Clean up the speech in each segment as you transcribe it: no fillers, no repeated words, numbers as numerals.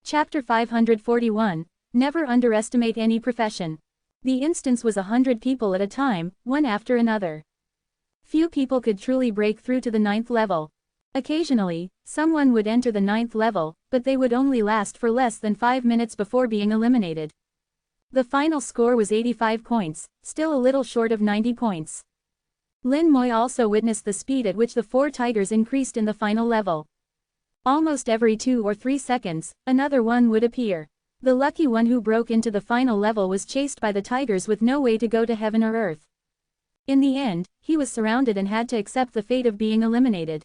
Chapter 541, Never Underestimate Any Profession. The instance was 100 people at a time, one after another. Few people could truly break through to the 9th level. Occasionally, someone would enter the 9th level, but they would only last for less than 5 minutes before being eliminated. The final score was 85 points, still a little short of 90 points. Lin Moi also witnessed the speed at which the 4 tigers increased in the final level. Almost every 2 or 3 seconds, another one would appear. The lucky one who broke into the final level was chased by the tigers with no way to go to heaven or earth. In the end, he was surrounded and had to accept the fate of being eliminated.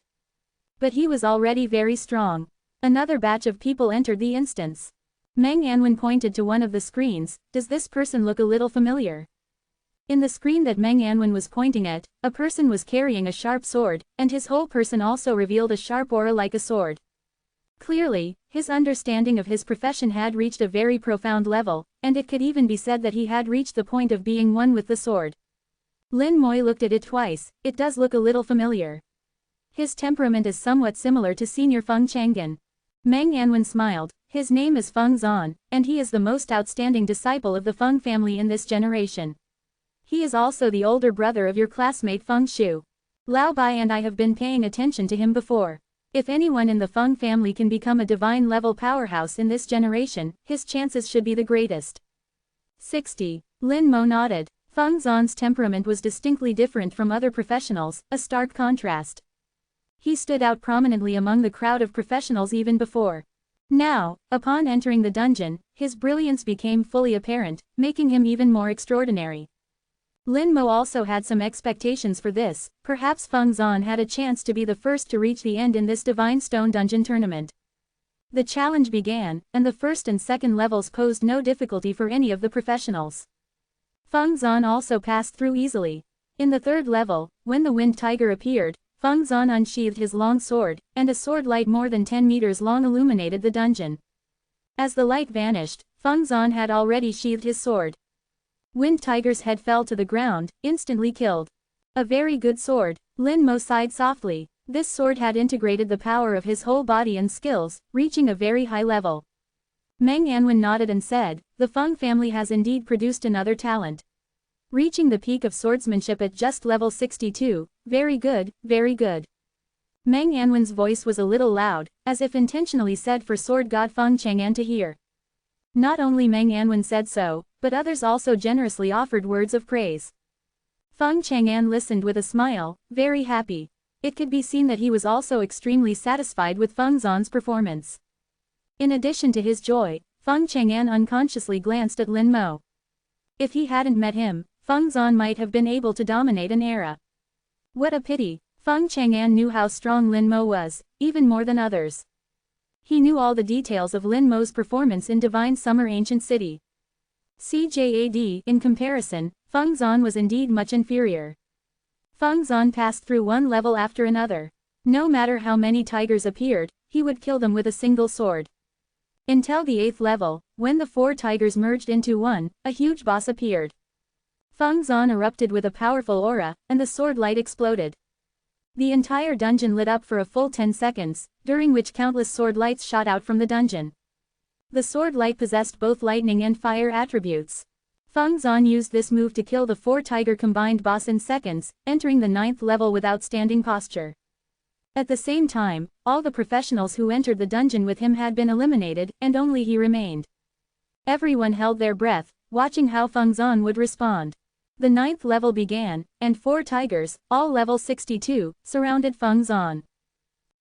But he was already very strong. Another batch of people entered the instance. Meng Anwen pointed to one of the screens. Does this person look a little familiar? In the screen that Meng Anwen was pointing at, a person was carrying a sharp sword, and his whole person also revealed a sharp aura like a sword. Clearly, his understanding of his profession had reached a very profound level, and it could even be said that he had reached the point of being one with the sword. Lin Moi looked at it twice. It does look a little familiar. His temperament is somewhat similar to Senior Feng Chang'an. Meng Anwen smiled. His name is Feng Zan, and he is the most outstanding disciple of the Feng family in this generation. He is also the older brother of your classmate Feng Shu. Lao Bai and I have been paying attention to him before. If anyone in the Feng family can become a divine-level powerhouse in this generation, his chances should be the greatest. 60. Lin Mo nodded. Feng Zan's temperament was distinctly different from other professionals, a stark contrast. He stood out prominently among the crowd of professionals even before. Now, upon entering the dungeon, his brilliance became fully apparent, making him even more extraordinary. Lin Mo also had some expectations for this. Perhaps Feng Zan had a chance to be the first to reach the end in this Divine Stone Dungeon tournament. The challenge began, and the first and second levels posed no difficulty for any of the professionals. Feng Zan also passed through easily. In the third level, when the Wind Tiger appeared, Feng Zan unsheathed his long sword, and a sword light more than 10 meters long illuminated the dungeon. As the light vanished, Feng Zan had already sheathed his sword. Wind Tiger's head fell to the ground, instantly killed. A very good sword. Lin Mo sighed softly. This sword had integrated the power of his whole body and skills, reaching a very high level. Meng Anwen nodded and said, the Feng family has indeed produced another talent. Reaching the peak of swordsmanship at just level 62, very good, very good. Meng Anwen's voice was a little loud, as if intentionally said for sword god Feng Chang'an to hear. Not only Meng Anwen said so, but others also generously offered words of praise. Feng Chang'an listened with a smile, very happy. It could be seen that he was also extremely satisfied with Feng Zan's performance. In addition to his joy, Feng Chang'an unconsciously glanced at Lin Mo. If he hadn't met him, Feng Zan might have been able to dominate an era. What a pity. Feng Chang'an knew how strong Lin Mo was, even more than others. He knew all the details of Lin Mo's performance in Divine Summer Ancient City. CJAD, in comparison, Feng Zan was indeed much inferior. Feng Zan passed through one level after another. No matter how many tigers appeared, he would kill them with a single sword. Until the 8th level, when the 4 tigers merged into one, a huge boss appeared. Feng Zan erupted with a powerful aura, and the sword light exploded. The entire dungeon lit up for a full 10 seconds, during which countless sword lights shot out from the dungeon. The sword light possessed both lightning and fire attributes. Feng Zan used this move to kill the 4-tiger combined boss in seconds, entering the 9th level with outstanding posture. At the same time, all the professionals who entered the dungeon with him had been eliminated, and only he remained. Everyone held their breath, watching how Feng Zan would respond. The 9th level began, and 4 tigers, all level 62, surrounded Feng Zan.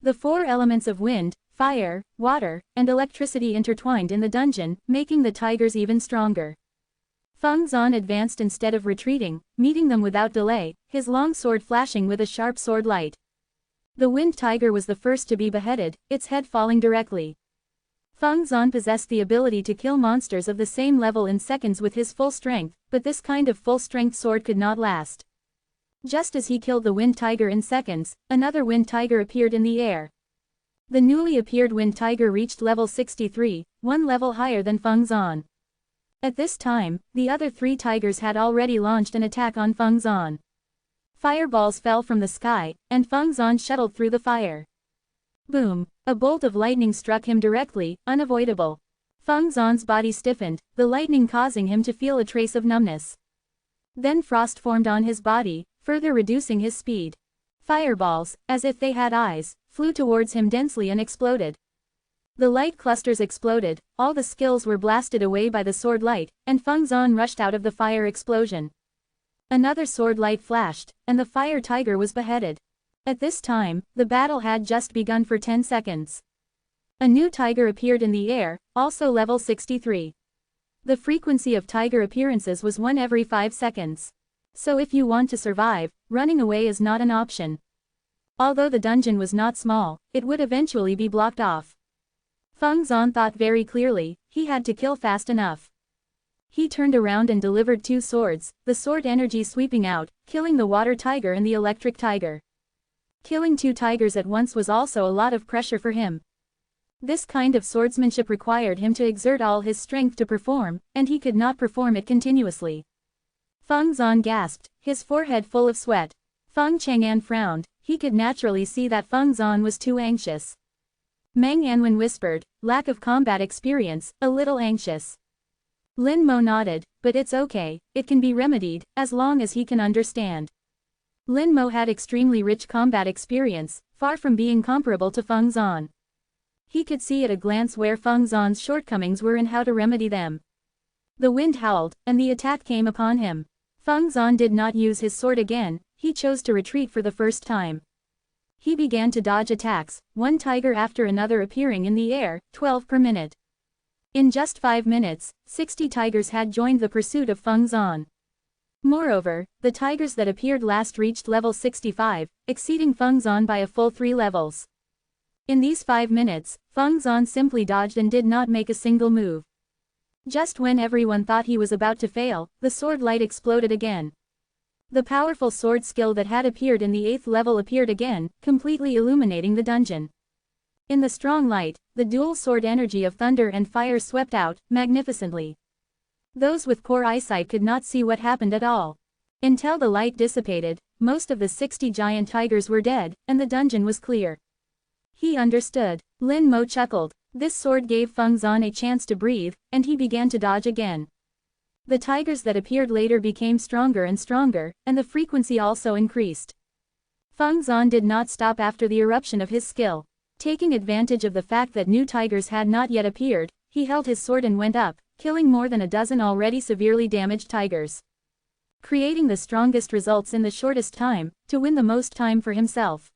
The 4 elements of wind, fire, water, and electricity intertwined in the dungeon, making the tigers even stronger. Feng Zan advanced instead of retreating, meeting them without delay, his long sword flashing with a sharp sword light. The Wind Tiger was the first to be beheaded, its head falling directly. Feng Zan possessed the ability to kill monsters of the same level in seconds with his full strength, but this kind of full-strength sword could not last. Just as he killed the Wind Tiger in seconds, another Wind Tiger appeared in the air. The newly appeared Wind Tiger reached level 63, one level higher than Feng Zan. At this time, the other 3 tigers had already launched an attack on Feng Zan. Fireballs fell from the sky, and Feng Zan shuttled through the fire. Boom! A bolt of lightning struck him directly, unavoidable. Feng Zhan's body stiffened, the lightning causing him to feel a trace of numbness. Then frost formed on his body, further reducing his speed. Fireballs, as if they had eyes, flew towards him densely and exploded. The light clusters exploded, all the skills were blasted away by the sword light, and Feng Zhan rushed out of the fire explosion. Another sword light flashed, and the fire tiger was beheaded. At this time, the battle had just begun for 10 seconds. A new tiger appeared in the air, also level 63. The frequency of tiger appearances was 1 every 5 seconds. So if you want to survive, running away is not an option. Although the dungeon was not small, it would eventually be blocked off. Feng Zhan thought very clearly, he had to kill fast enough. He turned around and delivered 2 swords, the sword energy sweeping out, killing the water tiger and the electric tiger. Killing 2 tigers at once was also a lot of pressure for him. This kind of swordsmanship required him to exert all his strength to perform, and he could not perform it continuously. Feng Zhan gasped, his forehead full of sweat. Feng Chang'an frowned, he could naturally see that Feng Zhan was too anxious. Meng Anwen whispered, lack of combat experience, a little anxious. Lin Mo nodded, but it's okay, it can be remedied, as long as he can understand. Lin Mo had extremely rich combat experience, far from being comparable to Feng Zhan. He could see at a glance where Feng Zhan's shortcomings were and how to remedy them. The wind howled, and the attack came upon him. Feng Zhan did not use his sword again, he chose to retreat for the first time. He began to dodge attacks, one tiger after another appearing in the air, 12 per minute. In just 5 minutes, 60 tigers had joined the pursuit of Feng Zhan. Moreover, the tigers that appeared last reached level 65, exceeding Feng Zhan by a full 3 levels. In these 5 minutes, Feng Zhan simply dodged and did not make a single move. Just when everyone thought he was about to fail, the sword light exploded again. The powerful sword skill that had appeared in the 8th level appeared again, completely illuminating the dungeon. In the strong light, the dual sword energy of thunder and fire swept out, magnificently. Those with poor eyesight could not see what happened at all. Until the light dissipated, most of the 60 giant tigers were dead, and the dungeon was clear. He understood. Lin Mo chuckled. This sword gave Feng Zhan a chance to breathe, and he began to dodge again. The tigers that appeared later became stronger and stronger, and the frequency also increased. Feng Zhan did not stop after the eruption of his skill. Taking advantage of the fact that new tigers had not yet appeared, he held his sword and went up, killing more than a dozen already severely damaged tigers. Creating the strongest results in the shortest time, to win the most time for himself.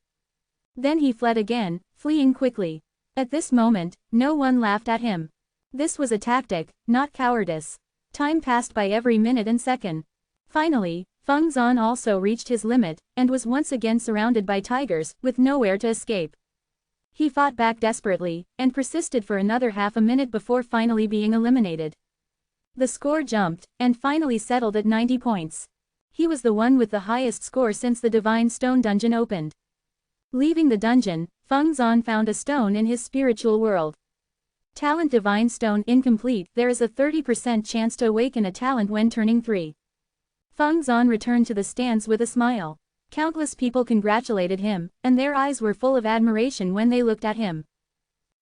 Then he fled again, fleeing quickly. At this moment, no one laughed at him. This was a tactic, not cowardice. Time passed by every minute and second. Finally, Feng Zhan also reached his limit, and was once again surrounded by tigers, with nowhere to escape. He fought back desperately, and persisted for another half a minute before finally being eliminated. The score jumped, and finally settled at 90 points. He was the one with the highest score since the Divine Stone dungeon opened. Leaving the dungeon, Feng Zhan found a stone in his spiritual world. Talent Divine Stone incomplete. There is a 30% chance to awaken a talent when turning 3. Feng Zhan returned to the stands with a smile. Countless people congratulated him, and their eyes were full of admiration when they looked at him.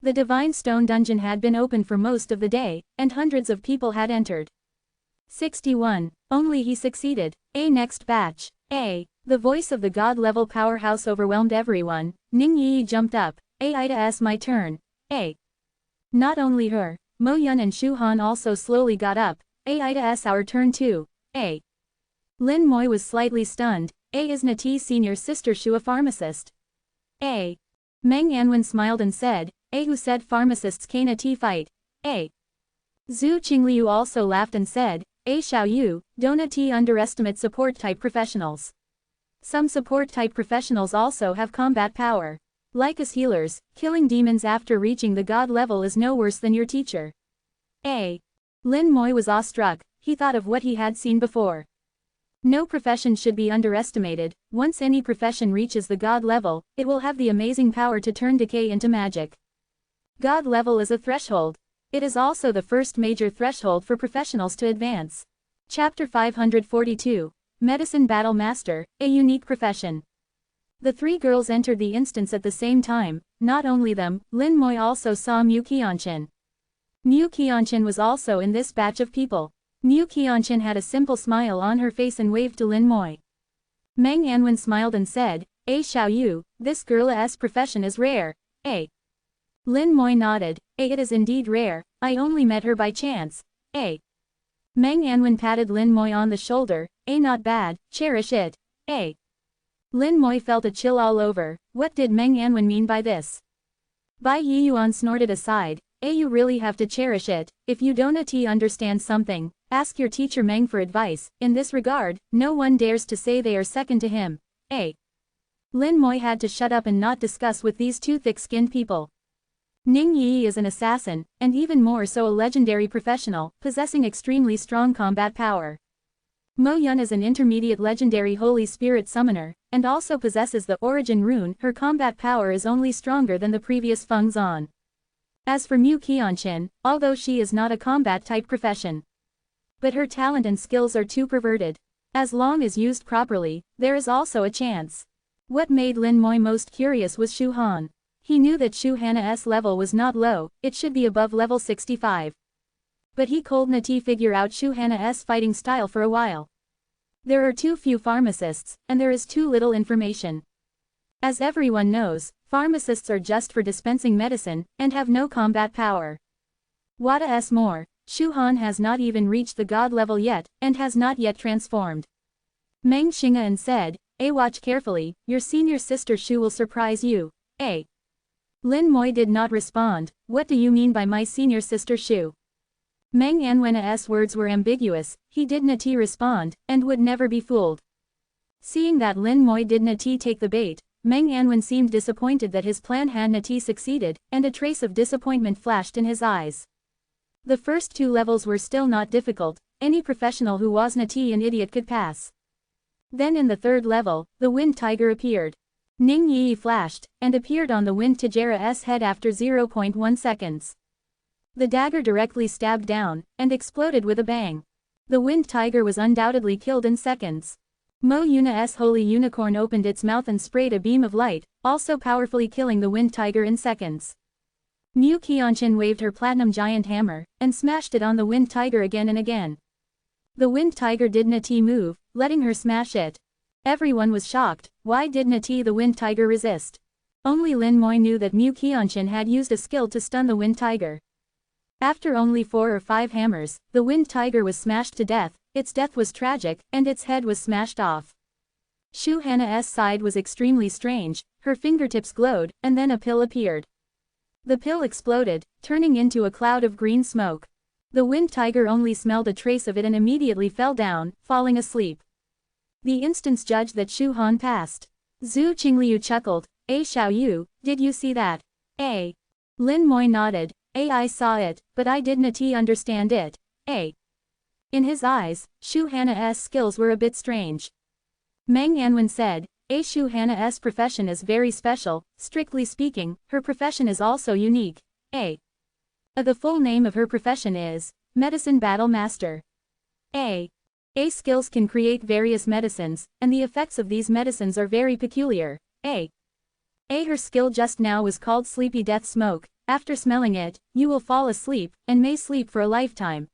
The Divine Stone dungeon had been open for most of the day, and hundreds of people had entered. 61. Only he succeeded. Next batch. The voice of the god-level powerhouse overwhelmed everyone. Ning Yi jumped up. Ida's my turn. Not only her, Mo Yun and Shu Han also slowly got up. Ida's our turn too. Lin Moi was slightly stunned. Is Nati's senior sister Shu a pharmacist? Meng Anwen smiled and said, who said pharmacists can Nati fight? Zhu Qingliu also laughed and said, Xiao Yu, don't Nati underestimate support-type professionals. Some support-type professionals also have combat power. Like us healers, killing demons after reaching the god level is no worse than your teacher. Lin Moi was awestruck, he thought of what he had seen before. No profession should be underestimated. Once any profession reaches the god level, it will have the amazing power to turn decay into magic. God level is a threshold. It is also the first major threshold for professionals to advance. Chapter 542. Medicine Battle Master, a unique profession. The 3 girls entered the instance at the same time. Not only them, Lin Moi also saw Mu Qianchen. Mu Qianchen was also in this batch of people. Mu Qianchen had a simple smile on her face and waved to Lin Moi. Meng Anwen smiled and said, Xiao Yu, this girl's profession is rare, eh? Lin Moi nodded, it is indeed rare, I only met her by chance, eh? Meng Anwen patted Lin Moi on the shoulder, not bad, cherish it, eh? Lin Moi felt a chill all over. What did Meng Anwen mean by this? Bai Yiyuan snorted aside, you really have to cherish it. If you don't understand something, ask your teacher Meng for advice. In this regard, no one dares to say they are second to him, eh? Lin Moi had to shut up and not discuss with these two thick-skinned people. Ning Yi is an assassin, and even more so a legendary professional, possessing extremely strong combat power. Mo Yun is an intermediate legendary Holy Spirit summoner, and also possesses the Origin Rune. Her combat power is only stronger than the previous Feng Zan. As for Mu Qianchen, although she is not a combat-type profession, but her talent and skills are too perverted. As long as used properly, there is also a chance. What made Lin Moi most curious was Shu Han. He knew that Shu Hana's level was not low, it should be above level 65. But he couldn't figure out Shu Hana's fighting style for a while. There are too few pharmacists, and there is too little information. As everyone knows, pharmacists are just for dispensing medicine, and have no combat power. What's more, Shu Han has not even reached the god level yet, and has not yet transformed. Meng Xing'an said, watch carefully, your senior sister Shu will surprise you, eh? Lin Moi did not respond, what do you mean by my senior sister Shu? Meng Anwen's words were ambiguous, he didn't respond, and would never be fooled. Seeing that Lin Moi didn't take the bait, Meng Anwen seemed disappointed that his plan hadn't succeeded, and a trace of disappointment flashed in his eyes. The first two levels were still not difficult, any professional who wasn't an idiot could pass. Then in the third level, the Wind Tiger appeared. Ning Yi flashed, and appeared on the Wind Tiger's head after 0.1 seconds. The dagger directly stabbed down, and exploded with a bang. The Wind Tiger was undoubtedly killed in seconds. Mo Yuna's Holy Unicorn opened its mouth and sprayed a beam of light, also powerfully killing the Wind Tiger in seconds. Mu Qianchen waved her Platinum Giant Hammer, and smashed it on the Wind Tiger again and again. The Wind Tiger didn't move, letting her smash it. Everyone was shocked, why didn't the Wind Tiger resist? Only Lin Moi knew that Mu Qianchen had used a skill to stun the Wind Tiger. After only 4 or 5 hammers, the Wind Tiger was smashed to death, its death was tragic, and its head was smashed off. Shu Hana's side was extremely strange, her fingertips glowed, and then a pill appeared. The pill exploded, turning into a cloud of green smoke. The Wind Tiger only smelled a trace of it and immediately fell down, falling asleep. The instance judged that Shu Han passed. Zhu Qingliu chuckled, Xiao Yu, did you see that? Lin Moi nodded, I saw it, but I didn't understand it, In his eyes, Shu Hana's skills were a bit strange. Meng Anwen said, Shu Hana's profession is very special, strictly speaking, her profession is also unique, The full name of her profession is, Medicine Battle Master. Skills can create various medicines, and the effects of these medicines are very peculiar, Her skill just now was called Sleepy Death Smoke, after smelling it, you will fall asleep, and may sleep for a lifetime,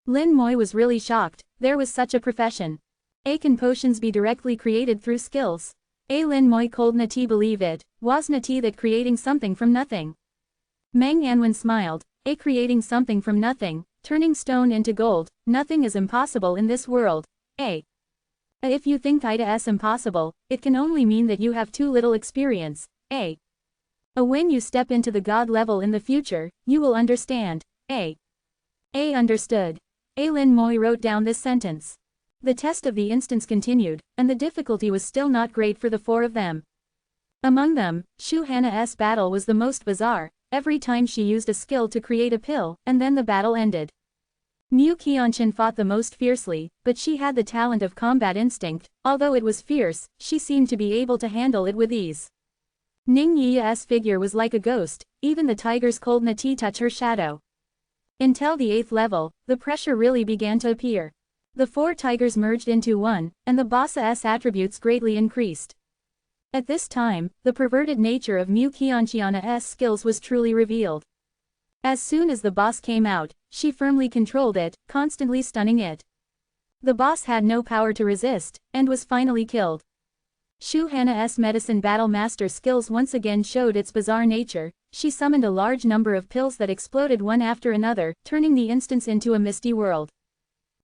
Lin Moi was really shocked, there was such a profession. Can potions be directly created through skills? Lin Moi couldn't believe it, wasn't that creating something from nothing? Meng Anwen smiled, creating something from nothing, turning stone into gold, nothing is impossible in this world, If you think it's impossible, it can only mean that you have too little experience, When you step into the god level in the future, you will understand, Understood. Lin Moi wrote down this sentence. The test of the instance continued, and the difficulty was still not great for the 4 of them. Among them, Shu Hana's battle was the most bizarre, every time she used a skill to create a pill, and then the battle ended. Mu Qianchen fought the most fiercely, but she had the talent of combat instinct, although it was fierce, she seemed to be able to handle it with ease. Ning Yi's figure was like a ghost, even the tigers couldn't touch her shadow. Until the 8th level, the pressure really began to appear. The 4 tigers merged into one, and the boss's attributes greatly increased. At this time, the perverted nature of Mu Qianqian's skills was truly revealed. As soon as the boss came out, she firmly controlled it, constantly stunning it. The boss had no power to resist, and was finally killed. Shu Hana's medicine battle master skills once again showed its bizarre nature. She summoned a large number of pills that exploded one after another, turning the instance into a misty world.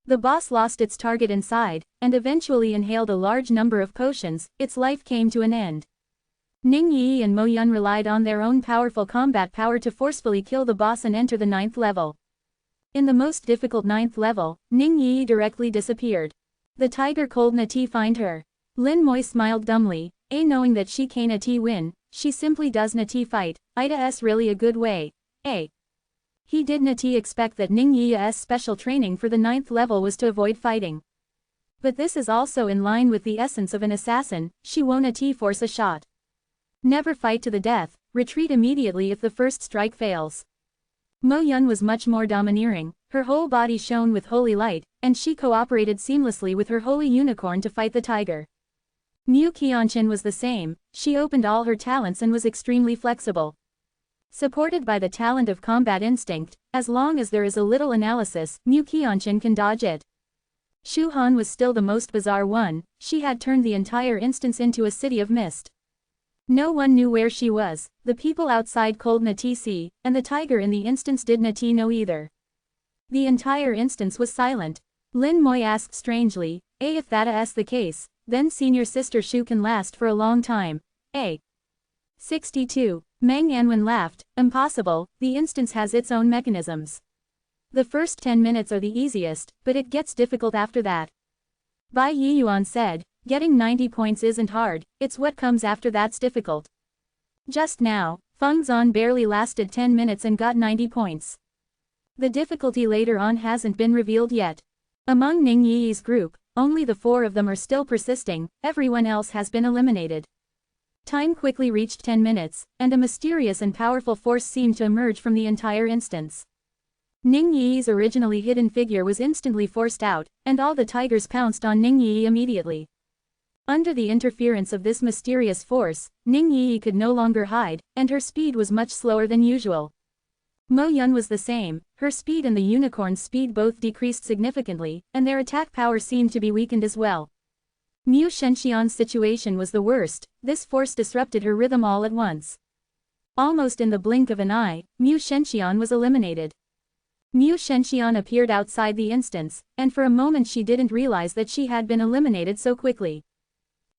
The boss lost its target inside, and eventually inhaled a large number of potions. Its life came to an end. Ning Yi and Mo Yun relied on their own powerful combat power to forcefully kill the boss and enter the 9th level. In the most difficult 9th level, Ning Yi directly disappeared. The tiger cold na ti find her. Lin Moi smiled dumbly, knowing that she can na ti win, she simply does na ti fight, Ida's really a good way, He did na ti expect that Ning Yi's special training for the 9th level was to avoid fighting. But this is also in line with the essence of an assassin, she won't na ti force a shot. Never fight to the death, retreat immediately if the first strike fails. Mo Yun was much more domineering, her whole body shone with holy light, and she cooperated seamlessly with her holy unicorn to fight the tiger. Mu Qianqin was the same, she opened all her talents and was extremely flexible. Supported by the talent of combat instinct, as long as there is a little analysis, Mu Qianqin can dodge it. Shu Han was still the most bizarre one, she had turned the entire instance into a city of mist. No one knew where she was, the people outside cold na ti see, and the tiger in the instance did na ti know either. The entire instance was silent. Lin Moi asked strangely, if that's the case, then senior sister Shu can last for a long time, 62. Meng Anwen laughed, impossible, the instance has its own mechanisms. The first 10 minutes are the easiest, but it gets difficult after that. Bai Yiyuan said, getting 90 points isn't hard, it's what comes after that's difficult. Just now, Feng Zan barely lasted 10 minutes and got 90 points. The difficulty later on hasn't been revealed yet. Among Ning Yi's group, only the 4 of them are still persisting, everyone else has been eliminated. Time quickly reached 10 minutes, and a mysterious and powerful force seemed to emerge from the entire instance. Ning Yi's originally hidden figure was instantly forced out, and all the tigers pounced on Ning Yi immediately. Under the interference of this mysterious force, Ning Yi could no longer hide, and her speed was much slower than usual. Mo Yun was the same, her speed and the unicorn's speed both decreased significantly, and their attack power seemed to be weakened as well. Mu Shenxian's situation was the worst, this force disrupted her rhythm all at once. Almost in the blink of an eye, Mu Shenxian was eliminated. Mu Shenxian appeared outside the instance, and for a moment she didn't realize that she had been eliminated so quickly.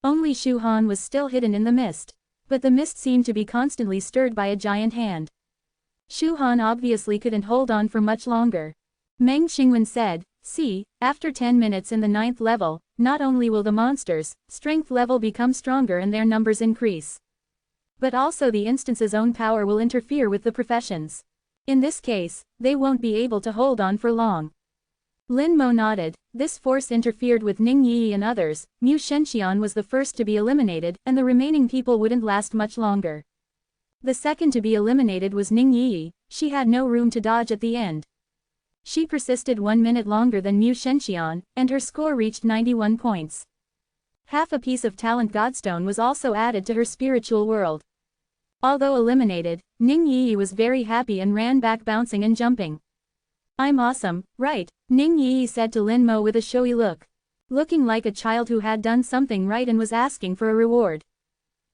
Only Shu Han was still hidden in the mist. But the mist seemed to be constantly stirred by a giant hand. Shu Han obviously couldn't hold on for much longer. Meng Xingwen said, see, after 10 minutes in the 9th level, not only will the monsters' strength level become stronger and their numbers increase, but also the instance's own power will interfere with the professions. In this case, they won't be able to hold on for long. Lin Mo nodded, this force interfered with Ning Yi and others, Mu Shenxian was the first to be eliminated, and the remaining people wouldn't last much longer. The second to be eliminated was Ning Yi, she had no room to dodge at the end. She persisted 1 minute longer than Mu Shenxian, and her score reached 91 points. Half a piece of talent godstone was also added to her spiritual world. Although eliminated, Ning Yi was very happy and ran back bouncing and jumping. I'm awesome, right? Ning Yi said to Lin Mo with a showy look. Looking like a child who had done something right and was asking for a reward.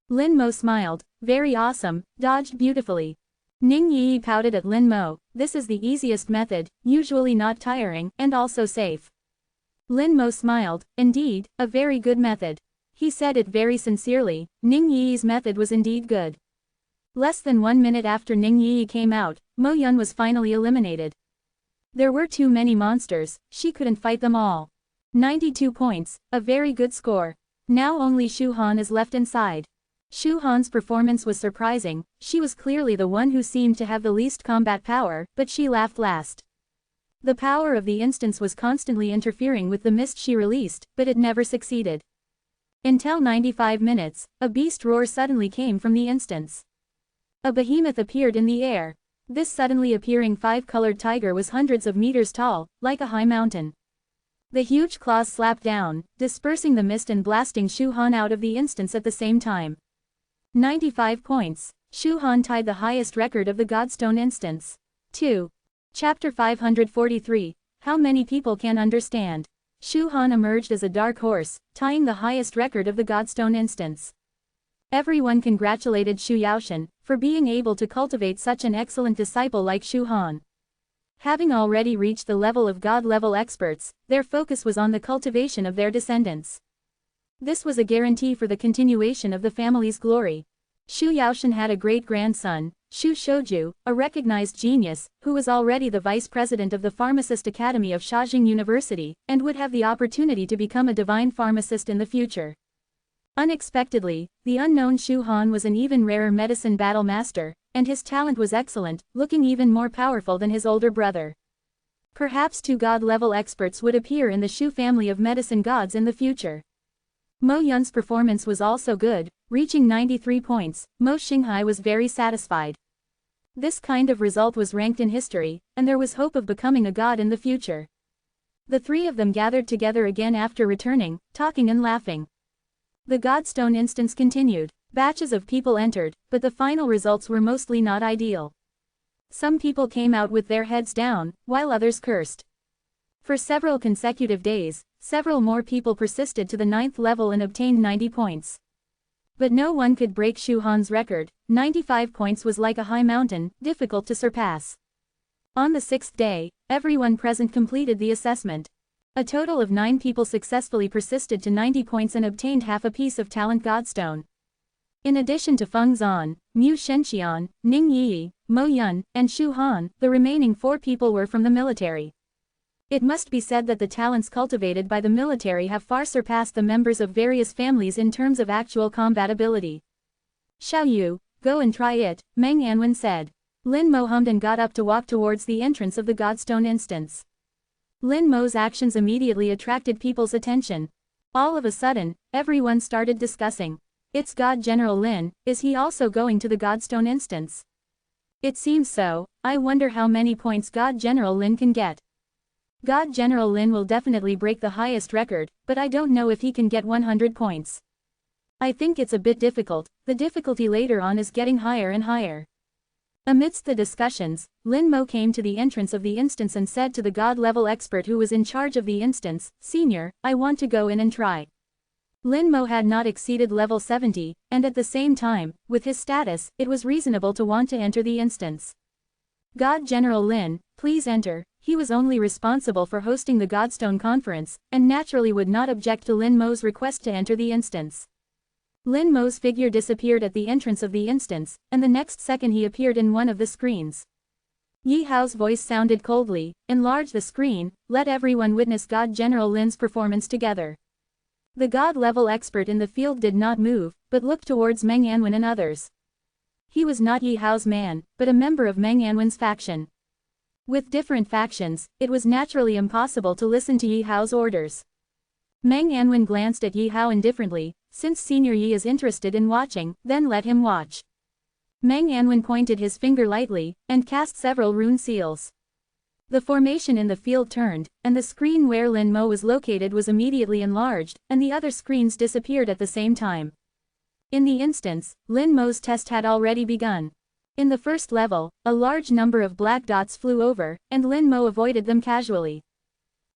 Lin Mo smiled, very awesome, dodged beautifully. Ning Yi pouted at Lin Mo, this is the easiest method, usually not tiring, and also safe. Lin Mo smiled, indeed, a very good method. He said it very sincerely, Ning Yi's method was indeed good. Less than 1 minute after Ning Yi came out, Mo Yun was finally eliminated. There were too many monsters, she couldn't fight them all. 92 points, a very good score. Now only Shu Han is left inside. Shu Han's performance was surprising, she was clearly the one who seemed to have the least combat power, but she laughed last. The power of the instance was constantly interfering with the mist she released, but it never succeeded. Until 95 minutes, a beast roar suddenly came from the instance. A behemoth appeared in the air. This suddenly appearing 5-colored tiger was hundreds of meters tall, like a high mountain. The huge claws slapped down, dispersing the mist and blasting Shu Han out of the instance at the same time. 95 points. Shu Han tied the highest record of the Godstone instance. 2. Chapter 543, How Many People Can Understand. Shu Han emerged as a dark horse, tying the highest record of the Godstone instance. Everyone congratulated Shu Yaoshan for being able to cultivate such an excellent disciple like Shu Han. Having already reached the level of God-level experts, their focus was on the cultivation of their descendants. This was a guarantee for the continuation of the family's glory. Shu Yaoshan had a great-grandson, Shu Shouju, a recognized genius, who was already the vice president of the Pharmacist Academy of Shaojing University, and would have the opportunity to become a divine pharmacist in the future. Unexpectedly, the unknown Shu Han was an even rarer medicine battle master, and his talent was excellent, looking even more powerful than his older brother. Perhaps 2 God-level experts would appear in the Shu family of medicine gods in the future. Mo Yun's performance was also good, reaching 93 points. Mo Xinghai was very satisfied. This kind of result was ranked in history, and there was hope of becoming a god in the future. The 3 of them gathered together again after returning, talking and laughing. The Godstone instance continued. Batches of people entered, but the final results were mostly not ideal. Some people came out with their heads down, while others cursed. For several consecutive days, several more people persisted to the 9th level and obtained 90 points. But no one could break Shu Han's record. 95 points was like a high mountain, difficult to surpass. On the 6th day, everyone present completed the assessment. A total of 9 people successfully persisted to 90 points and obtained half a piece of Talent Godstone. In addition to Feng Zan, Mu Shenxian, Ning Yi, Mo Yun, and Shu Han, the remaining 4 people were from the military. It must be said that the talents cultivated by the military have far surpassed the members of various families in terms of actual combat ability. Xiao Yu, go and try it, Meng Anwen said. Lin Mo hummed and got up to walk towards the entrance of the Godstone instance. Lin Mo's actions immediately attracted people's attention. All of a sudden, everyone started discussing. It's God General Lin, is he also going to the Godstone instance? It seems so. I wonder how many points God General Lin can get. God General Lin will definitely break the highest record, but I don't know if he can get 100 points. I think it's a bit difficult. The difficulty later on is getting higher and higher. Amidst the discussions, Lin Mo came to the entrance of the instance and said to the God-level expert who was in charge of the instance, Senior, I want to go in and try. Lin Mo had not exceeded level 70, and at the same time, with his status, it was reasonable to want to enter the instance. God General Lin, please enter. He was only responsible for hosting the Godstone conference, and naturally would not object to Lin Mo's request to enter the instance. Lin Mo's figure disappeared at the entrance of the instance, and the next second he appeared in one of the screens. Yi Hao's voice sounded coldly, enlarge the screen, let everyone witness God General Lin's performance together. The God-level expert in the field did not move, but looked towards Meng Anwen and others. He was not Yi Hao's man, but a member of Meng Anwen's faction. With different factions, it was naturally impossible to listen to Yi Hao's orders. Meng Anwen glanced at Yi Hao indifferently. Since Senior Yi is interested in watching, then let him watch. Meng Anwen pointed his finger lightly, and cast several rune seals. The formation in the field turned, and the screen where Lin Mo was located was immediately enlarged, and the other screens disappeared at the same time. In the instance, Lin Mo's test had already begun. In the first level, a large number of black dots flew over, and Lin Mo avoided them casually.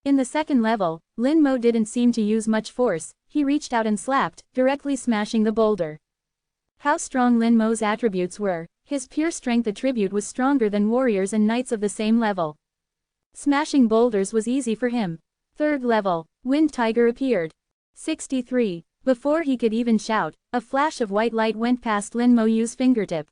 In the second level, Lin Mo didn't seem to use much force. He reached out and slapped, directly smashing the boulder. How strong Lin Mo's attributes were, his pure strength attribute was stronger than warriors and knights of the same level. Smashing boulders was easy for him. Third level, Wind Tiger appeared. 63. Before he could even shout, a flash of white light went past Lin Mo Yu's fingertip.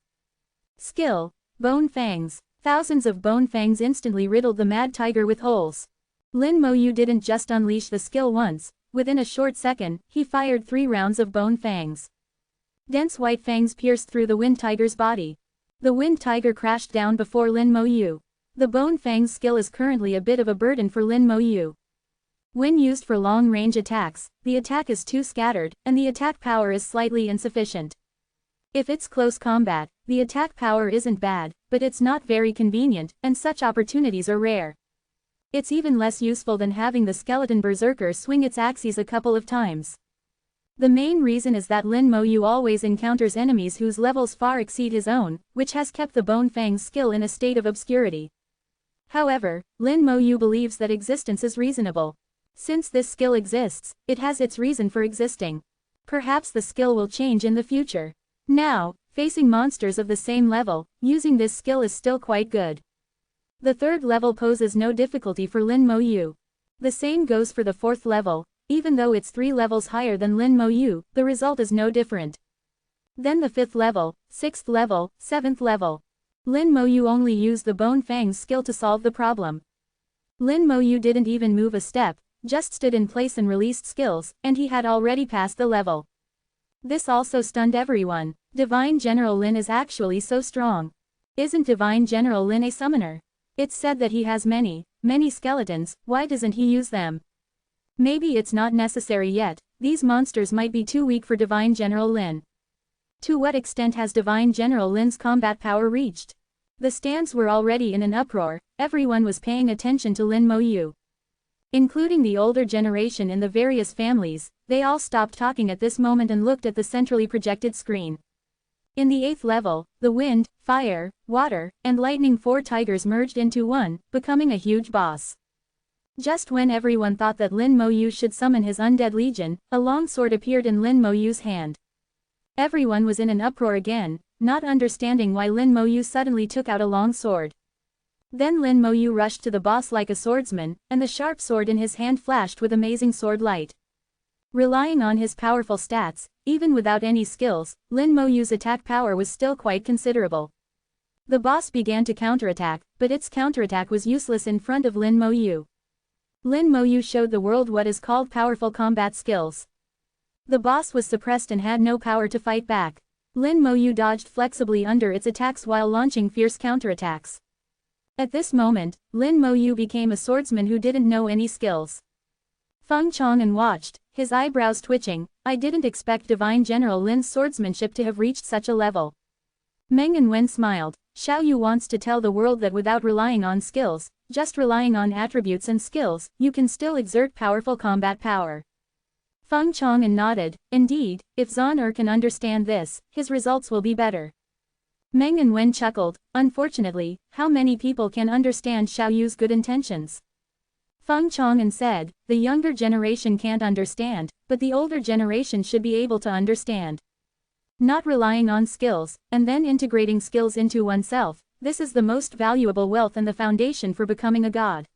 Skill, Bone Fangs. Thousands of bone fangs instantly riddled the mad tiger with holes. Lin Mo Yu didn't just unleash the skill once. Within a short second, he fired 3 rounds of bone fangs. Dense white fangs pierced through the Wind Tiger's body. The Wind Tiger crashed down before Lin Mo Yu. The bone fangs skill is currently a bit of a burden for Lin Mo Yu. When used for long-range attacks, the attack is too scattered, and the attack power is slightly insufficient. If it's close combat, the attack power isn't bad, but it's not very convenient, and such opportunities are rare. It's even less useful than having the skeleton berserker swing its axes a couple of times. The main reason is that Lin Mo Yu always encounters enemies whose levels far exceed his own, which has kept the Bone Fang's skill in a state of obscurity. However, Lin Mo Yu believes that existence is reasonable. Since this skill exists, it has its reason for existing. Perhaps the skill will change in the future. Now, facing monsters of the same level, using this skill is still quite good. The third level poses no difficulty for Lin Mo Yu. The same goes for the fourth level, even though it's 3 levels higher than Lin Mo Yu, the result is no different. Then the 5th level, 6th level, 7th level. Lin Mo Yu only used the Bone Fang's skill to solve the problem. Lin Mo Yu didn't even move a step, just stood in place and released skills, and he had already passed the level. This also stunned everyone. Divine General Lin is actually so strong. Isn't Divine General Lin a summoner? It's said that he has many skeletons, why doesn't he use them? Maybe it's not necessary yet, these monsters might be too weak for Divine General Lin. To what extent has Divine General Lin's combat power reached? The stands were already in an uproar, everyone was paying attention to Lin Mo Yu. Including the older generation in the various families, they all stopped talking at this moment and looked at the centrally projected screen. In the 8th level, the wind, fire, water, and lightning 4 tigers merged into one, becoming a huge boss. Just when everyone thought that Lin Mo Yu should summon his undead legion, a long sword appeared in Lin Mo Yu's hand. Everyone was in an uproar again, not understanding why Lin Mo Yu suddenly took out a long sword. Then Lin Mo Yu rushed to the boss like a swordsman, and the sharp sword in his hand flashed with amazing sword light. Relying on his powerful stats, even without any skills, Lin Mo Yu's attack power was still quite considerable. The boss began to counterattack, but its counterattack was useless in front of Lin Mo Yu. Lin Mo Yu showed the world what is called powerful combat skills. The boss was suppressed and had no power to fight back. Lin Mo Yu dodged flexibly under its attacks while launching fierce counterattacks. At this moment, Lin Mo Yu became a swordsman who didn't know any skills. Feng Chang'an watched, his eyebrows twitching. I didn't expect Divine General Lin's swordsmanship to have reached such a level. Meng and Wen smiled. Xiao Yu wants to tell the world that without relying on skills, just relying on attributes and skills, you can still exert powerful combat power. Feng Chang'an nodded. Indeed, if Zhan can understand this, his results will be better. Meng and Wen chuckled. Unfortunately, how many people can understand Xiao Yu's good intentions? Feng Chang'an said, the younger generation can't understand, but the older generation should be able to understand. Not relying on skills, and then integrating skills into oneself, this is the most valuable wealth and the foundation for becoming a god.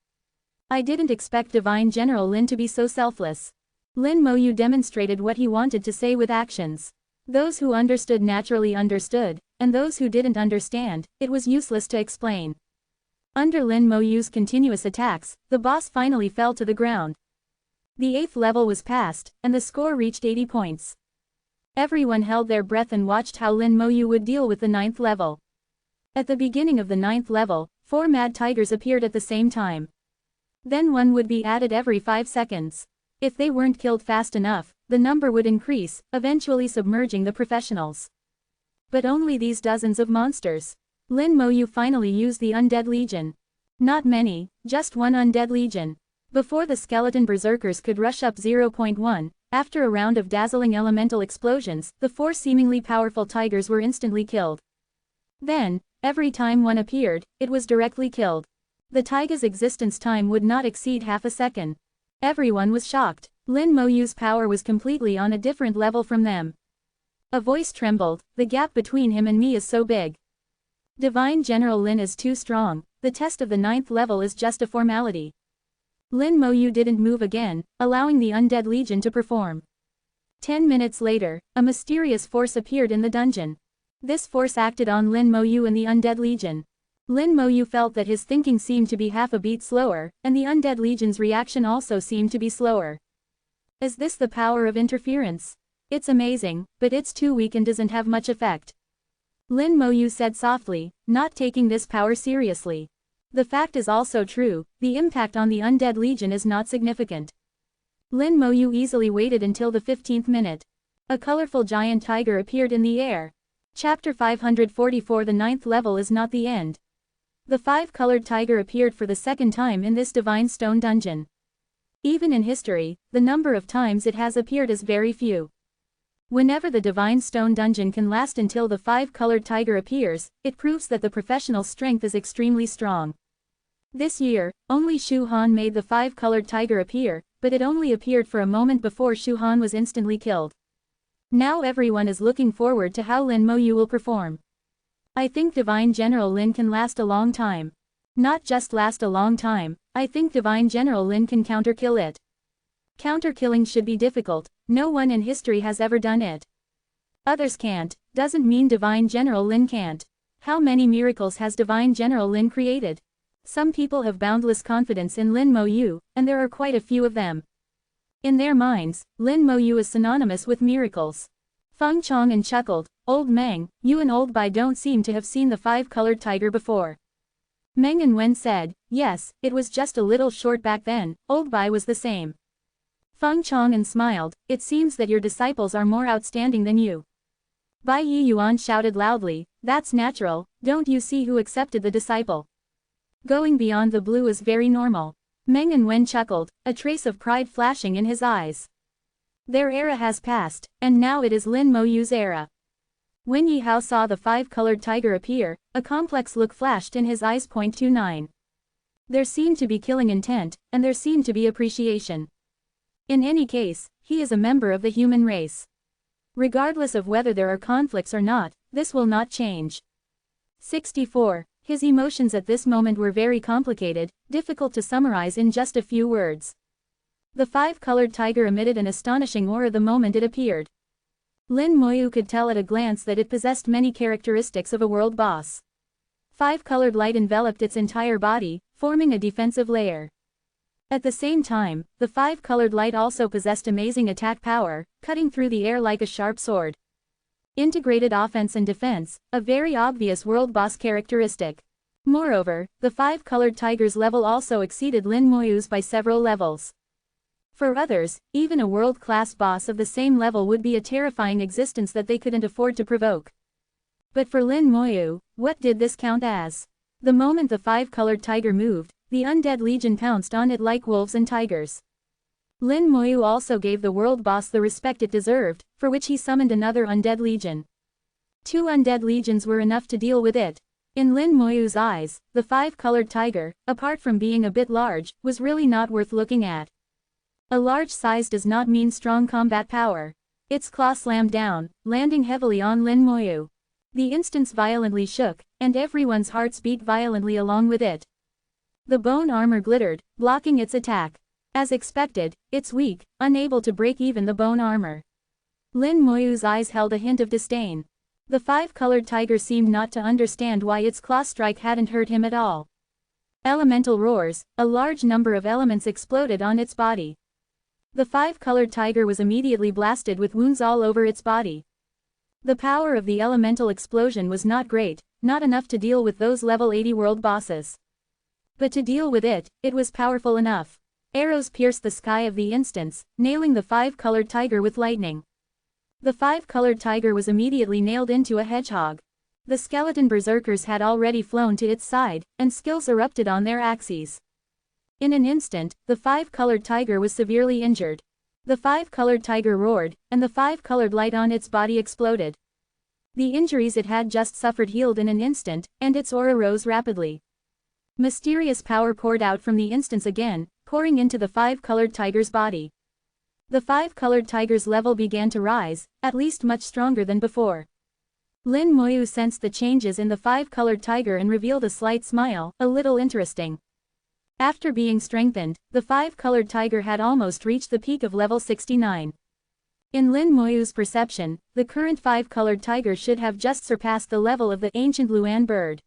I didn't expect Divine General Lin to be so selfless. Lin Mo Yu demonstrated what he wanted to say with actions. Those who understood naturally understood, and those who didn't understand, it was useless to explain. Under Lin Mo Yu's continuous attacks, the boss finally fell to the ground. The 8th level was passed, and the score reached 80 points. Everyone held their breath and watched how Lin Mo Yu would deal with the 9th level. At the beginning of the 9th level, 4 mad tigers appeared at the same time. Then one would be added every 5 seconds. If they weren't killed fast enough, the number would increase, eventually submerging the professionals. But only these dozens of monsters. Lin Mo Yu finally used the Undead Legion. Not many, just one Undead Legion. Before the skeleton berserkers could rush up 0.1, after a round of dazzling elemental explosions, the 4 seemingly powerful tigers were instantly killed. Then, every time one appeared, it was directly killed. The taiga's existence time would not exceed half a second. Everyone was shocked. Lin Mo Yu's power was completely on a different level from them. A voice trembled, the gap between him and me is so big. Divine General Lin is too strong, the test of the 9th level is just a formality. Lin Mo Yu didn't move again, allowing the Undead Legion to perform. 10 minutes later, a mysterious force appeared in the dungeon. This force acted on Lin Mo Yu and the Undead Legion. Lin Mo Yu felt that his thinking seemed to be half a beat slower, and the Undead Legion's reaction also seemed to be slower. Is this the power of interference? It's amazing, but it's too weak and doesn't have much effect. Lin Mo Yu said softly, not taking this power seriously. The fact is also true, the impact on the Undead Legion is not significant. Lin Mo Yu easily waited until the 15th minute. A colorful giant tiger appeared in the air. Chapter 544. The 9th level is not the end. The 5-colored tiger appeared for the second time in this divine stone dungeon. Even in history, the number of times it has appeared is very few. Whenever the divine stone dungeon can last until the 5-colored tiger appears, it proves that the professional strength is extremely strong. This year, only Shu Han made the five-colored tiger appear, but it only appeared for a moment before Shu Han was instantly killed. Now everyone is looking forward to how Lin Moyu will perform. I think Divine General Lin can last a long time. Not just last a long time, I think Divine General Lin can counter-kill it. Counter-killing should be difficult, no one in history has ever done it. Others can't, doesn't mean Divine General Lin can't. How many miracles has Divine General Lin created? Some people have boundless confidence in Lin Moyu, and there are quite a few of them. In their minds, Lin Moyu is synonymous with miracles. Feng Chong'an chuckled, "Old Meng, you and Old Bai don't seem to have seen the five-colored tiger before." Meng and Wen said, "Yes, it was just a little short back then, Old Bai was the same." Feng Chong'an smiled, "It seems that your disciples are more outstanding than you." Bai Yi Yuan shouted loudly, "That's natural, don't you see who accepted the disciple? Going beyond the blue is very normal." Meng and Wen chuckled, a trace of pride flashing in his eyes. Their era has passed, and now it is Lin Moyu's era. When Yi Hao saw the five-colored tiger appear, a complex look flashed in his eyes. 29. There seemed to be killing intent, and there seemed to be appreciation. In any case, he is a member of the human race. Regardless of whether there are conflicts or not, this will not change. 64. His emotions at this moment were very complicated, difficult to summarize in just a few words. The five-colored tiger emitted an astonishing aura the moment it appeared. Lin Moyu could tell at a glance that it possessed many characteristics of a world boss. Five-colored light enveloped its entire body, forming a defensive layer. At the same time, the five-colored light also possessed amazing attack power, cutting through the air like a sharp sword. Integrated offense and defense, a very obvious world boss characteristic. Moreover, the five-colored tiger's level also exceeded Lin Moyu's by several levels. For others, even a world-class boss of the same level would be a terrifying existence that they couldn't afford to provoke. But for Lin Moyu, what did this count as? The moment the five-colored tiger moved, the undead legion pounced on it like wolves and tigers. Lin Moyu also gave the world boss the respect it deserved, for which he summoned another undead legion. 2 undead legions were enough to deal with it. In Lin Moyu's eyes, the five-colored tiger, apart from being a bit large, was really not worth looking at. A large size does not mean strong combat power. Its claw slammed down, landing heavily on Lin Moyu. The instance violently shook, and everyone's hearts beat violently along with it. The bone armor glittered, blocking its attack. As expected, it's weak, unable to break even the bone armor. Lin Moyu's eyes held a hint of disdain. The five-colored tiger seemed not to understand why its claw strike hadn't hurt him at all. Elemental roars, a large number of elements exploded on its body. The five-colored tiger was immediately blasted with wounds all over its body. The power of the elemental explosion was not great, not enough to deal with those level 80 world bosses. But to deal with it, it was powerful enough. Arrows pierced the sky of the instance, nailing the five-colored tiger with lightning. The five-colored tiger was immediately nailed into a hedgehog. The skeleton berserkers had already flown to its side, and skills erupted on their axes. In an instant, the five-colored tiger was severely injured. The five-colored tiger roared, and the five-colored light on its body exploded. The injuries it had just suffered healed in an instant, and its aura rose rapidly. Mysterious power poured out from the instance again, pouring into the five-colored tiger's body. The five-colored tiger's level began to rise, at least much stronger than before. Lin Moyu sensed the changes in the five-colored tiger and revealed a slight smile, a little interesting. After being strengthened, the five-colored tiger had almost reached the peak of level 69. In Lin Moyu's perception, the current five-colored tiger should have just surpassed the level of the ancient Luan bird.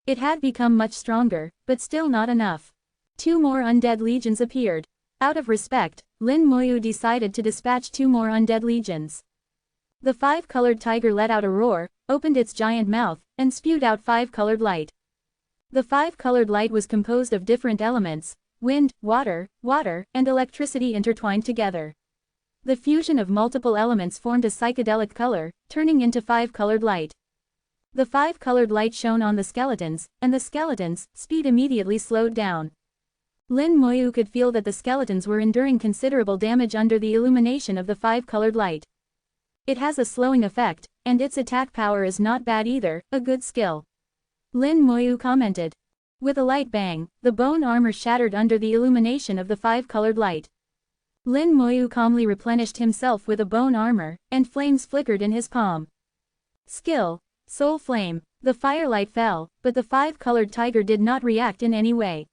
It had become much stronger, but still not enough. 2 more undead legions appeared. Out of respect, Lin Moyu decided to dispatch 2 more undead legions. The five-colored tiger let out a roar, opened its giant mouth, and spewed out five-colored light. The five-colored light was composed of different elements, wind, water, and electricity intertwined together. The fusion of multiple elements formed a psychedelic color, turning into five-colored light. The five-colored light shone on the skeletons, and the skeletons' speed immediately slowed down. Lin Moyu could feel that the skeletons were enduring considerable damage under the illumination of the five-colored light. It has a slowing effect, and its attack power is not bad either, a good skill. Lin Moyu commented. With a light bang, the bone armor shattered under the illumination of the five-colored light. Lin Moyu calmly replenished himself with a bone armor, and flames flickered in his palm. Skill. Soul Flame. The firelight fell, but the five-colored tiger did not react in any way.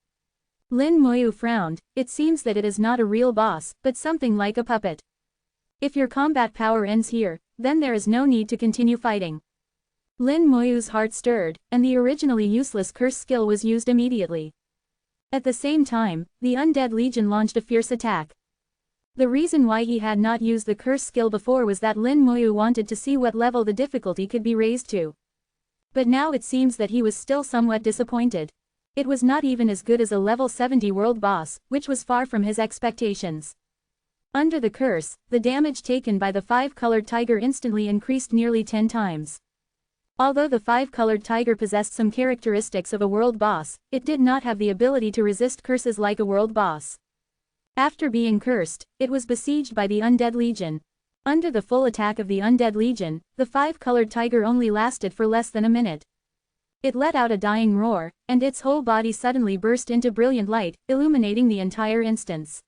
Lin Moyu frowned. It seems that it is not a real boss, but something like a puppet. If your combat power ends here, then there is no need to continue fighting. Lin Moyu's heart stirred, and the originally useless curse skill was used immediately. At the same time, the Undead Legion launched a fierce attack. The reason why he had not used the curse skill before was that Lin Moyu wanted to see what level the difficulty could be raised to. But now it seems that he was still somewhat disappointed. It was not even as good as a level 70 world boss, which was far from his expectations. Under the curse, the damage taken by the five-colored tiger instantly increased nearly 10 times. Although the five-colored tiger possessed some characteristics of a world boss, it did not have the ability to resist curses like a world boss. After being cursed, it was besieged by the Undead Legion. Under the full attack of the Undead Legion, the five-colored tiger only lasted for less than a minute. It let out a dying roar, and its whole body suddenly burst into brilliant light, illuminating the entire instance.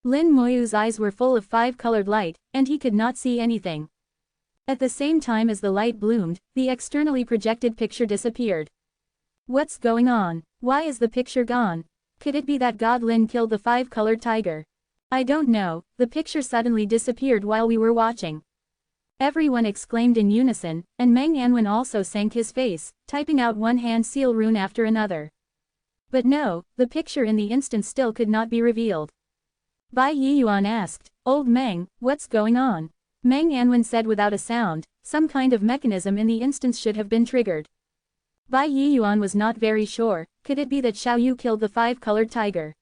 Lin Moyu's eyes were full of five-colored light, and he could not see anything. At the same time as the light bloomed, the externally projected picture disappeared. What's going on? Why is the picture gone? Could it be that God Lin killed the five-colored tiger? I don't know, the picture suddenly disappeared while we were watching. Everyone exclaimed in unison, and Meng Anwen also sank his face, typing out one hand seal rune after another. But no, the picture in the instant still could not be revealed. Bai Yiyuan asked, "Old Meng, what's going on?" Meng Anwen said without a sound, "Some kind of mechanism in the instance should have been triggered." Bai Yiyuan was not very sure. Could it be that Xiaoyu killed the five-colored tiger?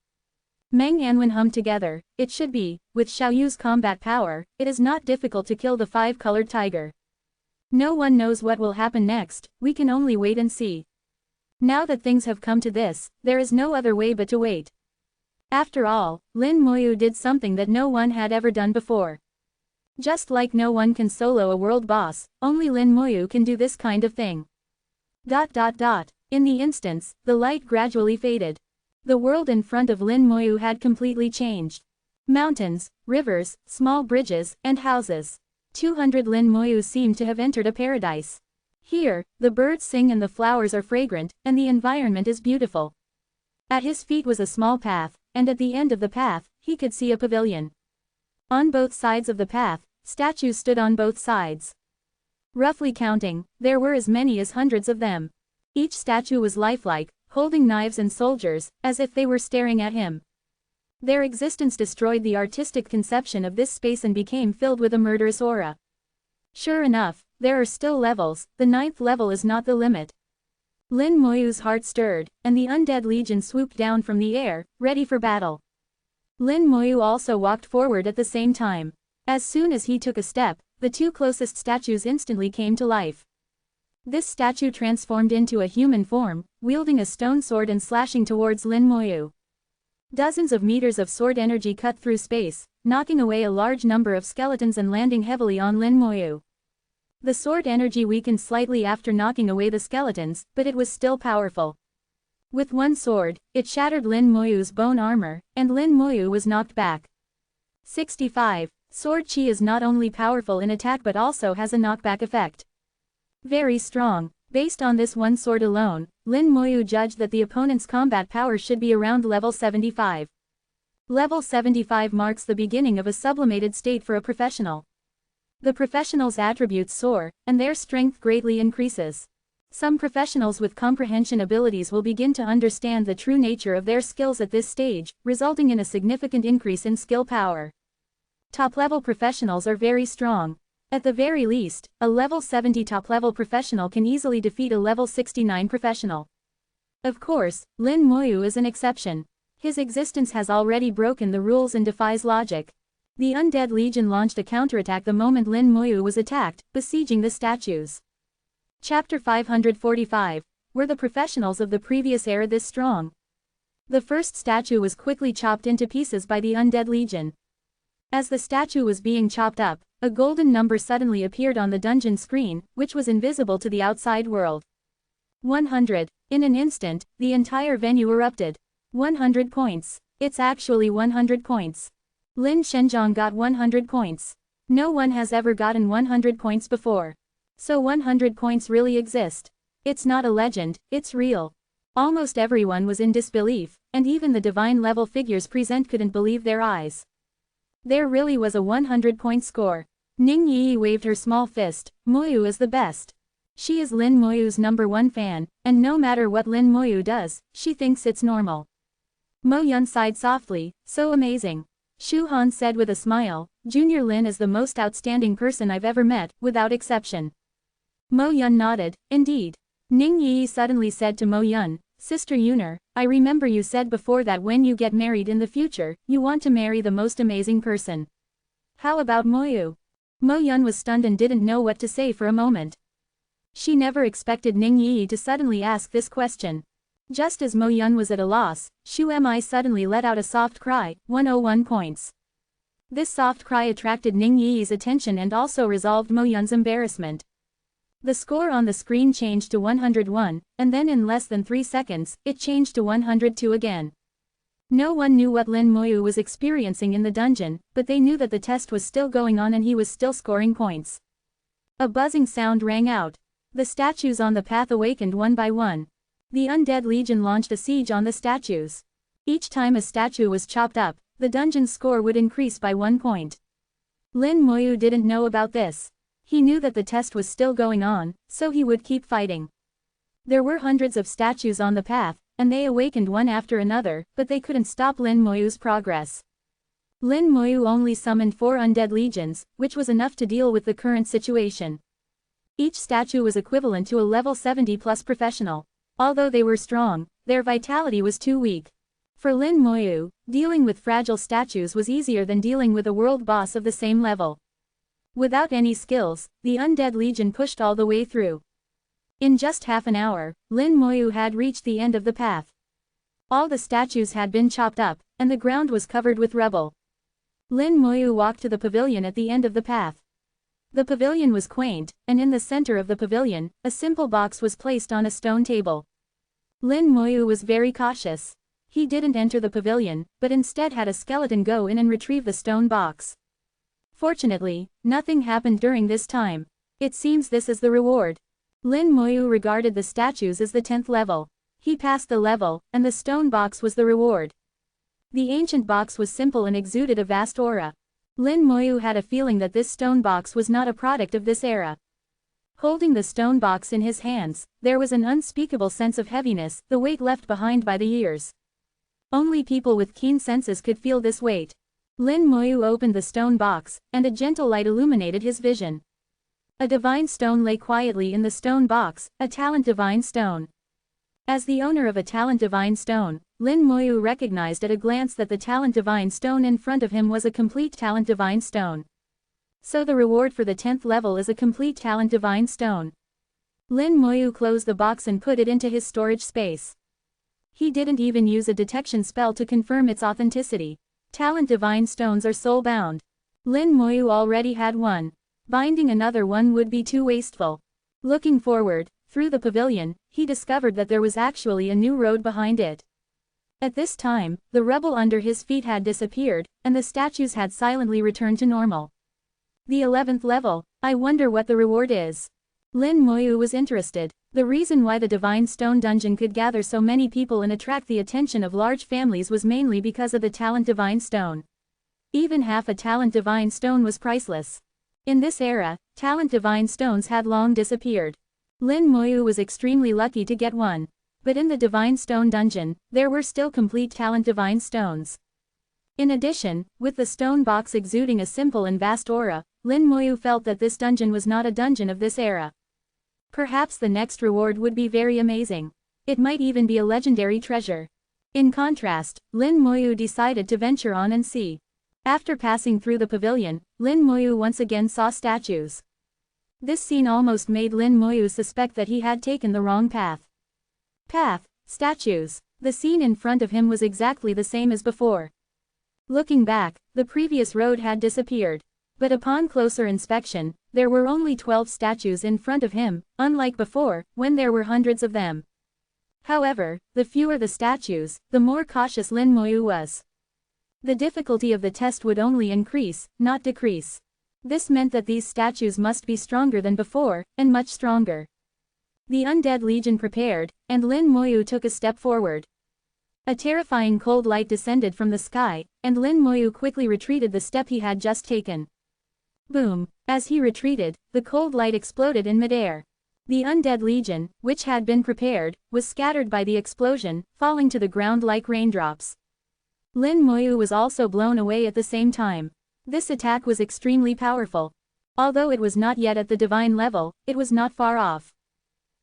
Meng Anwen hummed together. It should be. With Xiaoyu's combat power, it is not difficult to kill the five-colored tiger. No one knows what will happen next, we can only wait and see. Now that things have come to this, there is no other way but to wait. After all, Lin Moyu did something that no one had ever done before. Just like no one can solo a world boss, only Lin Moyu can do this kind of thing. In the instance, the light gradually faded. The world in front of Lin Moyu had completely changed. Mountains, rivers, small bridges, and houses. 200 Lin Moyu seemed to have entered a paradise. Here, the birds sing and the flowers are fragrant, and the environment is beautiful. At his feet was a small path, and at the end of the path, he could see a pavilion. On both sides of the path, statues stood on both sides. Roughly counting, there were as many as hundreds of them. Each statue was lifelike, holding knives and soldiers, as if they were staring at him. Their existence destroyed the artistic conception of this space and became filled with a murderous aura. Sure enough, there are still levels, the 9th level is not the limit. Lin Moyu's heart stirred, and the Undead Legion swooped down from the air, ready for battle. Lin Moyu also walked forward at the same time. As soon as he took a step, the two closest statues instantly came to life. This statue transformed into a human form, wielding a stone sword and slashing towards Lin Moyu. Dozens of meters of sword energy cut through space, knocking away a large number of skeletons and landing heavily on Lin Moyu. The sword energy weakened slightly after knocking away the skeletons, but it was still powerful. With one sword, it shattered Lin Moyu's bone armor, and Lin Moyu was knocked back. 65. Sword chi is not only powerful in attack but also has a knockback effect. Very strong. Based on this one sword alone, Lin Moyu judged that the opponent's combat power should be around level 75. Level 75 marks the beginning of a sublimated state for a professional. The professional's attributes soar, and their strength greatly increases. Some professionals with comprehension abilities will begin to understand the true nature of their skills at this stage, resulting in a significant increase in skill power. Top-level professionals are very strong. At the very least, a level 70 top-level professional can easily defeat a level 69 professional. Of course, Lin Moyu is an exception. His existence has already broken the rules and defies logic. The Undead Legion launched a counterattack the moment Lin Moyu was attacked, besieging the statues. Chapter 545. Were the professionals of the previous era this strong? The first statue was quickly chopped into pieces by the Undead Legion. As the statue was being chopped up, a golden number suddenly appeared on the dungeon screen, which was invisible to the outside world. 100. In an instant, the entire venue erupted. 100 points. It's actually 100 points. Lin Shenjiang got 100 points. No one has ever gotten 100 points before. So 100 points really exist. It's not a legend, it's real. Almost everyone was in disbelief, and even the divine level figures present couldn't believe their eyes. There really was a 100-point score. Ning Yi waved her small fist. Moyu is the best. She is Lin Moyu's #1 fan, and no matter what Lin Moyu does, she thinks it's normal. Mo Yun sighed softly, so amazing. Shu Han said with a smile, Junior Lin is the most outstanding person I've ever met, without exception. Mo Yun nodded, indeed. Ning Yi suddenly said to Mo Yun, Sister Yuner, I remember you said before that when you get married in the future, you want to marry the most amazing person. How about Moyu? Mo Yun was stunned and didn't know what to say for a moment. She never expected Ning Yi to suddenly ask this question. Just as Mo Yun was at a loss, Shu Mi suddenly let out a soft cry, 101 points. This soft cry attracted Ning Yi's attention and also resolved Mo Yun's embarrassment. The score on the screen changed to 101, and then in less than 3 seconds, it changed to 102 again. No one knew what Lin Moyu was experiencing in the dungeon, but they knew that the test was still going on and he was still scoring points. A buzzing sound rang out. The statues on the path awakened one by one. The Undead Legion launched a siege on the statues. Each time a statue was chopped up, the dungeon's score would increase by 1 point. Lin Moyu didn't know about this. He knew that the test was still going on, so he would keep fighting. There were hundreds of statues on the path, and they awakened one after another, but they couldn't stop Lin Moyu's progress. Lin Moyu only summoned 4 undead legions, which was enough to deal with the current situation. Each statue was equivalent to a level 70+ professional. Although they were strong, their vitality was too weak. For Lin Moyu, dealing with fragile statues was easier than dealing with a world boss of the same level. Without any skills, the Undead Legion pushed all the way through. In just half an hour, Lin Moyu had reached the end of the path. All the statues had been chopped up, and the ground was covered with rubble. Lin Moyu walked to the pavilion at the end of the path. The pavilion was quaint, and in the center of the pavilion, a simple box was placed on a stone table. Lin Moyu was very cautious. He didn't enter the pavilion, but instead had a skeleton go in and retrieve the stone box. Fortunately, nothing happened during this time. It seems this is the reward. Lin Moyu regarded the statues as the 10th level. He passed the level, and the stone box was the reward. The ancient box was simple and exuded a vast aura. Lin Moyu had a feeling that this stone box was not a product of this era. Holding the stone box in his hands, there was an unspeakable sense of heaviness, the weight left behind by the years. Only people with keen senses could feel this weight. Lin Moyu opened the stone box, and a gentle light illuminated his vision. A divine stone lay quietly in the stone box, a talent divine stone. As the owner of a talent divine stone, Lin Moyu recognized at a glance that the talent divine stone in front of him was a complete talent divine stone. So the reward for the 10th level is a complete talent divine stone. Lin Moyu closed the box and put it into his storage space. He didn't even use a detection spell to confirm its authenticity. Talent divine stones are soul-bound. Lin Moyu already had one. Binding another one would be too wasteful. Looking forward, through the pavilion, he discovered that there was actually a new road behind it. At this time, the rubble under his feet had disappeared, and the statues had silently returned to normal. The 11th level, I wonder what the reward is. Lin Moyu was interested. The reason why the Divine Stone Dungeon could gather so many people and attract the attention of large families was mainly because of the Talent Divine Stone. Even half a Talent Divine Stone was priceless. In this era, Talent Divine Stones had long disappeared. Lin Moyu was extremely lucky to get one. But in the Divine Stone Dungeon, there were still complete Talent Divine Stones. In addition, with the stone box exuding a simple and vast aura, Lin Moyu felt that this dungeon was not a dungeon of this era. Perhaps the next reward would be very amazing. It might even be a legendary treasure. In contrast, Lin Moyu decided to venture on and see. After passing through the pavilion, Lin Moyu once again saw statues. This scene almost made Lin Moyu suspect that he had taken the wrong path. Statues. The scene in front of him was exactly the same as before. Looking back, the previous road had disappeared. But upon closer inspection, there were only 12 statues in front of him, unlike before, when there were hundreds of them. However, the fewer the statues, the more cautious Lin Moyu was. The difficulty of the test would only increase, not decrease. This meant that these statues must be stronger than before, and much stronger. The undead legion prepared, and Lin Moyu took a step forward. A terrifying cold light descended from the sky, and Lin Moyu quickly retreated the step he had just taken. Boom! As he retreated, the cold light exploded in midair. The undead legion, which had been prepared, was scattered by the explosion, falling to the ground like raindrops. Lin Moyu was also blown away at the same time. This attack was extremely powerful. Although it was not yet at the divine level, it was not far off.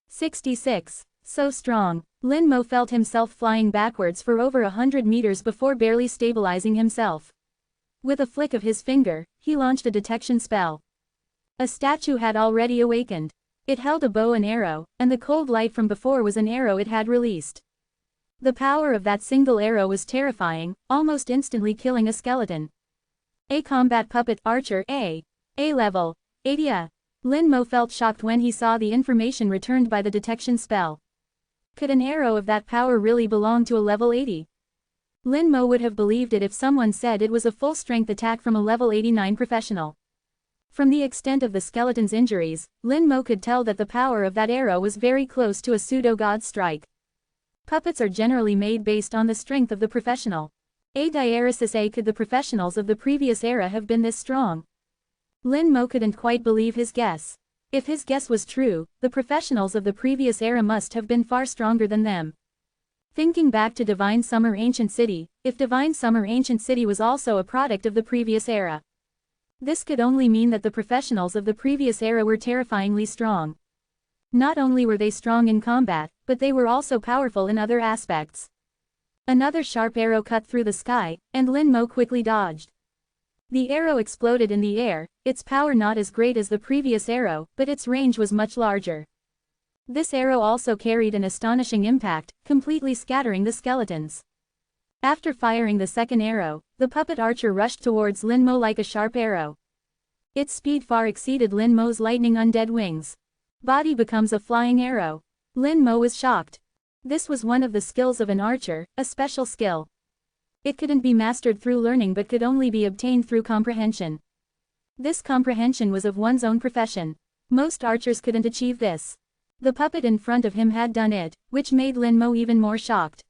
66. So strong. Lin Mo felt himself flying backwards for over 100 meters before barely stabilizing himself. With a flick of his finger, he launched a detection spell. A statue had already awakened. It held a bow and arrow, and the cold light from before was an arrow it had released. The power of that single arrow was terrifying, almost instantly killing a skeleton. A combat puppet archer A level. 80. Lin Mo felt shocked when he saw the information returned by the detection spell. Could an arrow of that power really belong to a level 80? Lin Mo would have believed it if someone said it was a full-strength attack from a level 89 professional. From the extent of the skeleton's injuries, Lin Mo could tell that the power of that arrow was very close to a pseudo-god strike. Puppets are generally made based on the strength of the professional. Diaresis A. Could the professionals of the previous era have been this strong? Lin Mo couldn't quite believe his guess. If his guess was true, the professionals of the previous era must have been far stronger than them. Thinking back to Divine Summer Ancient City, if Divine Summer Ancient City was also a product of the previous era, this could only mean that the professionals of the previous era were terrifyingly strong. Not only were they strong in combat, but they were also powerful in other aspects. Another sharp arrow cut through the sky, and Lin Mo quickly dodged. The arrow exploded in the air, its power not as great as the previous arrow, but its range was much larger. This arrow also carried an astonishing impact, completely scattering the skeletons. After firing the second arrow, the puppet archer rushed towards Lin Mo like a sharp arrow. Its speed far exceeded Lin Mo's lightning undead wings. Body becomes a flying arrow. Lin Mo was shocked. This was one of the skills of an archer, a special skill. It couldn't be mastered through learning but could only be obtained through comprehension. This comprehension was of one's own profession. Most archers couldn't achieve this. The puppet in front of him had done it, which made Lin Mo even more shocked.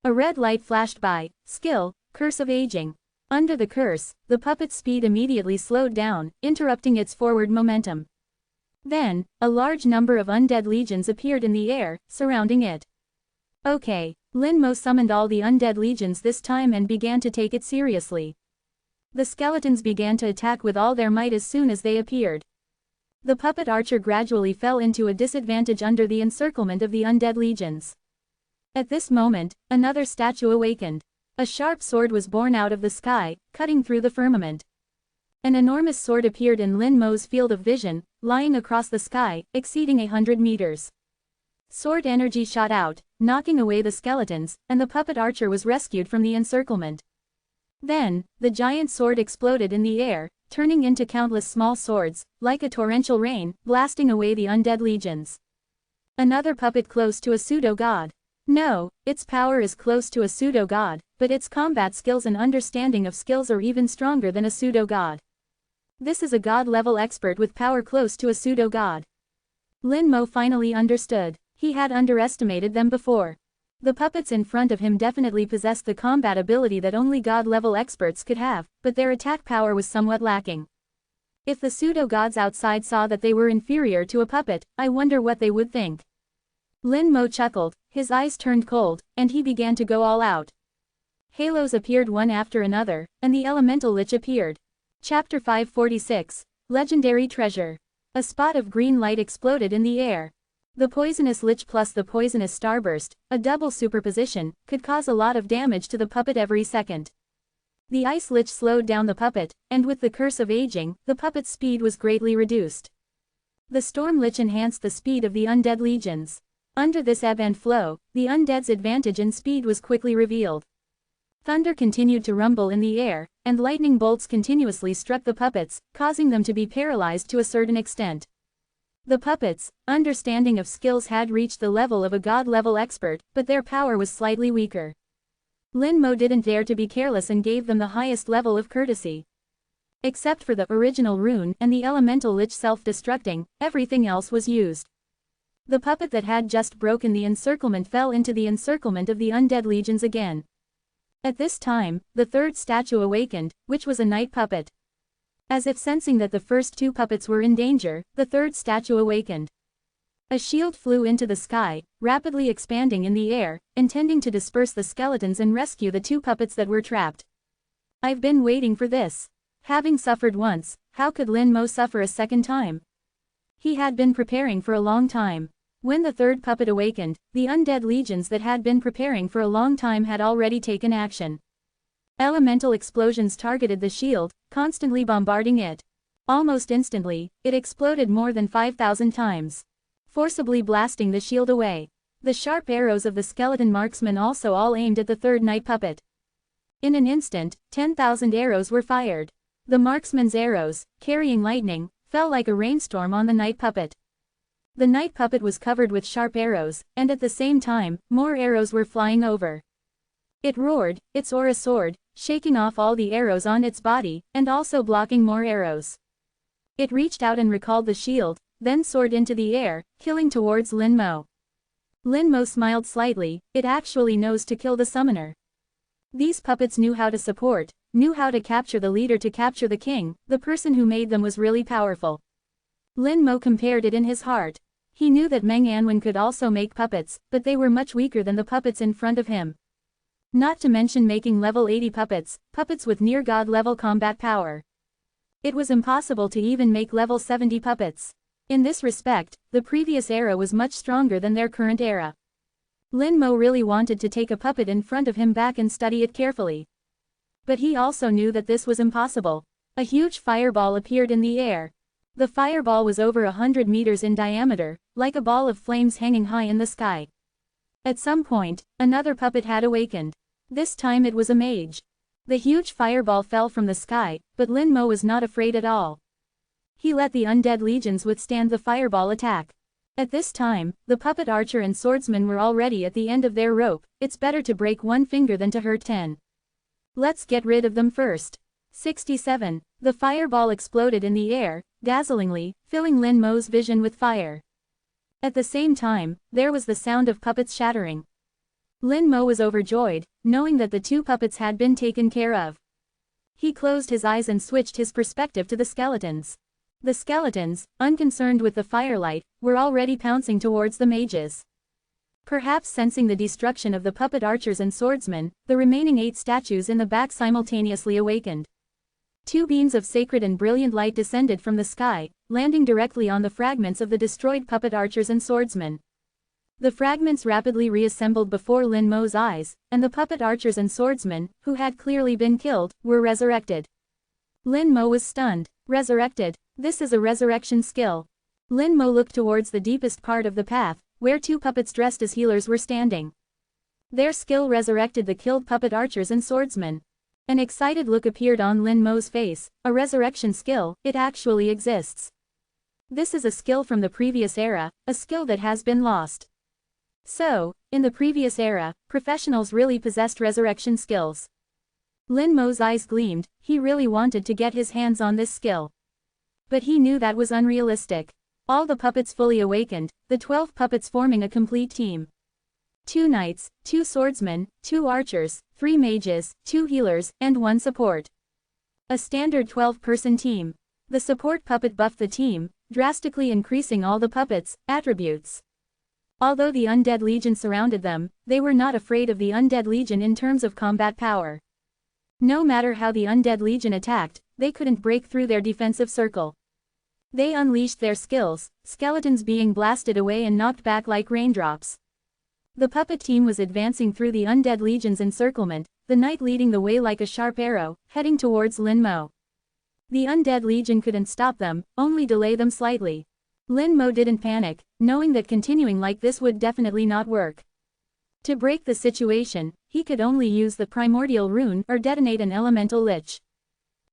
A red light flashed by. Skill, Curse of Aging. Under the curse, the puppet's speed immediately slowed down, interrupting its forward momentum. Then, a large number of undead legions appeared in the air, surrounding it. Okay, Lin Mo summoned all the undead legions this time and began to take it seriously. The skeletons began to attack with all their might as soon as they appeared. The puppet archer gradually fell into a disadvantage under the encirclement of the undead legions. At this moment, another statue awakened. A sharp sword was born out of the sky, cutting through the firmament. An enormous sword appeared in Lin Mo's field of vision, lying across the sky, exceeding 100 meters. Sword energy shot out, knocking away the skeletons, and the puppet archer was rescued from the encirclement. Then, the giant sword exploded in the air, turning into countless small swords, like a torrential rain, blasting away the undead legions. Another puppet close to a pseudo-god. No, its power is close to a pseudo-god, but its combat skills and understanding of skills are even stronger than a pseudo-god. This is a god-level expert with power close to a pseudo-god. Lin Mo finally understood. He had underestimated them before. The puppets in front of him definitely possessed the combat ability that only god-level experts could have, but their attack power was somewhat lacking. If the pseudo-gods outside saw that they were inferior to a puppet, I wonder what they would think. Lin Mo chuckled, his eyes turned cold, and he began to go all out. Halos appeared one after another, and the elemental lich appeared. Chapter 546, Legendary Treasure. A spot of green light exploded in the air. The poisonous lich plus the poisonous starburst, a double superposition, could cause a lot of damage to the puppet every second. The ice lich slowed down the puppet, and with the curse of aging, the puppet's speed was greatly reduced. The storm lich enhanced the speed of the undead legions. Under this ebb and flow, the undead's advantage in speed was quickly revealed. Thunder continued to rumble in the air, and lightning bolts continuously struck the puppets, causing them to be paralyzed to a certain extent. The puppets, understanding of skills had reached the level of a god-level expert, but their power was slightly weaker. Lin Mo didn't dare to be careless and gave them the highest level of courtesy. Except for the original rune and the elemental lich self-destructing, everything else was used. The puppet that had just broken the encirclement fell into the encirclement of the undead legions again. At this time, the third statue awakened, which was a night puppet. As if sensing that the first two puppets were in danger, the third statue awakened. A shield flew into the sky, rapidly expanding in the air, intending to disperse the skeletons and rescue the two puppets that were trapped. I've been waiting for this. Having suffered once, how could Lin Mo suffer a second time? He had been preparing for a long time. When the third puppet awakened, the undead legions that had been preparing for a long time had already taken action. Elemental explosions targeted the shield, constantly bombarding it. Almost instantly, it exploded more than 5,000 times, forcibly blasting the shield away. The sharp arrows of the skeleton marksmen also all aimed at the third night puppet. In an instant, 10,000 arrows were fired. The marksman's arrows, carrying lightning, fell like a rainstorm on the night puppet. The night puppet was covered with sharp arrows, and at the same time, more arrows were flying over. It roared, its aura soared, shaking off all the arrows on its body, and also blocking more arrows. It reached out and recalled the shield, then soared into the air, killing towards Lin Mo. Lin Mo smiled slightly, it actually knows to kill the summoner. These puppets knew how to support, knew how to capture the leader to capture the king, the person who made them was really powerful. Lin Mo compared it in his heart. He knew that Meng Anwen could also make puppets, but they were much weaker than the puppets in front of him. Not to mention making level 80 puppets, puppets with near god level combat power. It was impossible to even make level 70 puppets. In this respect, the previous era was much stronger than their current era. Lin Mo really wanted to take a puppet in front of him back and study it carefully. But he also knew that this was impossible. A huge fireball appeared in the air. The fireball was over 100 meters in diameter, like a ball of flames hanging high in the sky. At some point, another puppet had awakened. This time it was a mage. The huge fireball fell from the sky, but Lin Mo was not afraid at all. He let the undead legions withstand the fireball attack. At this time, the puppet archer and swordsman were already at the end of their rope. It's better to break one finger than to hurt 10. Let's get rid of them first. 67. The fireball exploded in the air, dazzlingly, filling Lin Mo's vision with fire. At the same time, there was the sound of puppets shattering. Lin Mo was overjoyed, knowing that the two puppets had been taken care of. He closed his eyes and switched his perspective to the skeletons. The skeletons, unconcerned with the firelight, were already pouncing towards the mages. Perhaps sensing the destruction of the puppet archers and swordsmen, the remaining 8 statues in the back simultaneously awakened. 2 beams of sacred and brilliant light descended from the sky, landing directly on the fragments of the destroyed puppet archers and swordsmen. The fragments rapidly reassembled before Lin Mo's eyes, and the puppet archers and swordsmen, who had clearly been killed, were resurrected. Lin Mo was stunned. Resurrected. This is a resurrection skill. Lin Mo looked towards the deepest part of the path, where 2 puppets dressed as healers were standing. Their skill resurrected the killed puppet archers and swordsmen. An excited look appeared on Lin Mo's face. A resurrection skill, it actually exists. This is a skill from the previous era, a skill that has been lost. So, in the previous era, professionals really possessed resurrection skills. Lin Mo's eyes gleamed, he really wanted to get his hands on this skill. But he knew that was unrealistic. All the puppets fully awakened, the 12 puppets forming a complete team. 2 knights, 2 swordsmen, 2 archers, 3 mages, 2 healers, and 1 support. A standard 12-person team. The support puppet buffed the team, drastically increasing all the puppets' attributes. Although the undead legion surrounded them, they were not afraid of the undead legion in terms of combat power. No matter how the undead legion attacked, they couldn't break through their defensive circle. They unleashed their skills, skeletons being blasted away and knocked back like raindrops. The puppet team was advancing through the undead legion's encirclement, the knight leading the way like a sharp arrow, heading towards Lin Mo. The undead legion couldn't stop them, only delay them slightly. Lin Mo didn't panic, knowing that continuing like this would definitely not work. To break the situation, he could only use the primordial rune or detonate an elemental lich.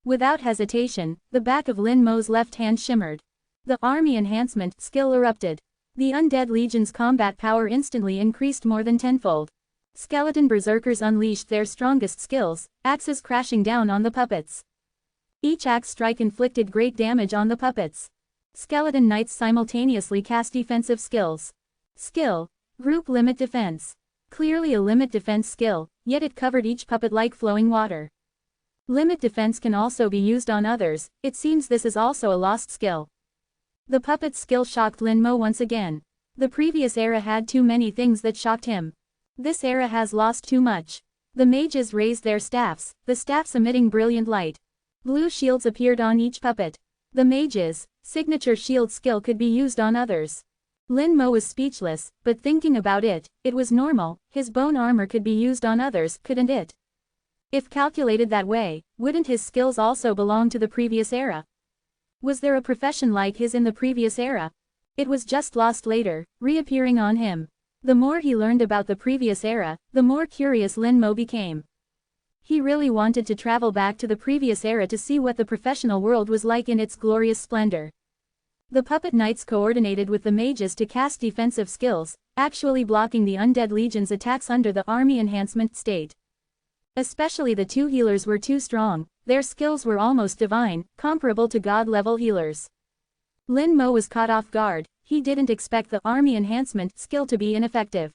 Without hesitation, the back of Lin Mo's left hand shimmered. The army enhancement skill erupted. The undead legion's combat power instantly increased more than tenfold. Skeleton berserkers unleashed their strongest skills, axes crashing down on the puppets. Each axe strike inflicted great damage on the puppets. Skeleton knights simultaneously cast defensive skills. Skill: Group Limit Defense. Clearly a limit defense skill, yet it covered each puppet like flowing water. Limit defense can also be used on others, it seems this is also a lost skill. The puppet's skill shocked Lin Mo once again. The previous era had too many things that shocked him. This era has lost too much. The mages raised their staffs, the staffs emitting brilliant light. Blue shields appeared on each puppet. The mage's signature shield skill could be used on others. Lin Mo was speechless, but thinking about it, it was normal, his bone armor could be used on others, couldn't it? If calculated that way, wouldn't his skills also belong to the previous era? Was there a profession like his in the previous era? It was just lost later, reappearing on him. The more he learned about the previous era, the more curious Lin Mo became. He really wanted to travel back to the previous era to see what the professional world was like in its glorious splendor. The puppet knights coordinated with the mages to cast defensive skills, actually blocking the undead legion's attacks under the army enhancement state. Especially the two healers were too strong, their skills were almost divine, comparable to god-level healers. Lin Mo was caught off guard, he didn't expect the army enhancement skill to be ineffective.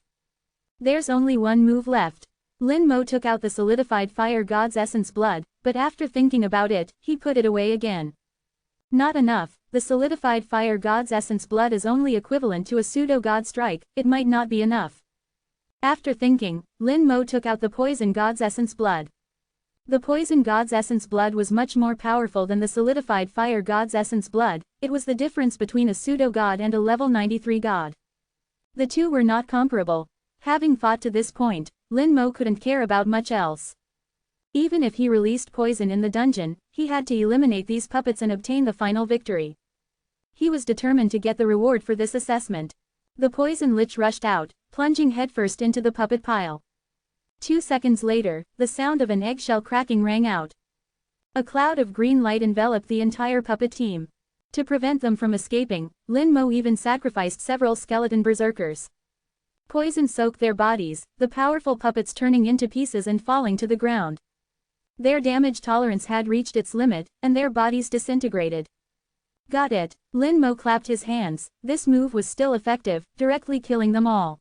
There's only one move left. Lin Mo took out the solidified fire god's essence blood, but after thinking about it, he put it away again. Not enough, the solidified fire god's essence blood is only equivalent to a pseudo-god strike, it might not be enough. After thinking, Lin Mo took out the poison god's essence blood. The poison god's essence blood was much more powerful than the solidified fire god's essence blood, it was the difference between a pseudo-god and a level 93 god. The two were not comparable. Having fought to this point, Lin Mo couldn't care about much else. Even if he released poison in the dungeon, he had to eliminate these puppets and obtain the final victory. He was determined to get the reward for this assessment. The poison lich rushed out, plunging headfirst into the puppet pile. 2 seconds later, the sound of an eggshell cracking rang out. A cloud of green light enveloped the entire puppet team. To prevent them from escaping, Lin Mo even sacrificed several skeleton berserkers. Poison soaked their bodies, the powerful puppets turning into pieces and falling to the ground. Their damage tolerance had reached its limit, and their bodies disintegrated. Got it, Lin Mo clapped his hands, this move was still effective, directly killing them all.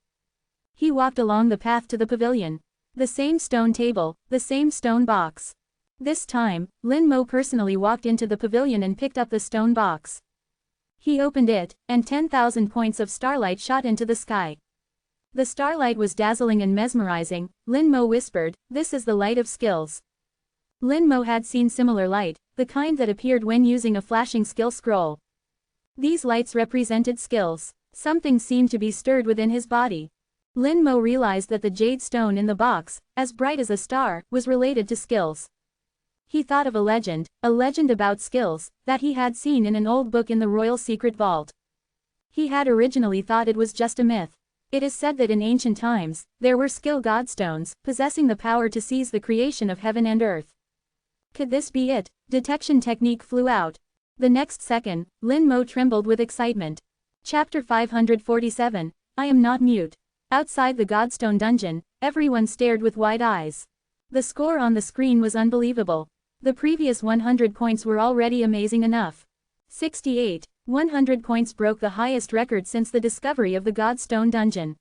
He walked along the path to the pavilion. The same stone table, the same stone box. This time, Lin Mo personally walked into the pavilion and picked up the stone box. He opened it, and 10,000 points of starlight shot into the sky. The starlight was dazzling and mesmerizing, Lin Mo whispered, "This is the light of skills." Lin Mo had seen similar light, the kind that appeared when using a flashing skill scroll. These lights represented skills. Something seemed to be stirred within his body. Lin Mo realized that the jade stone in the box, as bright as a star, was related to skills. He thought of a legend about skills, that he had seen in an old book in the royal secret vault. He had originally thought it was just a myth. It is said that in ancient times, there were skill godstones, possessing the power to seize the creation of heaven and earth. Could this be it? Detection technique flew out. The next second, Lin Mo trembled with excitement. Chapter 547, I am not mute. Outside the Godstone dungeon, everyone stared with wide eyes. The score on the screen was unbelievable. The previous 100 points were already amazing enough. 68, 100 points broke the highest record since the discovery of the Godstone dungeon.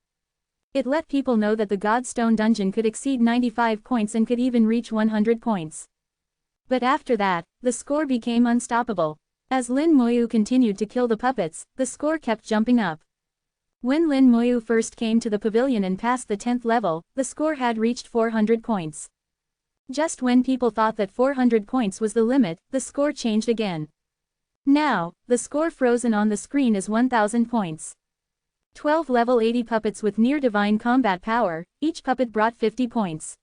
It let people know that the Godstone dungeon could exceed 95 points and could even reach 100 points. But after that, the score became unstoppable. As Lin Moyu continued to kill the puppets, the score kept jumping up. When Lin Moyu first came to the pavilion and passed the 10th level, the score had reached 400 points. Just when people thought that 400 points was the limit, the score changed again. Now, the score frozen on the screen is 1000 points. 12 level 80 puppets with near-divine combat power, each puppet brought 50 points.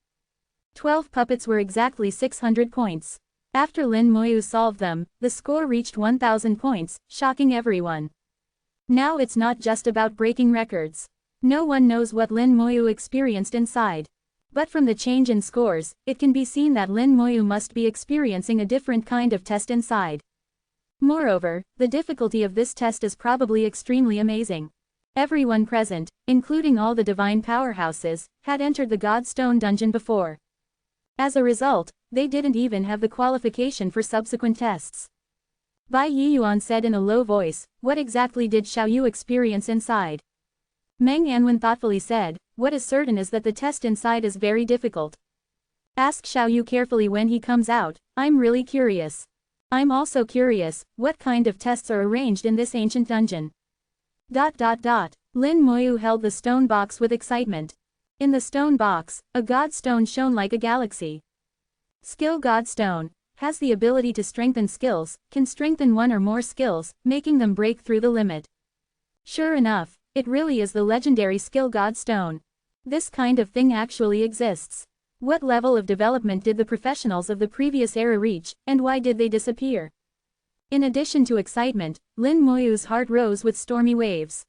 12 puppets were exactly 600 points. After Lin Moyu solved them, the score reached 1000 points, shocking everyone. Now it's not just about breaking records. No one knows what Lin Moyu experienced inside. But from the change in scores, it can be seen that Lin Moyu must be experiencing a different kind of test inside. Moreover, the difficulty of this test is probably extremely amazing. Everyone present, including all the divine powerhouses, had entered the Godstone dungeon before. As a result, they didn't even have the qualification for subsequent tests. Bai Yiyuan said in a low voice, "What exactly did Xiaoyu experience inside?" Meng Anwen thoughtfully said, "What is certain is that the test inside is very difficult. Ask Xiaoyu carefully when he comes out, I'm really curious. I'm also curious, what kind of tests are arranged in this ancient dungeon?" Lin Moyu held the stone box with excitement. In the stone box, a godstone shone like a galaxy. Skill Godstone has the ability to strengthen skills, can strengthen one or more skills, making them break through the limit. Sure enough, it really is the legendary Skill Godstone. This kind of thing actually exists. What level of development did the professionals of the previous era reach, and why did they disappear? In addition to excitement, Lin Moyu's heart rose with stormy waves.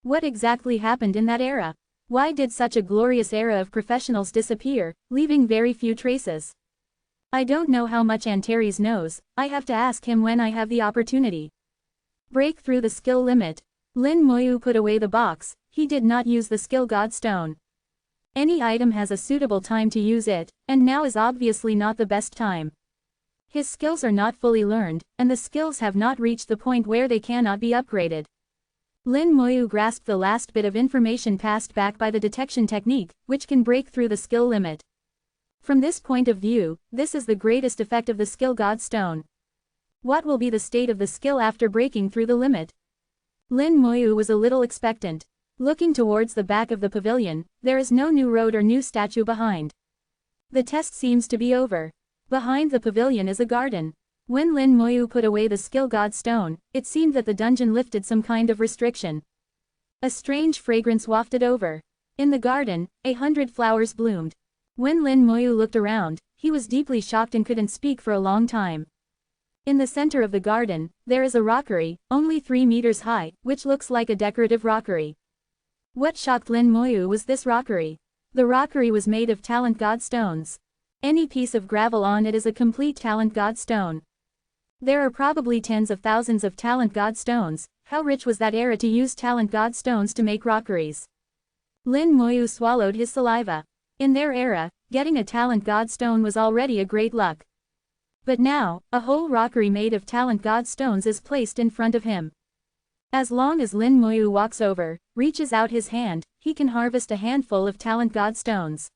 What exactly happened in that era? Why did such a glorious era of professionals disappear, leaving very few traces? I don't know how much Antares knows, I have to ask him when I have the opportunity. Break through the skill limit. Lin Moyu put away the box, he did not use the Skill Godstone. Any item has a suitable time to use it, and now is obviously not the best time. His skills are not fully learned, and the skills have not reached the point where they cannot be upgraded. Lin Moyu grasped the last bit of information passed back by the detection technique, which can break through the skill limit. From this point of view, this is the greatest effect of the Skill Godstone. What will be the state of the skill after breaking through the limit? Lin Moyu was a little expectant. Looking towards the back of the pavilion, there is no new road or new statue behind. The test seems to be over. Behind the pavilion is a garden. When Lin Moyu put away the Skill Godstone, it seemed that the dungeon lifted some kind of restriction. A strange fragrance wafted over. In the garden, 100 flowers bloomed. When Lin Moyu looked around, he was deeply shocked and couldn't speak for a long time. In the center of the garden, there is a rockery, only 3 meters high, which looks like a decorative rockery. What shocked Lin Moyu was this rockery. The rockery was made of talent godstones. Any piece of gravel on it is a complete talent godstone. There are probably tens of thousands of talent godstones. How rich was that era to use talent godstones to make rockeries? Lin Moyu swallowed his saliva. In their era, getting a talent godstone was already a great luck. But now, a whole rockery made of talent godstones is placed in front of him. As long as Lin Moyu walks over, reaches out his hand, he can harvest a handful of talent godstones.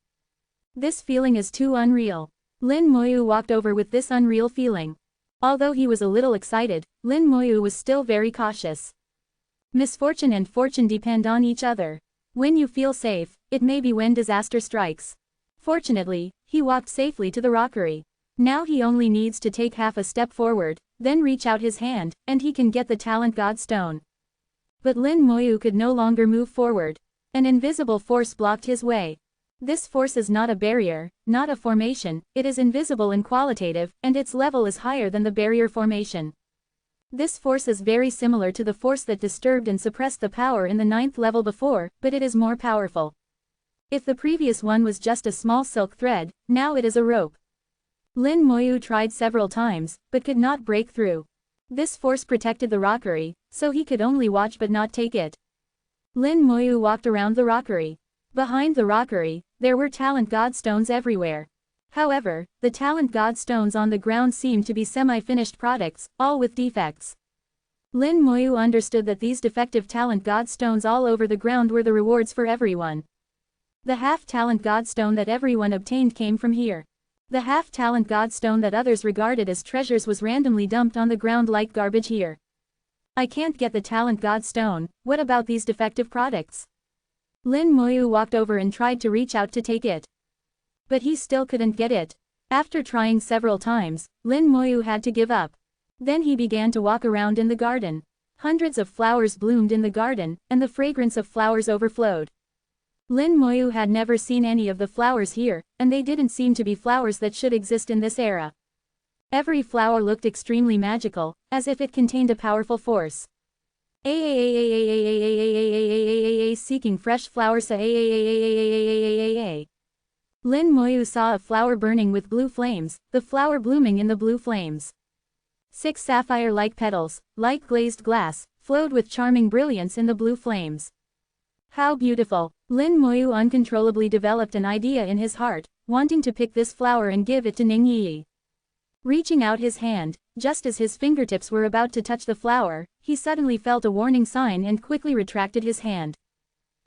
This feeling is too unreal. Lin Moyu walked over with this unreal feeling. Although he was a little excited, Lin Moyu was still very cautious. Misfortune and fortune depend on each other. When you feel safe, it may be when disaster strikes. Fortunately, he walked safely to the rockery. Now he only needs to take half a step forward, then reach out his hand, and he can get the talent godstone. But Lin Moyu could no longer move forward. An invisible force blocked his way. This force is not a barrier, not a formation, it is invisible and qualitative, and its level is higher than the barrier formation. This force is very similar to the force that disturbed and suppressed the power in the 9th level before, but it is more powerful. If the previous one was just a small silk thread, now it is a rope. Lin Moyu tried several times, but could not break through. This force protected the rockery, so he could only watch but not take it. Lin Moyu walked around the rockery. Behind the rockery, there were talent godstones everywhere. However, the talent godstones on the ground seemed to be semi-finished products, all with defects. Lin Moyu understood that these defective talent godstones all over the ground were the rewards for everyone. The half-talent godstone that everyone obtained came from here. The half-talent godstone that others regarded as treasures was randomly dumped on the ground like garbage here. I can't get the talent godstone, what about these defective products? Lin Moyu walked over and tried to reach out to take it. But he still couldn't get it. After trying several times, Lin Moyu had to give up. Then he began to walk around in the garden. Hundreds of flowers bloomed in the garden, and the fragrance of flowers overflowed. Lin Moyu had never seen any of the flowers here, and they didn't seem to be flowers that should exist in this era. Every flower looked extremely magical, as if it contained a powerful force. Seeking fresh flowers. Lin Moyu saw a flower burning with blue flames, the flower blooming in the blue flames. 6 sapphire-like petals, like glazed glass, flowed with charming brilliance in the blue flames. How beautiful! Lin Moyu uncontrollably developed an idea in his heart, wanting to pick this flower and give it to Ning Yi. Reaching out his hand, just as his fingertips were about to touch the flower, he suddenly felt a warning sign and quickly retracted his hand.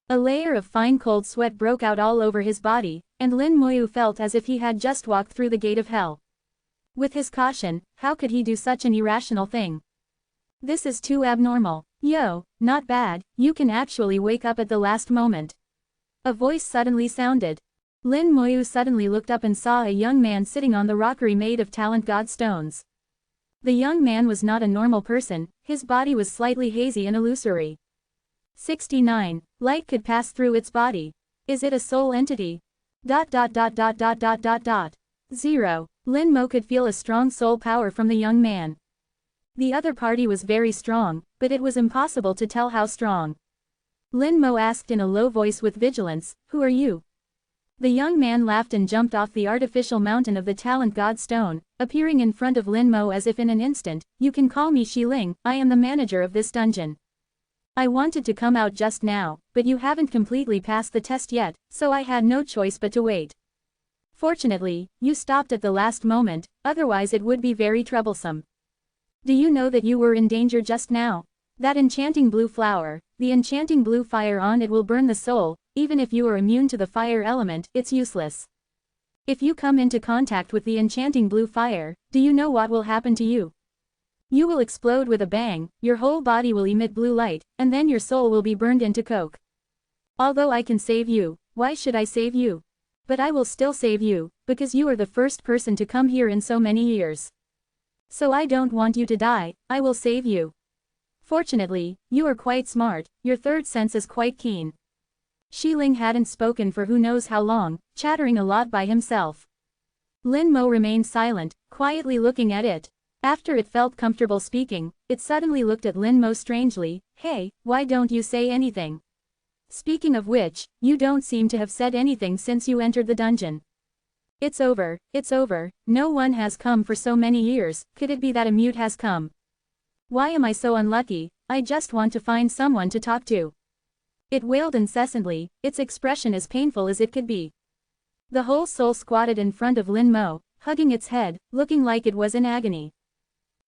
A layer of fine cold sweat broke out all over his body, and Lin Moyu felt as if he had just walked through the gate of hell. With his caution, how could he do such an irrational thing? This is too abnormal. Yo, not bad, you can actually wake up at the last moment. A voice suddenly sounded. Lin Moyu suddenly looked up and saw a young man sitting on the rockery made of talent god stones. The young man was not a normal person, his body was slightly hazy and illusory. 69. Light could pass through its body. Is it a soul entity? 0. Lin Mo could feel a strong soul power from the young man. The other party was very strong, but it was impossible to tell how strong. Lin Mo asked in a low voice with vigilance, "Who are you?" The young man laughed and jumped off the artificial mountain of the talent god stone, appearing in front of Lin Mo as if in an instant. "You can call me Shi Ling, I am the manager of this dungeon. I wanted to come out just now, but you haven't completely passed the test yet, so I had no choice but to wait. Fortunately, you stopped at the last moment, otherwise it would be very troublesome. Do you know that you were in danger just now? That enchanting blue flower, the enchanting blue fire on it will burn the soul, even if you are immune to the fire element, it's useless. If you come into contact with the enchanting blue fire, do you know what will happen to you? You will explode with a bang, your whole body will emit blue light, and then your soul will be burned into coke. Although I can save you, why should I save you? But I will still save you, because you are the first person to come here in so many years. So I don't want you to die, I will save you. Fortunately, you are quite smart, your third sense is quite keen." Shi Ling hadn't spoken for who knows how long, chattering a lot by himself. Lin Mo remained silent, quietly looking at it. After it felt comfortable speaking, it suddenly looked at Lin Mo strangely. "Hey, why don't you say anything? Speaking of which, you don't seem to have said anything since you entered the dungeon." It's over, no one has come for so many years, could it be that a mute has come? Why am I so unlucky? I just want to find someone to talk to. It wailed incessantly, its expression as painful as it could be. The whole soul squatted in front of Lin Mo, hugging its head, looking like it was in agony.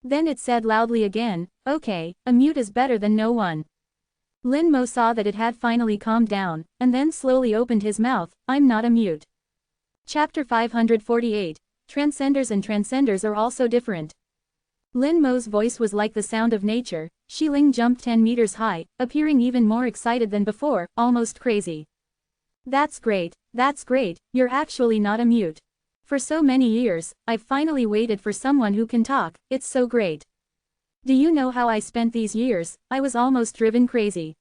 Then it said loudly again, "Okay, a mute is better than no one." Lin Mo saw that it had finally calmed down, and then slowly opened his mouth. "I'm not a mute." Chapter 548. Transcenders and Transcenders are also different. Lin Mo's voice was like the sound of nature. Shi Ling jumped 10 meters high, appearing even more excited than before, almost crazy. That's great, you're actually not a mute. For so many years, I've finally waited for someone who can talk, it's so great. Do you know how I spent these years? I was almost driven crazy.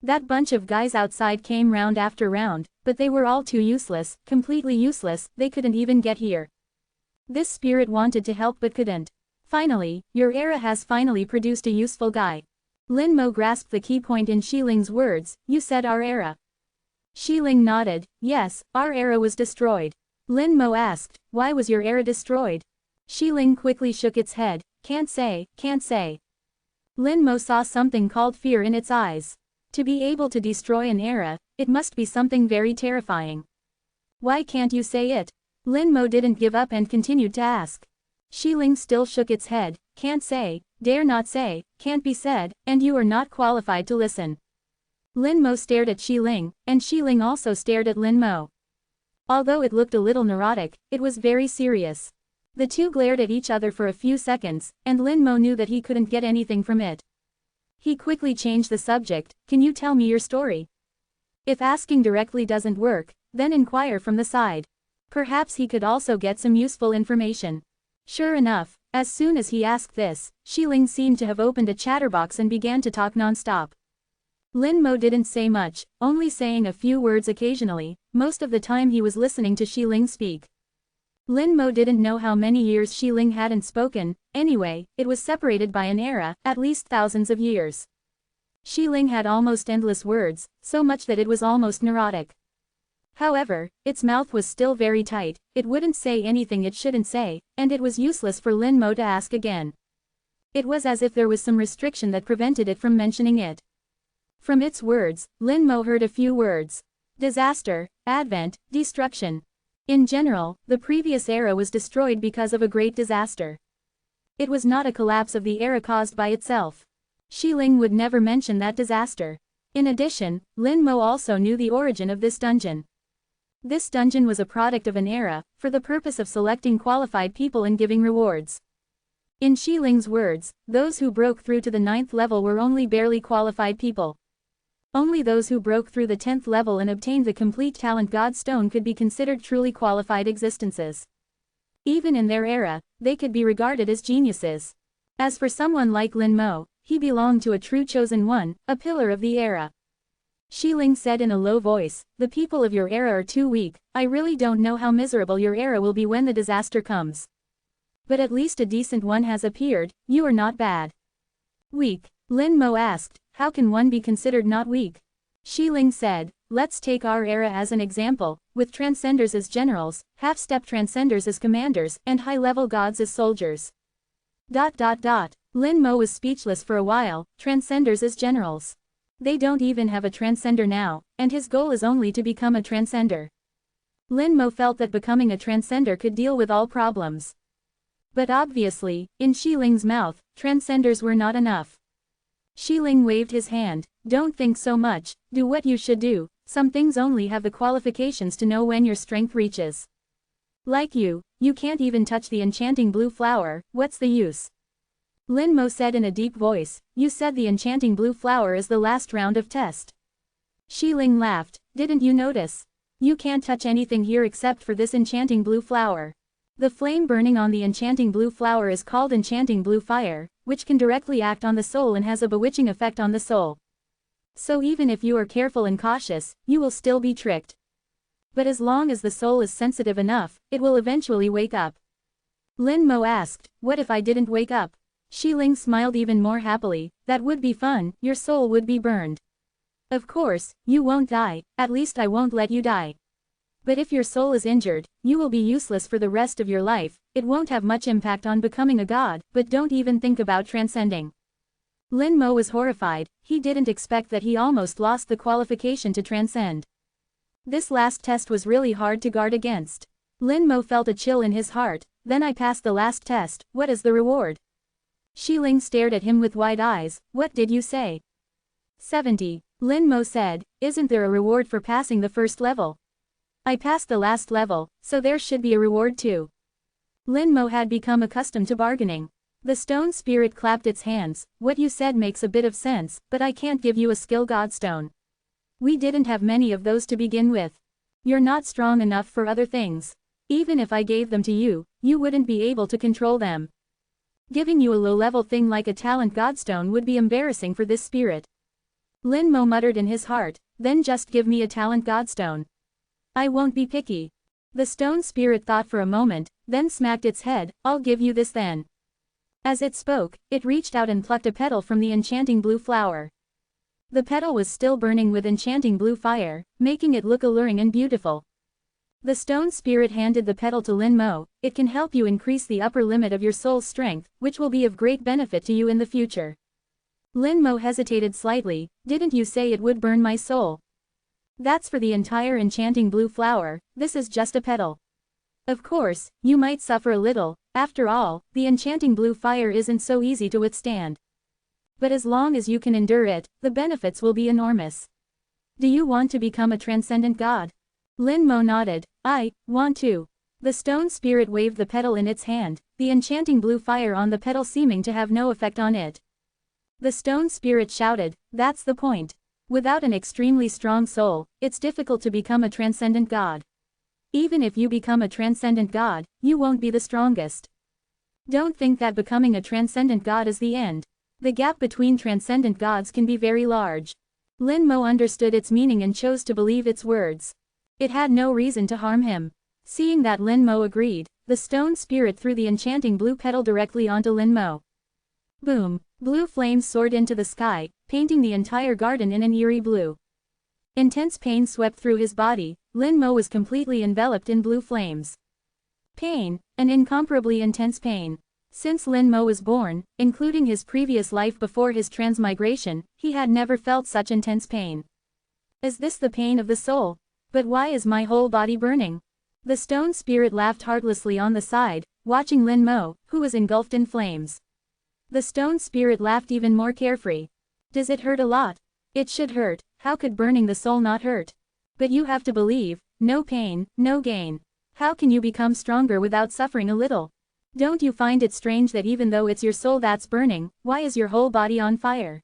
That bunch of guys outside came round after round, but they were all too useless, completely useless, they couldn't even get here. This spirit wanted to help but couldn't. Finally, your era has finally produced a useful guy. Lin Mo grasped the key point in Shi Ling's words. "You said our era." Shi Ling nodded. "Yes, our era was destroyed." Lin Mo asked, "Why was your era destroyed?" Shi Ling quickly shook its head. Can't say. Lin Mo saw something called fear in its eyes. To be able to destroy an era, it must be something very terrifying. "Why can't you say it?" Lin Mo didn't give up and continued to ask. Shi Ling still shook its head. "Can't say, dare not say, can't be said, and you are not qualified to listen." Lin Mo stared at Shi Ling, and Shi Ling also stared at Lin Mo. Although it looked a little neurotic, it was very serious. The two glared at each other for a few seconds, and Lin Mo knew that he couldn't get anything from it. He quickly changed the subject. "Can you tell me your story? If asking directly doesn't work, then inquire from the side. Perhaps he could also get some useful information." Sure enough, as soon as he asked this, Shi Ling seemed to have opened a chatterbox and began to talk non-stop. Lin Mo didn't say much, only saying a few words occasionally. Most of the time he was listening to Shi Ling speak. Lin Mo didn't know how many years Shi Ling hadn't spoken. Anyway, it was separated by an era, at least thousands of years. Shi Ling had almost endless words, so much that it was almost neurotic. However, its mouth was still very tight, it wouldn't say anything it shouldn't say, and it was useless for Lin Mo to ask again. It was as if there was some restriction that prevented it from mentioning it. From its words, Lin Mo heard a few words. Disaster, advent, destruction. In general, the previous era was destroyed because of a great disaster. It was not a collapse of the era caused by itself. Xiling would never mention that disaster. In addition, Lin Mo also knew the origin of this dungeon. This dungeon was a product of an era, for the purpose of selecting qualified people and giving rewards. In Xiling's words, those who broke through to the 9th level were only barely qualified people. Only those who broke through the 10th level and obtained the complete talent God Stone could be considered truly qualified existences. Even in their era, they could be regarded as geniuses. As for someone like Lin Mo, he belonged to a true chosen one, a pillar of the era. Xiling said in a low voice, "The people of your era are too weak. I really don't know how miserable your era will be when the disaster comes. But at least a decent one has appeared, you are not bad." Weak? Lin Mo asked, how can one be considered not weak? Xiling said, let's take our era as an example, with transcenders as generals, half-step transcenders as commanders, and high-level gods as soldiers. Lin Mo was speechless for a while, transcenders as generals. They don't even have a transcender now, and his goal is only to become a transcender. Lin Mo felt that becoming a transcender could deal with all problems. But obviously, in Xiling's mouth, transcenders were not enough. Xiling waved his hand, don't think so much, do what you should do, some things only have the qualifications to know when your strength reaches. Like you can't even touch the enchanting blue flower, what's the use? Lin Mo said in a deep voice, you said the enchanting blue flower is the last round of test. Xiling laughed, didn't you notice? You can't touch anything here except for this enchanting blue flower. The flame burning on the enchanting blue flower is called enchanting blue fire, which can directly act on the soul and has a bewitching effect on the soul. So even if you are careful and cautious, you will still be tricked. But as long as the soul is sensitive enough, it will eventually wake up. Lin Mo asked, what if I didn't wake up? Xiling smiled even more happily, that would be fun, your soul would be burned. Of course, you won't die, at least I won't let you die. But if your soul is injured, you will be useless for the rest of your life, it won't have much impact on becoming a god, but don't even think about transcending. Lin Mo was horrified, he didn't expect that he almost lost the qualification to transcend. This last test was really hard to guard against. Lin Mo felt a chill in his heart, then I passed the last test, what is the reward? Xiling stared at him with wide eyes, what did you say? 70. Lin Mo said, isn't there a reward for passing the first level? I passed the last level, so there should be a reward too. Lin Mo had become accustomed to bargaining. The stone spirit clapped its hands, what you said makes a bit of sense, but I can't give you a skill godstone. We didn't have many of those to begin with. You're not strong enough for other things. Even if I gave them to you, you wouldn't be able to control them. Giving you a low-level thing like a talent godstone would be embarrassing for this spirit. Lin Mo muttered in his heart, then just give me a talent godstone. I won't be picky. The stone spirit thought for a moment, then smacked its head, I'll give you this then. As it spoke, it reached out and plucked a petal from the enchanting blue flower. The petal was still burning with enchanting blue fire, making it look alluring and beautiful. The stone spirit handed the petal to Lin Mo, it can help you increase the upper limit of your soul's strength, which will be of great benefit to you in the future. Lin Mo hesitated slightly, didn't you say it would burn my soul? That's for the entire enchanting blue flower, this is just a petal. Of course, you might suffer a little, after all, the enchanting blue fire isn't so easy to withstand. But as long as you can endure it, the benefits will be enormous. Do you want to become a transcendent god? Lin Mo nodded, I want to. The stone spirit waved the petal in its hand, the enchanting blue fire on the petal seeming to have no effect on it. The stone spirit shouted, that's the point. Without an extremely strong soul, it's difficult to become a transcendent god. Even if you become a transcendent god, you won't be the strongest. Don't think that becoming a transcendent god is the end. The gap between transcendent gods can be very large. Lin Mo understood its meaning and chose to believe its words. It had no reason to harm him. Seeing that Lin Mo agreed, the stone spirit threw the enchanting blue petal directly onto Lin Mo. Boom! Blue flames soared into the sky, painting the entire garden in an eerie blue. Intense pain swept through his body, Lin Mo was completely enveloped in blue flames. Pain, an incomparably intense pain. Since Lin Mo was born, including his previous life before his transmigration, he had never felt such intense pain. Is this the pain of the soul? But why is my whole body burning? The stone spirit laughed heartlessly on the side, watching Lin Mo, who was engulfed in flames. The stone spirit laughed even more carefree. Does it hurt a lot? It should hurt. How could burning the soul not hurt? But you have to believe, no pain, no gain. How can you become stronger without suffering a little? Don't you find it strange that even though it's your soul that's burning, why is your whole body on fire?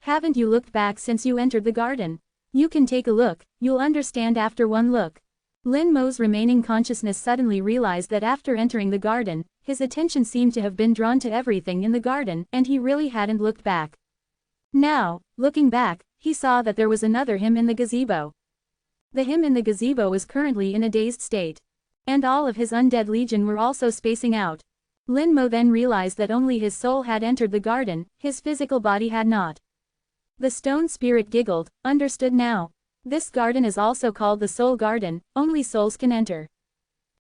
Haven't you looked back since you entered the garden? You can take a look, you'll understand after one look. Lin Mo's remaining consciousness suddenly realized that after entering the garden, his attention seemed to have been drawn to everything in the garden, and he really hadn't looked back. Now, looking back, he saw that there was another him in the gazebo. The him in the gazebo was currently in a dazed state. And all of his undead legion were also spacing out. Lin Mo then realized that only his soul had entered the garden, his physical body had not. The stone spirit giggled, understood now. This garden is also called the soul garden, only souls can enter.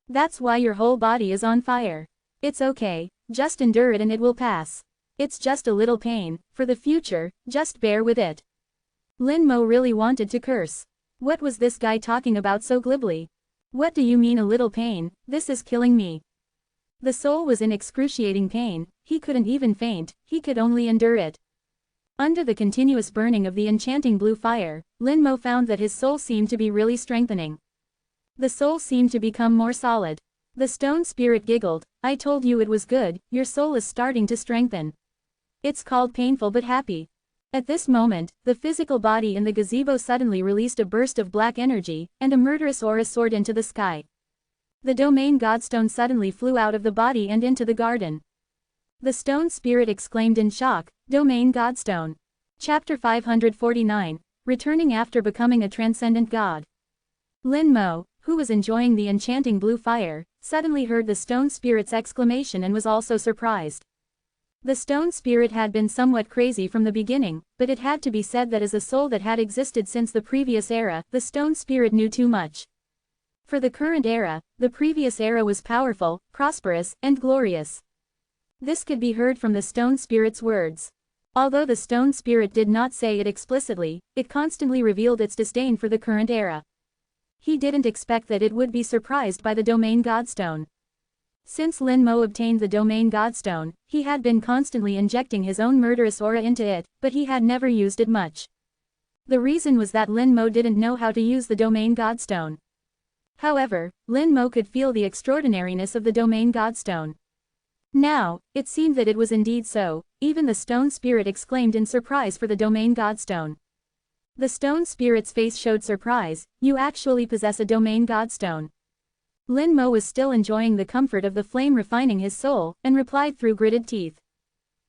That's why your whole body is on fire. It's okay, just endure it and it will pass. It's just a little pain, for the future, just bear with it. Lin Mo really wanted to curse. What was this guy talking about so glibly? What do you mean a little pain? This is killing me. The soul was in excruciating pain, he couldn't even faint, he could only endure it. Under the continuous burning of the enchanting blue fire, Lin Mo found that his soul seemed to be really strengthening. The soul seemed to become more solid. The stone spirit giggled, I told you it was good, your soul is starting to strengthen. It's called painful but happy. At this moment, the physical body in the gazebo suddenly released a burst of black energy, and a murderous aura soared into the sky. The domain godstone suddenly flew out of the body and into the garden. The stone spirit exclaimed in shock, Domain Godstone. Chapter 549, Returning after becoming a transcendent god. Lin Mo, who was enjoying the enchanting blue fire, suddenly heard the stone spirit's exclamation and was also surprised. The stone spirit had been somewhat crazy from the beginning, but it had to be said that as a soul that had existed since the previous era, the stone spirit knew too much. For the current era, the previous era was powerful, prosperous, and glorious. This could be heard from the stone spirit's words. Although the stone spirit did not say it explicitly, it constantly revealed its disdain for the current era. He didn't expect that it would be surprised by the domain godstone. Since Lin Mo obtained the domain godstone, he had been constantly injecting his own murderous aura into it, but he had never used it much. The reason was that Lin Mo didn't know how to use the domain godstone. However, Lin Mo could feel the extraordinariness of the domain godstone. Now, it seemed that it was indeed so, even the stone spirit exclaimed in surprise for the domain godstone. The stone spirit's face showed surprise, you actually possess a domain godstone. Lin Mo was still enjoying the comfort of the flame refining his soul, and replied through gritted teeth.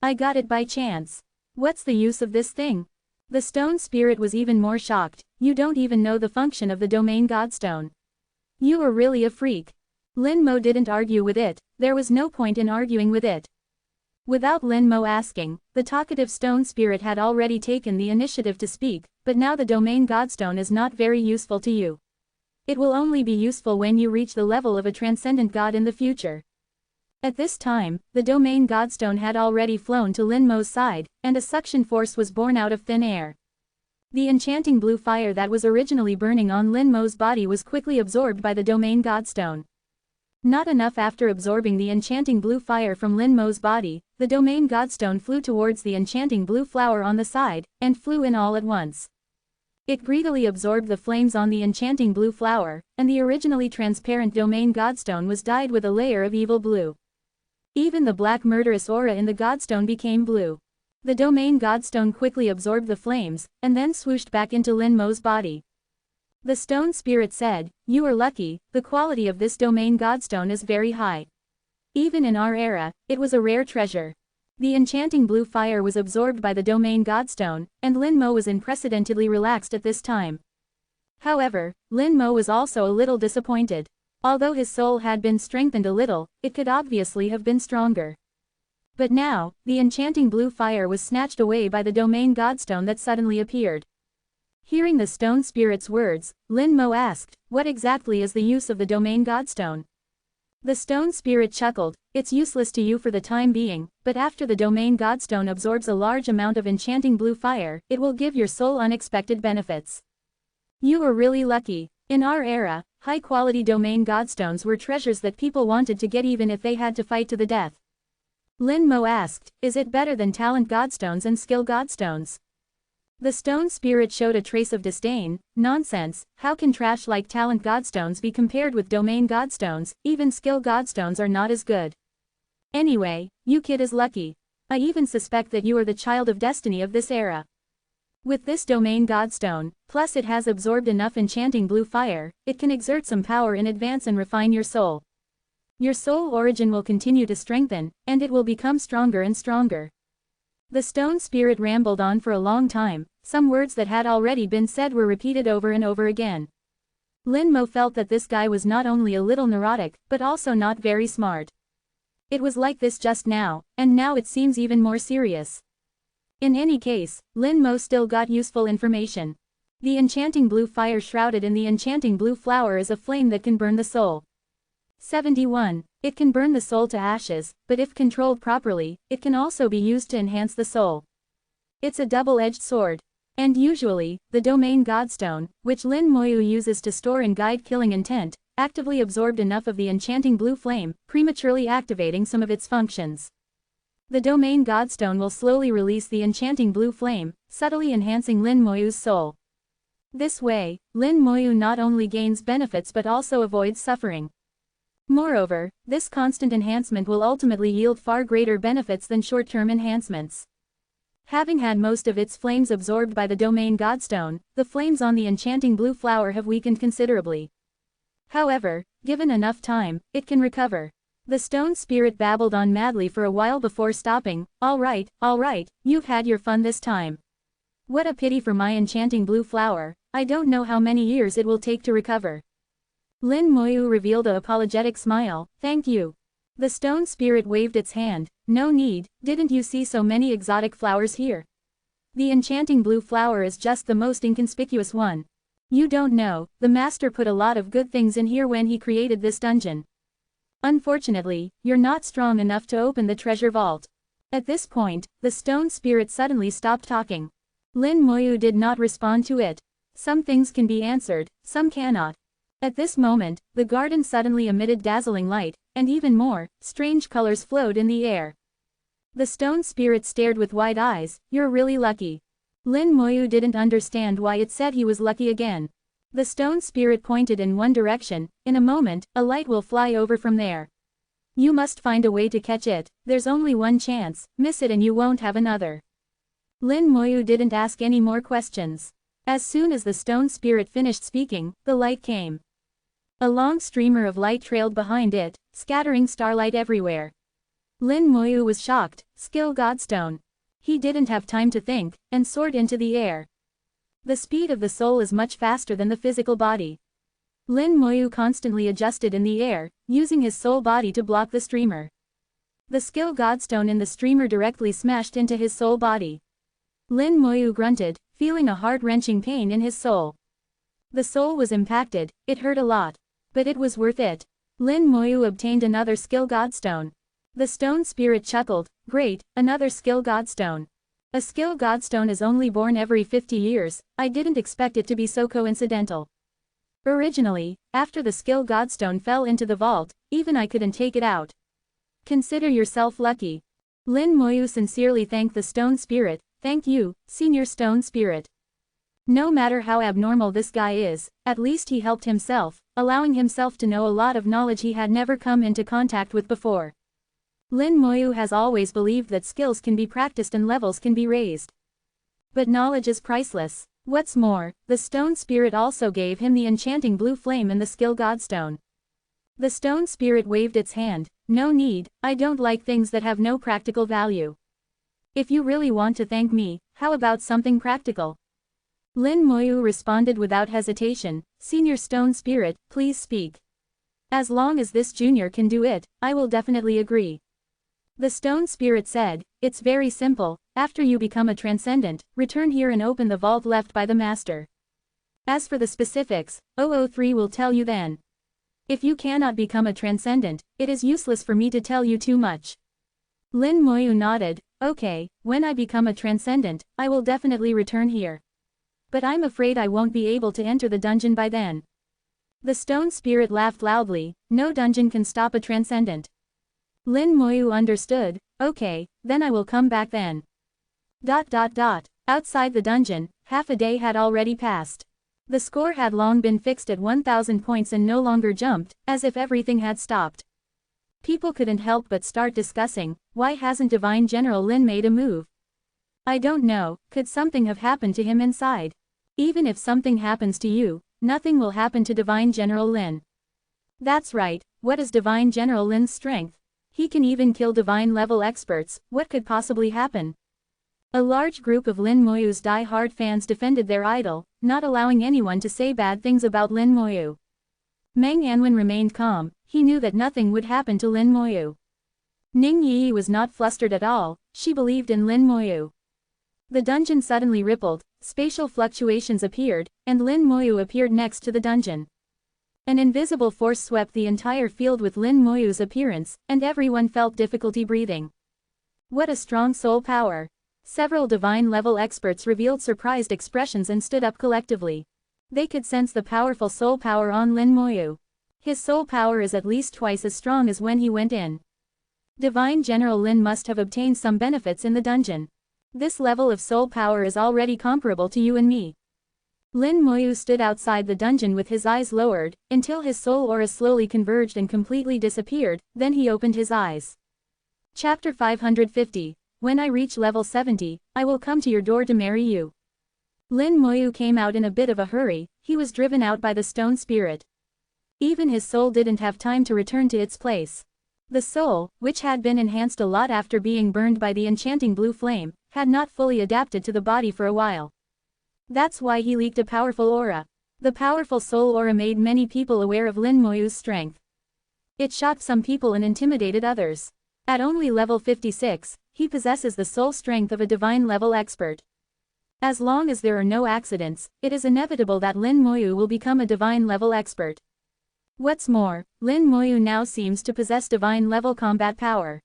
I got it by chance. What's the use of this thing? The stone spirit was even more shocked, you don't even know the function of the domain godstone. You are really a freak. Lin Mo didn't argue with it, there was no point in arguing with it. Without Lin Mo asking, the talkative stone spirit had already taken the initiative to speak, but now the domain godstone is not very useful to you. It will only be useful when you reach the level of a transcendent god in the future. At this time, the domain godstone had already flown to Lin Mo's side, and a suction force was born out of thin air. The enchanting blue fire that was originally burning on Lin Mo's body was quickly absorbed by the domain godstone. Not enough after absorbing the enchanting blue fire from Lin Mo's body, the domain godstone flew towards the enchanting blue flower on the side, and flew in all at once. It greedily absorbed the flames on the enchanting blue flower, and the originally transparent domain godstone was dyed with a layer of evil blue. Even the black murderous aura in the godstone became blue. The domain godstone quickly absorbed the flames, and then swooshed back into Lin Mo's body. The stone spirit said, you are lucky, the quality of this domain godstone is very high. Even in our era, it was a rare treasure. The enchanting blue fire was absorbed by the domain godstone, and Lin Mo was unprecedentedly relaxed at this time. However, Lin Mo was also a little disappointed. Although his soul had been strengthened a little, it could obviously have been stronger. But now, the enchanting blue fire was snatched away by the domain godstone that suddenly appeared. Hearing the stone spirit's words, Lin Mo asked, what exactly is the use of the domain godstone? The stone spirit chuckled, it's useless to you for the time being, but after the domain godstone absorbs a large amount of enchanting blue fire, it will give your soul unexpected benefits. You are really lucky. In our era, high-quality domain godstones were treasures that people wanted to get even if they had to fight to the death. Lin Mo asked, is it better than talent godstones and skill godstones? The stone spirit showed a trace of disdain. Nonsense, how can trash like talent godstones be compared with domain godstones? Even skill godstones are not as good. Anyway, you kid is lucky. I even suspect that you are the child of destiny of this era. With this domain godstone, plus it has absorbed enough enchanting blue fire, it can exert some power in advance and refine your soul. Your soul origin will continue to strengthen, and it will become stronger and stronger. The stone spirit rambled on for a long time. Some words that had already been said were repeated over and over again. Lin Mo felt that this guy was not only a little neurotic, but also not very smart. It was like this just now, and now it seems even more serious. In any case, Lin Mo still got useful information. The enchanting blue fire shrouded in the enchanting blue flower is a flame that can burn the soul. 71. It can burn the soul to ashes, but if controlled properly, it can also be used to enhance the soul. It's a double-edged sword. And usually, the domain godstone, which Lin Moyu uses to store and guide killing intent, actively absorbed enough of the enchanting blue flame, prematurely activating some of its functions. The domain godstone will slowly release the enchanting blue flame, subtly enhancing Lin Moyu's soul. This way, Lin Moyu not only gains benefits but also avoids suffering. Moreover, this constant enhancement will ultimately yield far greater benefits than short-term enhancements. Having had most of its flames absorbed by the domain godstone, the flames on the enchanting blue flower have weakened considerably. However, given enough time, it can recover. The stone spirit babbled on madly for a while before stopping. All right, you've had your fun this time. What a pity for my enchanting blue flower. I don't know how many years it will take to recover. Lin Moyu revealed an apologetic smile. Thank you. The stone spirit waved its hand. No need, didn't you see so many exotic flowers here? The enchanting blue flower is just the most inconspicuous one. You don't know, the master put a lot of good things in here when he created this dungeon. Unfortunately, you're not strong enough to open the treasure vault. At this point, the stone spirit suddenly stopped talking. Lin Moyu did not respond to it. Some things can be answered, some cannot. At this moment, the garden suddenly emitted dazzling light, and even more, strange colors flowed in the air. The stone spirit stared with wide eyes. You're really lucky. Lin Moyu didn't understand why it said he was lucky again. The stone spirit pointed in one direction. In a moment, a light will fly over from there. You must find a way to catch it. There's only one chance. Miss it and you won't have another. Lin Moyu didn't ask any more questions. As soon as the stone spirit finished speaking, the light came. A long streamer of light trailed behind it, scattering starlight everywhere. Lin Moyu was shocked. Skill godstone. He didn't have time to think, and soared into the air. The speed of the soul is much faster than the physical body. Lin Moyu constantly adjusted in the air, using his soul body to block the streamer. The skill godstone in the streamer directly smashed into his soul body. Lin Moyu grunted, feeling a heart-wrenching pain in his soul. The soul was impacted. It hurt a lot. But it was worth it. Lin Moyu obtained another skill godstone. The stone spirit chuckled. Great, another skill godstone. A skill godstone is only born every 50 years, I didn't expect it to be so coincidental. Originally, after the skill godstone fell into the vault, even I couldn't take it out. Consider yourself lucky. Lin Moyu sincerely thanked the stone spirit. Thank you, senior stone spirit. No matter how abnormal this guy is, at least he helped himself, allowing himself to know a lot of knowledge he had never come into contact with before. Lin Moyu has always believed that skills can be practiced and levels can be raised. But knowledge is priceless. What's more, the stone spirit also gave him the enchanting blue flame and the skill godstone. The stone spirit waved its hand. No need, I don't like things that have no practical value. If you really want to thank me, how about something practical? Lin Moyu responded without hesitation. Senior stone spirit, please speak. As long as this junior can do it, I will definitely agree. The stone spirit said, it's very simple. After you become a transcendent, return here and open the vault left by the master. As for the specifics, 003 will tell you then. If you cannot become a transcendent, it is useless for me to tell you too much. Lin Moyu nodded. Okay, when I become a transcendent, I will definitely return here. But I'm afraid I won't be able to enter the dungeon by then. The stone spirit laughed loudly. No dungeon can stop a transcendent. Lin Moyu understood. Okay, then I will come back then. Outside the dungeon, half a day had already passed. The score had long been fixed at 1,000 points and no longer jumped, as if everything had stopped. People couldn't help but start discussing, why hasn't Divine General Lin made a move? I don't know, could something have happened to him inside? Even if something happens to you, nothing will happen to Divine General Lin. That's right, what is Divine General Lin's strength? He can even kill divine level experts, what could possibly happen? A large group of Lin Moyu's die-hard fans defended their idol, not allowing anyone to say bad things about Lin Moyu. Meng Anwen remained calm, he knew that nothing would happen to Lin Moyu. Ning Yi was not flustered at all, she believed in Lin Moyu. The dungeon suddenly rippled, spatial fluctuations appeared, and Lin Moyu appeared next to the dungeon. An invisible force swept the entire field with Lin Moyu's appearance, and everyone felt difficulty breathing. What a strong soul power! Several divine-level experts revealed surprised expressions and stood up collectively. They could sense the powerful soul power on Lin Moyu. His soul power is at least twice as strong as when he went in. Divine General Lin must have obtained some benefits in the dungeon. This level of soul power is already comparable to you and me. Lin Moyu stood outside the dungeon with his eyes lowered, until his soul aura slowly converged and completely disappeared, then he opened his eyes. Chapter 550. When I reach level 70, I will come to your door to marry you. Lin Moyu came out in a bit of a hurry, he was driven out by the stone spirit. Even his soul didn't have time to return to its place. The soul, which had been enhanced a lot after being burned by the enchanting blue flame, had not fully adapted to the body for a while. That's why he leaked a powerful aura. The powerful soul aura made many people aware of Lin Moyu's strength. It shocked some people and intimidated others. At only level 56, he possesses the soul strength of a divine level expert. As long as there are no accidents, it is inevitable that Lin Moyu will become a divine level expert. What's more, Lin Moyu now seems to possess divine level combat power.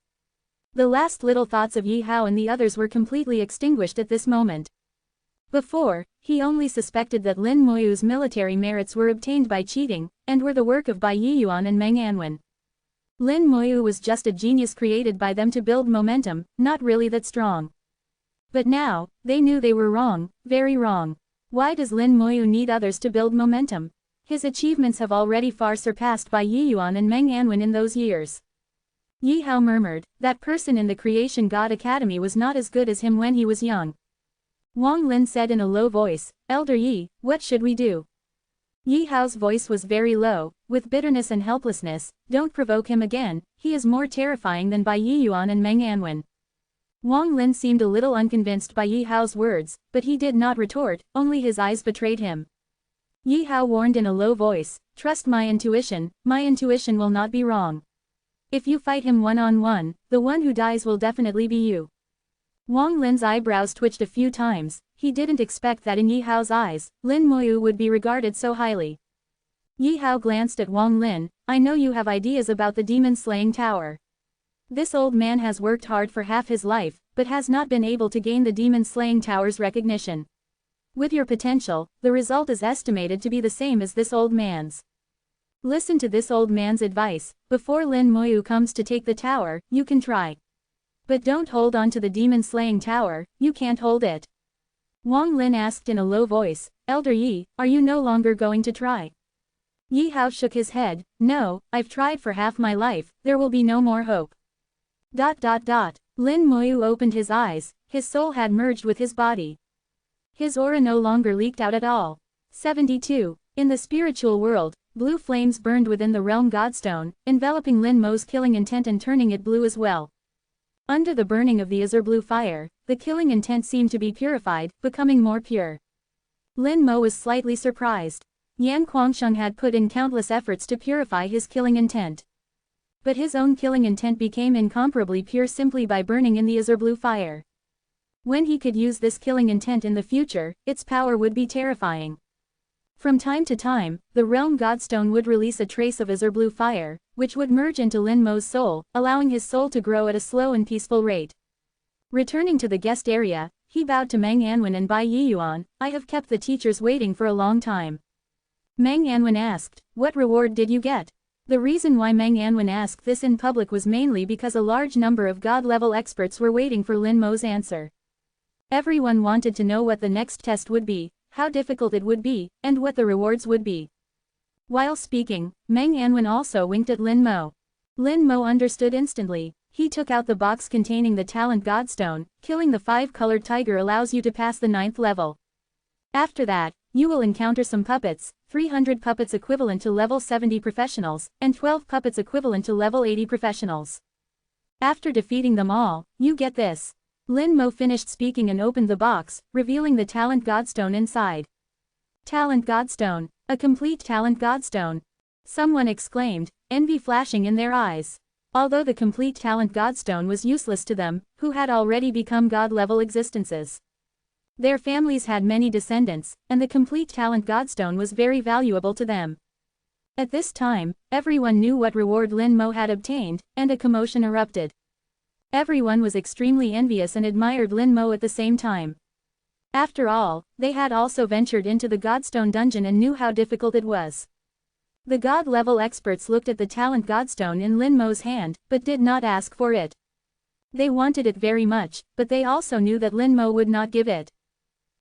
The last little thoughts of Yi Hao and the others were completely extinguished at this moment. Before, he only suspected that Lin Moyu's military merits were obtained by cheating, and were the work of Bai Yiyuan and Meng Anwen. Lin Moyu was just a genius created by them to build momentum, not really that strong. But now, they knew they were wrong, very wrong. Why does Lin Moyu need others to build momentum? His achievements have already far surpassed Bai Yiyuan and Meng Anwen in those years. Yi Hao murmured, that person in the Creation God Academy was not as good as him when he was young. Wang Lin said in a low voice, Elder Yi, what should we do? Yi Hao's voice was very low, with bitterness and helplessness, don't provoke him again, he is more terrifying than Bai Yiyuan and Meng Anwen. Wang Lin seemed a little unconvinced by Yi Hao's words, but he did not retort, only his eyes betrayed him. Yi Hao warned in a low voice, trust my intuition will not be wrong. If you fight him one-on-one, the one who dies will definitely be you. Wang Lin's eyebrows twitched a few times, he didn't expect that in Yi Hao's eyes, Lin Moyu would be regarded so highly. Yi Hao glanced at Wang Lin, I know you have ideas about the demon-slaying tower. This old man has worked hard for half his life, but has not been able to gain the demon-slaying tower's recognition. With your potential, the result is estimated to be the same as this old man's. Listen to this old man's advice, before Lin Moyu comes to take the tower, you can try. But don't hold on to the demon-slaying tower, you can't hold it. Wang Lin asked in a low voice, Elder Yi, are you no longer going to try? Yi Hao shook his head, no, I've tried for half my life, there will be no more hope. Lin Moyu opened his eyes, his soul had merged with his body. His aura no longer leaked out at all. 72. In the spiritual world, blue flames burned within the realm Godstone, enveloping Lin Mo's killing intent and turning it blue as well. Under the burning of the azure blue fire, the killing intent seemed to be purified, becoming more pure. Lin Mo was slightly surprised. Yan Guangsheng had put in countless efforts to purify his killing intent. But his own killing intent became incomparably pure simply by burning in the azure blue fire. When he could use this killing intent in the future, its power would be terrifying. From time to time, the realm godstone would release a trace of azure blue fire, which would merge into Lin Mo's soul, allowing his soul to grow at a slow and peaceful rate. Returning to the guest area, he bowed to Mang Anwen and Bai Yiyuan. I have kept the teachers waiting for a long time. Mang Anwen asked, what reward did you get? The reason why Mang Anwen asked this in public was mainly because a large number of god-level experts were waiting for Lin Mo's answer. Everyone wanted to know what the next test would be, how difficult it would be, and what the rewards would be. While speaking, Mang Anwen also winked at Lin Mo. Lin Mo understood instantly. He took out the box containing the talent godstone. Killing the 5-colored tiger allows you to pass the 9th level. After that, you will encounter some puppets, 300 puppets equivalent to level 70 professionals, and 12 puppets equivalent to level 80 professionals. After defeating them all, you get this. Lin Mo finished speaking and opened the box, revealing the talent godstone inside. Talent godstone, a complete talent godstone. Someone exclaimed, envy flashing in their eyes. Although the complete talent godstone was useless to them, who had already become god-level existences. Their families had many descendants, and the complete talent godstone was very valuable to them. At this time, everyone knew what reward Lin Mo had obtained, and a commotion erupted. Everyone was extremely envious and admired Lin Mo at the same time. After all, they had also ventured into the Godstone dungeon and knew how difficult it was. The god-level experts looked at the talent godstone in Lin Mo's hand, but did not ask for it. They wanted it very much, but they also knew that Lin Mo would not give it.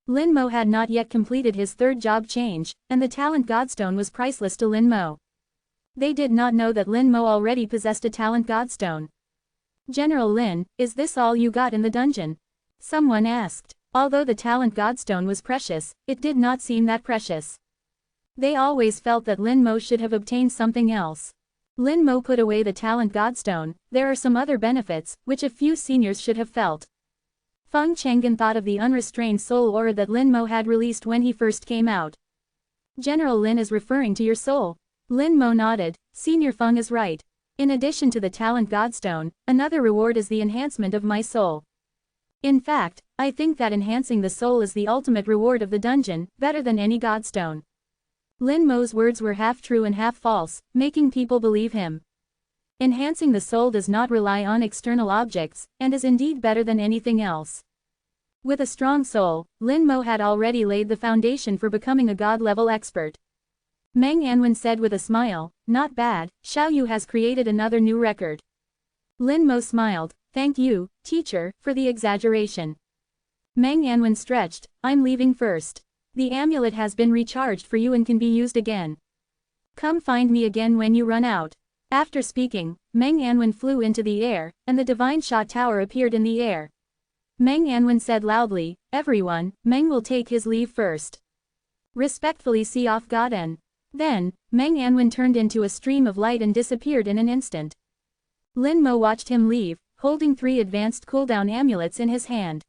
Lin Mo had not yet completed his 3rd job change, and the talent godstone was priceless to Lin Mo. They did not know that Lin Mo already possessed a talent godstone. General Lin, is this all you got in the dungeon? Someone asked. Although the talent godstone was precious, it did not seem that precious. They always felt that Lin Mo should have obtained something else. Lin Mo put away the talent godstone. There are some other benefits, which a few seniors should have felt. Feng Chang'an thought of the unrestrained soul aura that Lin Mo had released when he first came out. General Lin is referring to your soul. Lin Mo nodded. Senior Feng is right. In addition to the talent godstone, another reward is the enhancement of my soul. In fact, I think that enhancing the soul is the ultimate reward of the dungeon, better than any godstone. Lin Mo's words were half true and half false, making people believe him. Enhancing the soul does not rely on external objects, and is indeed better than anything else. With a strong soul, Lin Mo had already laid the foundation for becoming a god-level expert. Mang Anwen said with a smile, not bad, Xiao Yu has created another new record. Lin Mo smiled, thank you, teacher, for the exaggeration. Mang Anwen stretched, I'm leaving first. The amulet has been recharged for you and can be used again. Come find me again when you run out. After speaking, Mang Anwen flew into the air, and the divine shot tower appeared in the air. Mang Anwen said loudly, everyone, Meng will take his leave first. Respectfully see off Godin. Then, Mang Anwen turned into a stream of light and disappeared in an instant. Lin Mo watched him leave, holding 3 advanced cooldown amulets in his hand.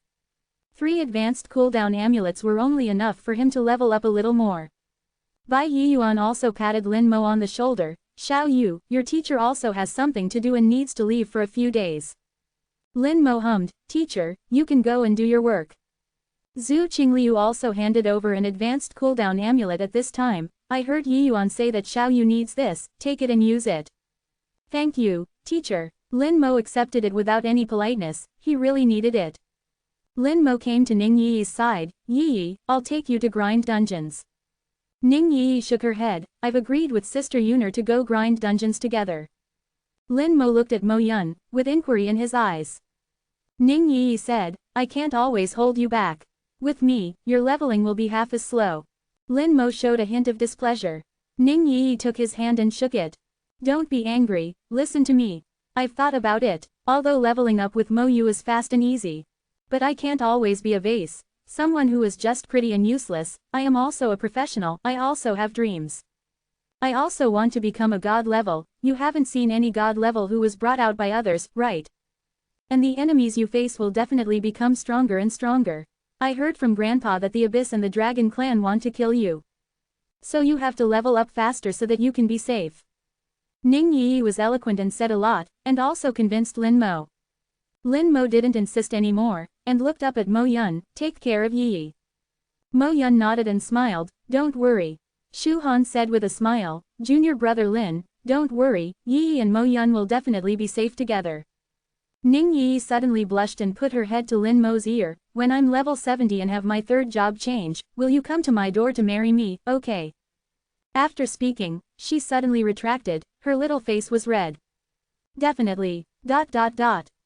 3 advanced cooldown amulets were only enough for him to level up a little more. Bai Yiyuan also patted Lin Mo on the shoulder. Xiao Yu, your teacher also has something to do and needs to leave for a few days. Lin Mo hummed, teacher, you can go and do your work. Zhu Qingliu also handed over an advanced cooldown amulet at this time. I heard Yiyuan say that Xiao Yu needs this, take it and use it. Thank you, teacher. Lin Mo accepted it without any politeness, he really needed it. Lin Mo came to Ning Yi's side, Yi, I'll take you to grind dungeons. Ning Yi shook her head, I've agreed with Sister Yuner to go grind dungeons together. Lin Mo looked at Mo Yun, with inquiry in his eyes. Ning Yi said, I can't always hold you back. With me, your leveling will be half as slow. Lin Mo showed a hint of displeasure. Ning Yi took his hand and shook it. Don't be angry, listen to me. I've thought about it, although leveling up with Mo Yu is fast and easy. But I can't always be a vase, someone who is just pretty and useless. I am also a professional, I also have dreams. I also want to become a god level. You haven't seen any god level who was brought out by others, right? And the enemies you face will definitely become stronger and stronger. I heard from Grandpa that the Abyss and the Dragon Clan want to kill you. So you have to level up faster so that you can be safe. Ning Yi was eloquent and said a lot, and also convinced Lin Mo. Lin Mo didn't insist anymore, and looked up at Mo Yun, take care of Yi. Mo Yun nodded and smiled, don't worry. Shu Han said with a smile, "Junior brother Lin, don't worry, Yi and Mo Yun will definitely be safe together." Ning Yi suddenly blushed and put her head to Lin Mo's ear, "When I'm level 70 and have my third job change, will you come to my door to marry me, okay?" After speaking, she suddenly retracted, her little face was red. Definitely.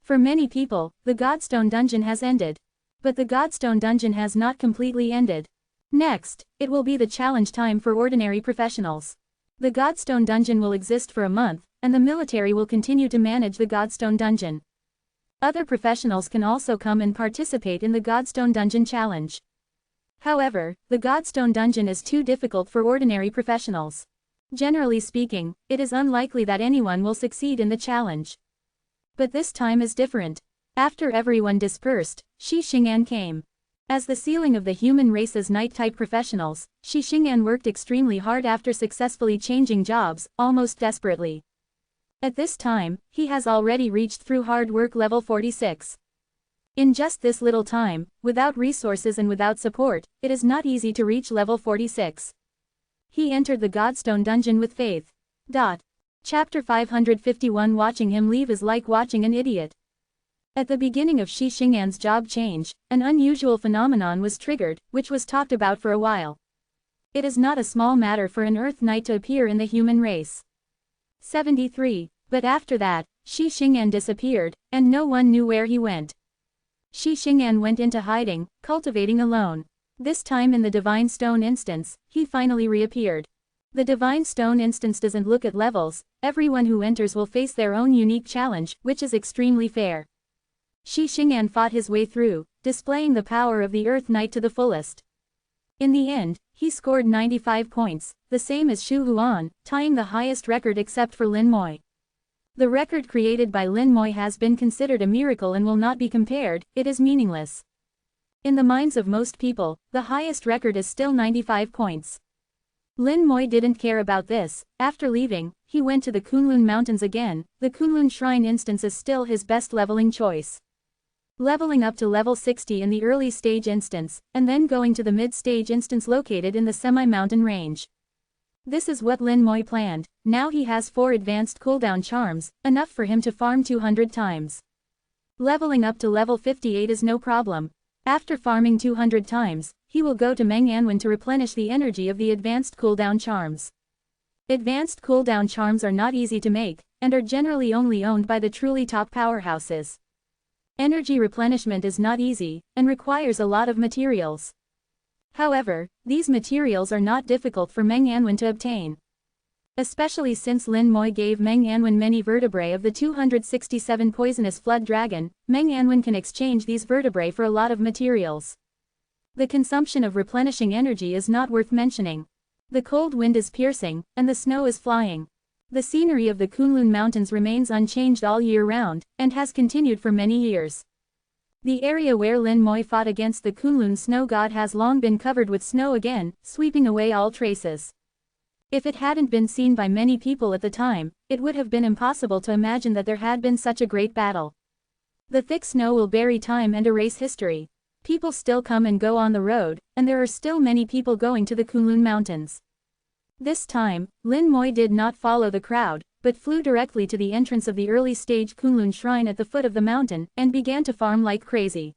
For many people, the Godstone dungeon has ended. But the Godstone dungeon has not completely ended. Next, it will be the challenge time for ordinary professionals. The Godstone dungeon will exist for a month, and the military will continue to manage the Godstone dungeon. Other professionals can also come and participate in the Godstone dungeon challenge. However, the Godstone dungeon is too difficult for ordinary professionals. Generally speaking, it is unlikely that anyone will succeed in the challenge. But this time is different. After everyone dispersed, Shi Xing'an came. As the ceiling of the human race's night-type professionals, Shi Xing'an worked extremely hard after successfully changing jobs, almost desperately. At this time, he has already reached through hard work level 46. In just this little time, without resources and without support, it is not easy to reach level 46. He entered the Godstone dungeon with faith. Chapter 551. Watching him leave is like watching an idiot. At the beginning of Shi Xing'an's job change, an unusual phenomenon was triggered, which was talked about for a while. It is not a small matter for an Earth Knight to appear in the human race. 73. But after that, Shi Xing'an disappeared, and no one knew where he went. Shi Xing'an went into hiding, cultivating alone. This time in the Divine Stone instance, he finally reappeared. The Divine Stone instance doesn't look at levels, everyone who enters will face their own unique challenge, which is extremely fair. Shi Xing'an fought his way through, displaying the power of the Earth Knight to the fullest. In the end, he scored 95 points, the same as Shu Huan, tying the highest record except for Lin Moi. The record created by Lin Moi has been considered a miracle and will not be compared, it is meaningless. In the minds of most people, the highest record is still 95 points. Lin Moi didn't care about this. After leaving, he went to the Kunlun Mountains again. The Kunlun Shrine instance is still his best leveling choice. Leveling up to level 60 in the early stage instance, and then going to the mid-stage instance located in the semi-mountain range. This is what Lin Moi planned. Now he has 4 advanced cooldown charms, enough for him to farm 200 times. Leveling up to level 58 is no problem. After farming 200 times, he will go to Meng'anwen to replenish the energy of the advanced cooldown charms. Advanced cooldown charms are not easy to make, and are generally only owned by the truly top powerhouses. Energy replenishment is not easy, and requires a lot of materials. However, these materials are not difficult for Meng'anwen to obtain. Especially since Lin Moi gave Meng'anwen many vertebrae of the 267 poisonous flood dragon, Meng'anwen can exchange these vertebrae for a lot of materials. The consumption of replenishing energy is not worth mentioning. The cold wind is piercing, and the snow is flying. The scenery of the Kunlun Mountains remains unchanged all year round, and has continued for many years. The area where Lin Moi fought against the Kunlun snow god has long been covered with snow again, sweeping away all traces. If it hadn't been seen by many people at the time, it would have been impossible to imagine that there had been such a great battle. The thick snow will bury time and erase history. People still come and go on the road, and there are still many people going to the Kunlun Mountains. This time, Lin Moi did not follow the crowd, but flew directly to the entrance of the early-stage Kunlun Shrine at the foot of the mountain, and began to farm like crazy.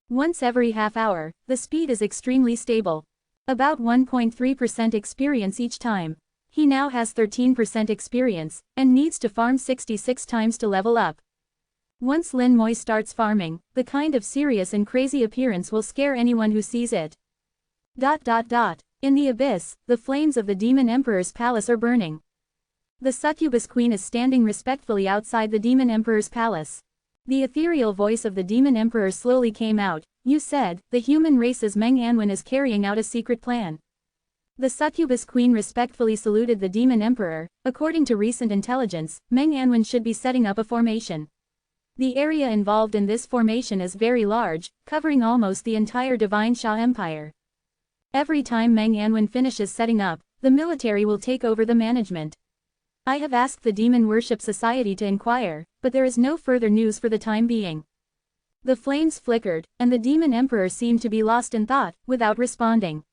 Once every half hour, the speed is extremely stable. About 1.3% experience each time. He now has 13% experience, and needs to farm 66 times to level up. Once Lin Moi starts farming, the kind of serious and crazy appearance will scare anyone who sees it. In the abyss, the flames of the Demon Emperor's palace are burning. The succubus queen is standing respectfully outside the Demon Emperor's palace. The ethereal voice of the Demon Emperor slowly came out. "You said, the human race's Meng'anwen is carrying out a secret plan." The succubus queen respectfully saluted the Demon Emperor. According to recent intelligence, Meng'anwen should be setting up a formation. The area involved in this formation is very large, covering almost the entire Divine Sha Empire. Every time Meng'anwen finishes setting up, the military will take over the management. I have asked the Demon Worship Society to inquire, but there is no further news for the time being. The flames flickered, and the Demon Emperor seemed to be lost in thought, without responding.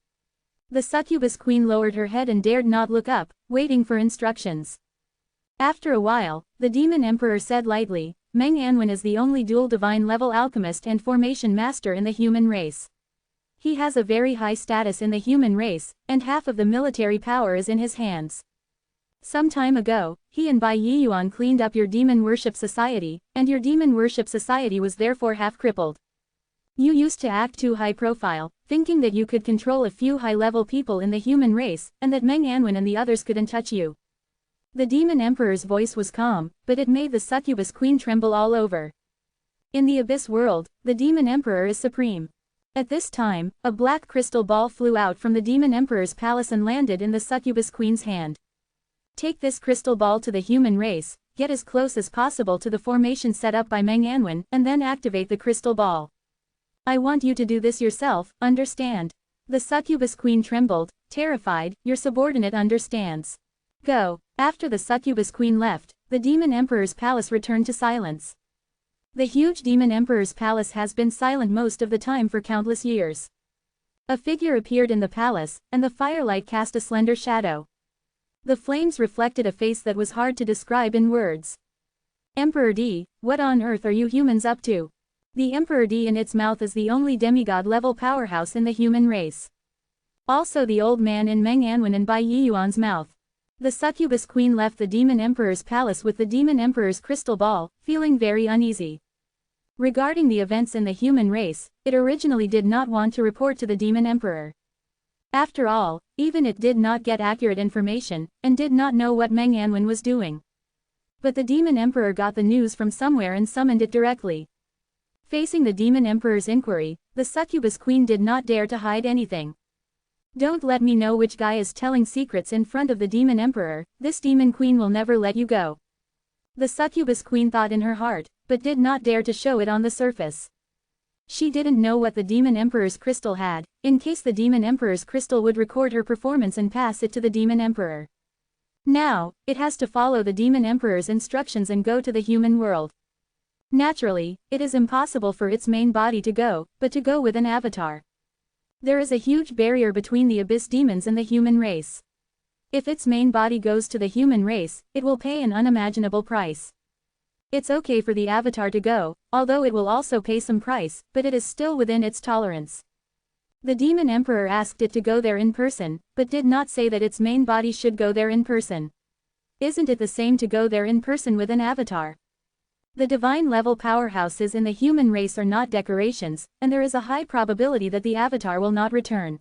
The succubus queen lowered her head and dared not look up, waiting for instructions. After a while, the demon emperor said lightly, Meng Anwen is the only dual divine level alchemist and formation master in the human race. He has a very high status in the human race, and half of the military power is in his hands. Some time ago, he and Bai Yiyuan cleaned up your demon worship society, and your demon worship society was therefore half crippled. You used to act too high profile, thinking that you could control a few high-level people in the human race, and that Meng Anwen and the others couldn't touch you. The demon emperor's voice was calm, but it made the succubus queen tremble all over. In the abyss world, the demon emperor is supreme. At this time, a black crystal ball flew out from the demon emperor's palace and landed in the succubus queen's hand. Take this crystal ball to the human race, get as close as possible to the formation set up by Meng Anwen, and then activate the crystal ball. I want you to do this yourself, understand? The succubus queen trembled, terrified. Your subordinate understands. Go. After the succubus queen left, the demon emperor's palace returned to silence. The huge demon emperor's palace has been silent most of the time for countless years. A figure appeared in the palace, and the firelight cast a slender shadow. The flames reflected a face that was hard to describe in words. Emperor D, what on earth are you humans up to? The Emperor D in its mouth is the only demigod-level powerhouse in the human race. Also the old man in Meng Anwen and Bai Yiyuan's mouth. The succubus queen left the demon emperor's palace with the demon emperor's crystal ball, feeling very uneasy. Regarding the events in the human race, it originally did not want to report to the demon emperor. After all, even it did not get accurate information, and did not know what Meng Anwen was doing. But the demon emperor got the news from somewhere and summoned it directly. Facing the demon emperor's inquiry, the succubus queen did not dare to hide anything. Don't let me know which guy is telling secrets in front of the demon emperor, this demon queen will never let you go. The succubus queen thought in her heart, but did not dare to show it on the surface. She didn't know what the demon emperor's crystal had, in case the demon emperor's crystal would record her performance and pass it to the demon emperor. Now, it has to follow the demon emperor's instructions and go to the human world. Naturally, it is impossible for its main body to go, but to go with an avatar. There is a huge barrier between the abyss demons and the human race. If its main body goes to the human race, it will pay an unimaginable price. It's okay for the avatar to go, although it will also pay some price, but it is still within its tolerance. The demon emperor asked it to go there in person, but did not say that its main body should go there in person. Isn't it the same to go there in person with an avatar? The divine-level powerhouses in the human race are not decorations, and there is a high probability that the avatar will not return.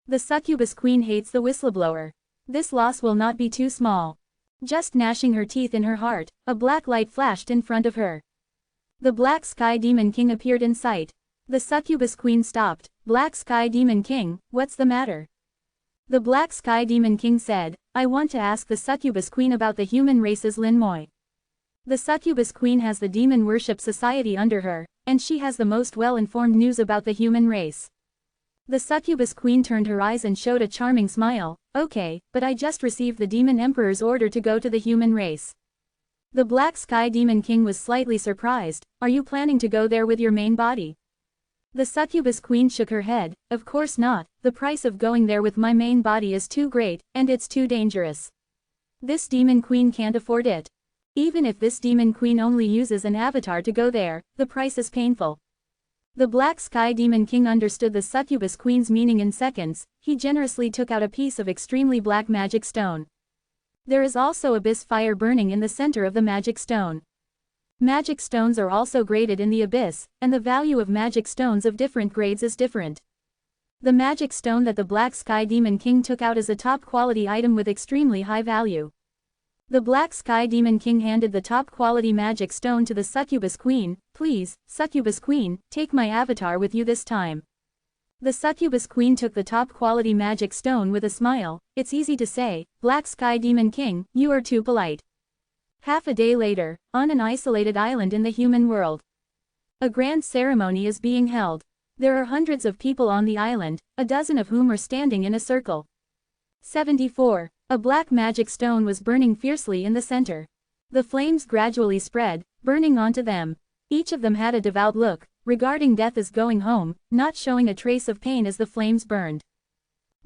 The succubus queen hates the whistleblower. This loss will not be too small. Just gnashing her teeth in her heart, a black light flashed in front of her. The Black Sky Demon King appeared in sight. The succubus queen stopped. Black Sky Demon King, what's the matter? The Black Sky Demon King said, I want to ask the succubus queen about the human race's Lin Moi. The succubus queen has the demon worship society under her, and she has the most well-informed news about the human race. The succubus queen turned her eyes and showed a charming smile. Okay, but I just received the demon emperor's order to go to the human race. The Black Sky Demon King was slightly surprised. Are you planning to go there with your main body? The succubus queen shook her head. Of course not, the price of going there with my main body is too great, and it's too dangerous. This demon queen can't afford it. Even if this demon queen only uses an avatar to go there, the price is painful. The Black Sky Demon King understood the succubus queen's meaning in seconds. He generously took out a piece of extremely black magic stone. There is also abyss fire burning in the center of the magic stone. Magic stones are also graded in the abyss, and the value of magic stones of different grades is different. The magic stone that the Black Sky Demon King took out is a top-quality item with extremely high value. The Black Sky Demon King handed the top-quality magic stone to the succubus queen. Please, succubus queen, take my avatar with you this time. The succubus queen took the top-quality magic stone with a smile. It's easy to say, Black Sky Demon King, you are too polite. Half a day later, on an isolated island in the human world. A grand ceremony is being held. There are hundreds of people on the island, a dozen of whom are standing in a circle. 74. A black magic stone was burning fiercely in the center. The flames gradually spread, burning onto them. Each of them had a devout look, regarding death as going home, not showing a trace of pain as the flames burned.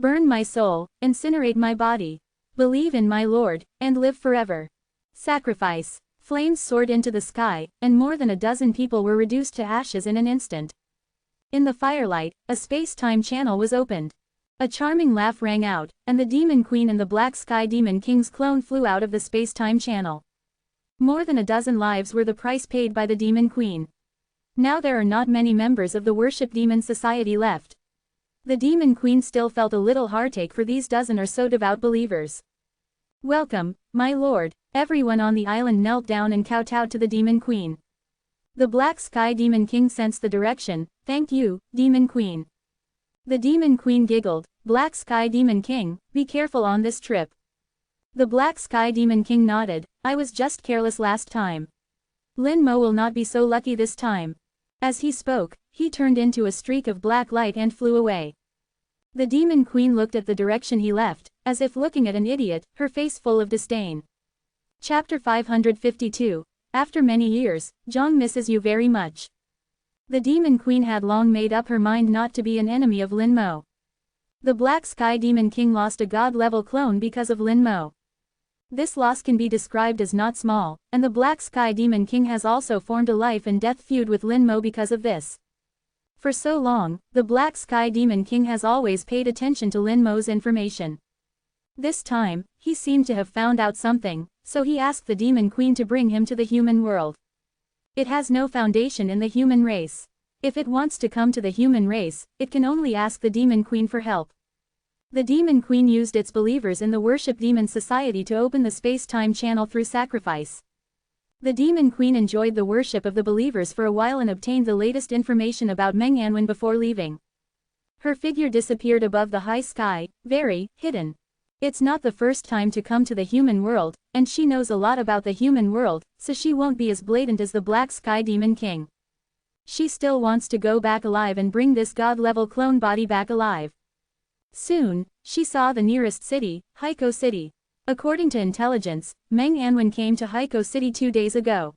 Burn my soul, incinerate my body. Believe in my Lord, and live forever. Sacrifice. Flames soared into the sky, and more than a dozen people were reduced to ashes in an instant. In the firelight, a space-time channel was opened. A charming laugh rang out, and the Demon Queen and the Black Sky Demon King's clone flew out of the space-time channel. More than a dozen lives were the price paid by the Demon Queen. Now there are not many members of the Worship Demon Society left. The Demon Queen still felt a little heartache for these dozen or so devout believers. Welcome, my lord. Everyone on the island knelt down and kowtowed to the Demon Queen. The Black Sky Demon King sensed the direction. Thank you, Demon Queen. The Demon Queen giggled. Black Sky Demon King, be careful on this trip. The Black Sky Demon King nodded. I was just careless last time. Lin Mo will not be so lucky this time. As he spoke, he turned into a streak of black light and flew away. The Demon Queen looked at the direction he left, as if looking at an idiot, her face full of disdain. Chapter 552. After many years, Zhang misses you very much. The Demon Queen had long made up her mind not to be an enemy of Lin Mo. The Black Sky Demon King lost a god-level clone because of Lin Mo. This loss can be described as not small, and the Black Sky Demon King has also formed a life and death feud with Lin Mo because of this. For so long, the Black Sky Demon King has always paid attention to Lin Mo's information. This time, he seemed to have found out something, so he asked the Demon Queen to bring him to the human world. It has no foundation in the human race. If it wants to come to the human race, it can only ask the Demon Queen for help. The Demon Queen used its believers in the Worship Demon Society to open the space-time channel through sacrifice. The Demon Queen enjoyed the worship of the believers for a while and obtained the latest information about Meng Anwen before leaving. Her figure disappeared above the high sky, very hidden. It's not the first time to come to the human world, and she knows a lot about the human world, so she won't be as blatant as the Black Sky Demon King. She still wants to go back alive and bring this god-level clone body back alive. Soon, she saw the nearest city, Haiko City. According to intelligence, Meng Anwen came to Haiko City 2 days ago.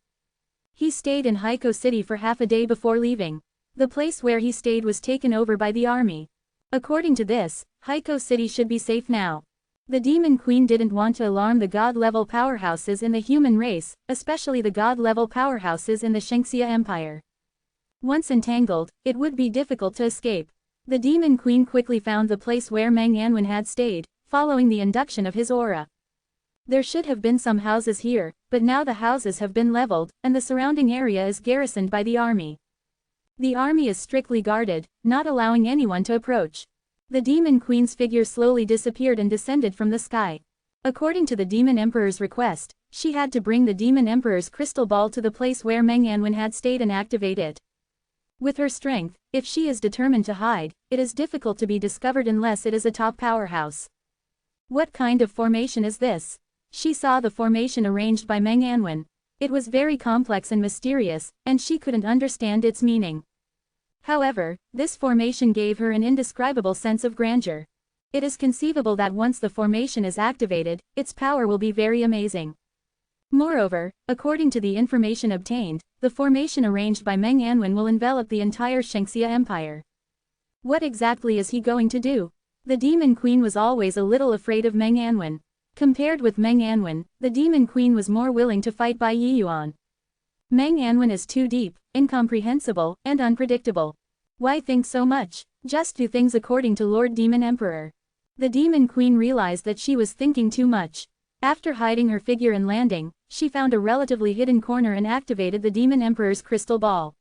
He stayed in Haiko City for half a day before leaving. The place where he stayed was taken over by the army. According to this, Haiko City should be safe now. The Demon Queen didn't want to alarm the god-level powerhouses in the human race, especially the god-level powerhouses in the Shengxia Empire. Once entangled, it would be difficult to escape. The Demon Queen quickly found the place where Meng Anwen had stayed, following the induction of his aura. There should have been some houses here, but now the houses have been leveled, and the surrounding area is garrisoned by the army. The army is strictly guarded, not allowing anyone to approach. The Demon Queen's figure slowly disappeared and descended from the sky. According to the Demon Emperor's request, she had to bring the Demon Emperor's crystal ball to the place where Meng Anwen had stayed and activate it. With her strength, if she is determined to hide, it is difficult to be discovered unless it is a top powerhouse. What kind of formation is this? She saw the formation arranged by Meng Anwen. It was very complex and mysterious, and she couldn't understand its meaning. However, this formation gave her an indescribable sense of grandeur. It is conceivable that once the formation is activated, its power will be very amazing. Moreover, according to the information obtained, the formation arranged by Meng Anwen will envelop the entire Shengxia Empire. What exactly is he going to do? The Demon Queen was always a little afraid of Meng Anwen. Compared with Meng Anwen, the Demon Queen was more willing to fight by Yiyuan. Meng Anwen is too deep, incomprehensible, and unpredictable. Why think so much? Just do things according to Lord Demon Emperor. The Demon Queen realized that she was thinking too much. After hiding her figure and landing, she found a relatively hidden corner and activated the Demon Emperor's crystal ball.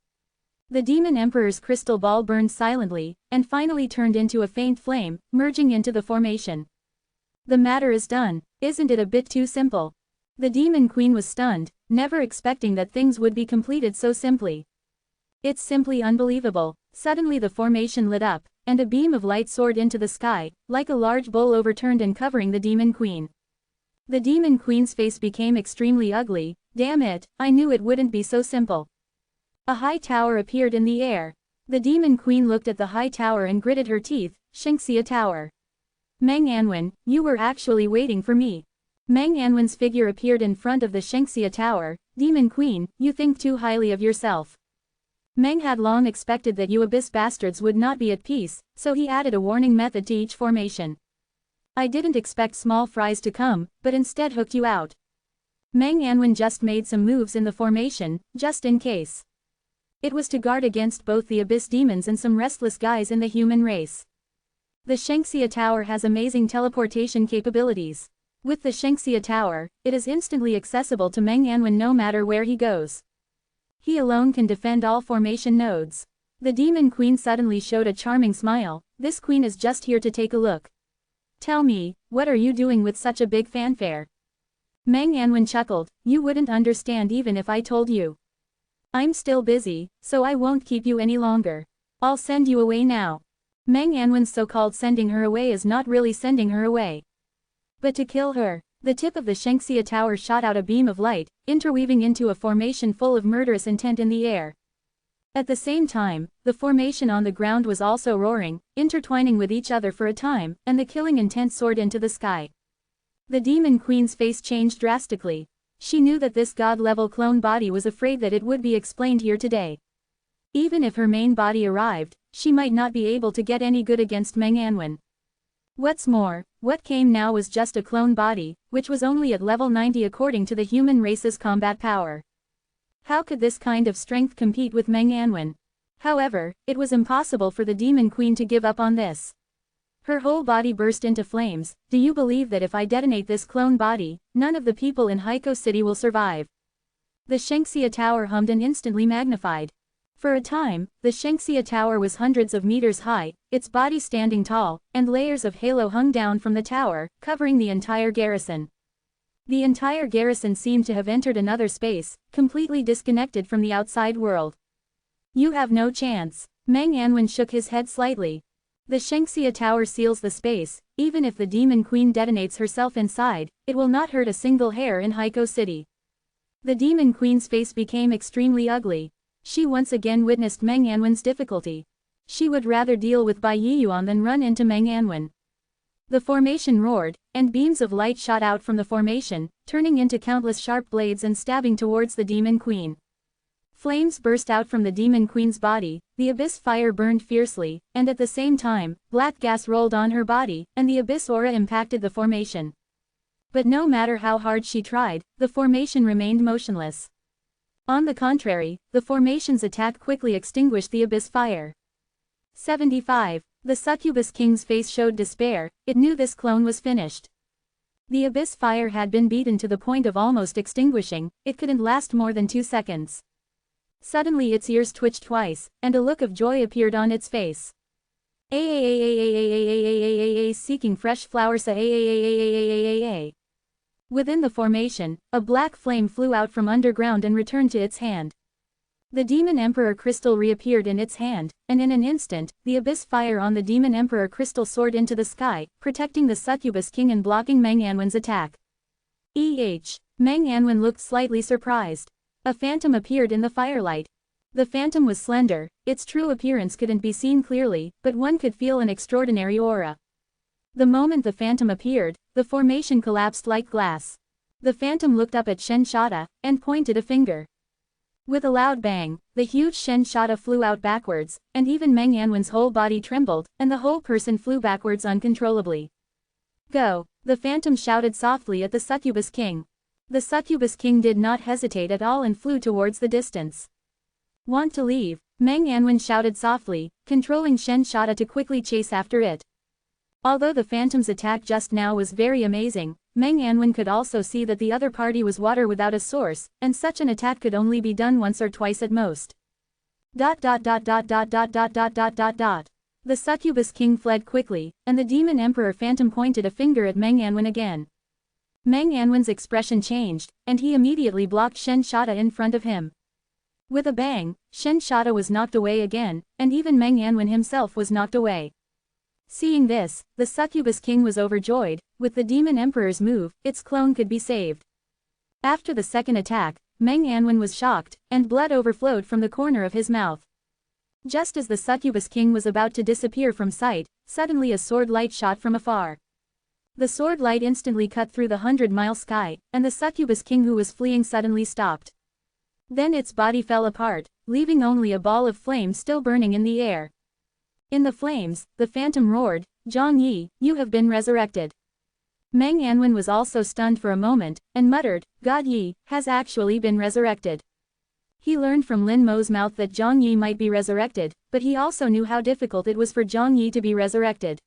The Demon Emperor's crystal ball burned silently, and finally turned into a faint flame, merging into the formation. The matter is done. Isn't it a bit too simple? The Demon Queen was stunned, never expecting that things would be completed so simply. It's simply unbelievable. Suddenly the formation lit up, and a beam of light soared into the sky, like a large bowl overturned and covering the Demon Queen. The Demon Queen's face became extremely ugly. Damn it, I knew it wouldn't be so simple. A high tower appeared in the air. The Demon Queen looked at the high tower and gritted her teeth. Shengxia Tower. Meng Anwen, you were actually waiting for me. Meng Anwen's figure appeared in front of the Shengxia Tower. Demon Queen, you think too highly of yourself. Meng had long expected that you abyss bastards would not be at peace, so he added a warning method to each formation. I didn't expect small fries to come, but instead hooked you out. Meng Anwen just made some moves in the formation, just in case. It was to guard against both the abyss demons and some restless guys in the human race. The Shengxia Tower has amazing teleportation capabilities. With the Shengxia Tower, it is instantly accessible to Meng Anwen no matter where he goes. He alone can defend all formation nodes. The Demon Queen suddenly showed a charming smile. This queen is just here to take a look. Tell me, what are you doing with such a big fanfare? Meng Anwen chuckled, you wouldn't understand even if I told you. I'm still busy, so I won't keep you any longer. I'll send you away now. Meng Anwen's so-called sending her away is not really sending her away, but to kill her. The tip of the Shengxia Tower shot out a beam of light, interweaving into a formation full of murderous intent in the air. At the same time, the formation on the ground was also roaring, intertwining with each other for a time, and the killing intent soared into the sky. The Demon Queen's face changed drastically. She knew that this god-level clone body was afraid that it would be explained here today. Even if her main body arrived, she might not be able to get any good against Meng Anwen. What's more, what came now was just a clone body, which was only at level 90 according to the human race's combat power. How could this kind of strength compete with Meng Anwen? However, it was impossible for the Demon Queen to give up on this. Her whole body burst into flames. Do you believe that if I detonate this clone body, none of the people in Haikou City will survive? The Shengxia Tower hummed and instantly magnified. For a time, the Shengxia Tower was hundreds of meters high, its body standing tall, and layers of halo hung down from the tower, covering the entire garrison. The entire garrison seemed to have entered another space, completely disconnected from the outside world. You have no chance. Meng Anwen shook his head slightly. The Shengxia Tower seals the space. Even if the Demon Queen detonates herself inside, it will not hurt a single hair in Haikou City. The Demon Queen's face became extremely ugly. She once again witnessed Meng Anwen's difficulty. She would rather deal with Bai Yiyuan than run into Meng Anwen. The formation roared, and beams of light shot out from the formation, turning into countless sharp blades and stabbing towards the Demon Queen. Flames burst out from the Demon Queen's body, the abyss fire burned fiercely, and at the same time, black gas rolled on her body, and the abyss aura impacted the formation. But no matter how hard she tried, the formation remained motionless. On the contrary, the formation's attack quickly extinguished the abyss fire. 75. The Succubus King's face showed despair. It knew this clone was finished. The abyss fire had been beaten to the point of almost extinguishing. It couldn't last more than 2 seconds. Suddenly its ears twitched twice, and a look of joy appeared on its face. Seeking fresh flowers. Within the formation, a black flame flew out from underground and returned to its hand. The Demon Emperor Crystal reappeared in its hand, and in an instant, the abyss fire on the Demon Emperor Crystal soared into the sky, protecting the Succubus King and blocking Meng Anwen's attack. Meng Anwen looked slightly surprised. A phantom appeared in the firelight. The phantom was slender, its true appearance couldn't be seen clearly, but one could feel an extraordinary aura. The moment the phantom appeared, the formation collapsed like glass. The phantom looked up at Shen Shada, and pointed a finger. With a loud bang, the huge Shen Shada flew out backwards, and even Meng Anwen's whole body trembled, and the whole person flew backwards uncontrollably. Go! The phantom shouted softly at the Succubus King. The Succubus King did not hesitate at all and flew towards the distance. Want to leave? Meng Anwen shouted softly, controlling Shen Shada to quickly chase after it. Although the phantom's attack just now was very amazing, Meng Anwen could also see that the other party was water without a source, and such an attack could only be done once or twice at most. The Succubus King fled quickly, and the Demon Emperor Phantom pointed a finger at Meng Anwen again. Meng Anwen's expression changed, and he immediately blocked Shen Shada in front of him. With a bang, Shen Shada was knocked away again, and even Meng Anwen himself was knocked away. Seeing this, the Succubus King was overjoyed. With the Demon Emperor's move, its clone could be saved. After the second attack, Meng Anwen was shocked, and blood overflowed from the corner of his mouth. Just as the Succubus King was about to disappear from sight, suddenly a sword light shot from afar. The sword light instantly cut through the 100-mile sky, and the Succubus King who was fleeing suddenly stopped. Then its body fell apart, leaving only a ball of flame still burning in the air. In the flames, the phantom roared, "Zhang Yi, you have been resurrected." Meng Anwen was also stunned for a moment, and muttered, "God Yi has actually been resurrected." He learned from Lin Mo's mouth that Zhang Yi might be resurrected, but he also knew how difficult it was for Zhang Yi to be resurrected.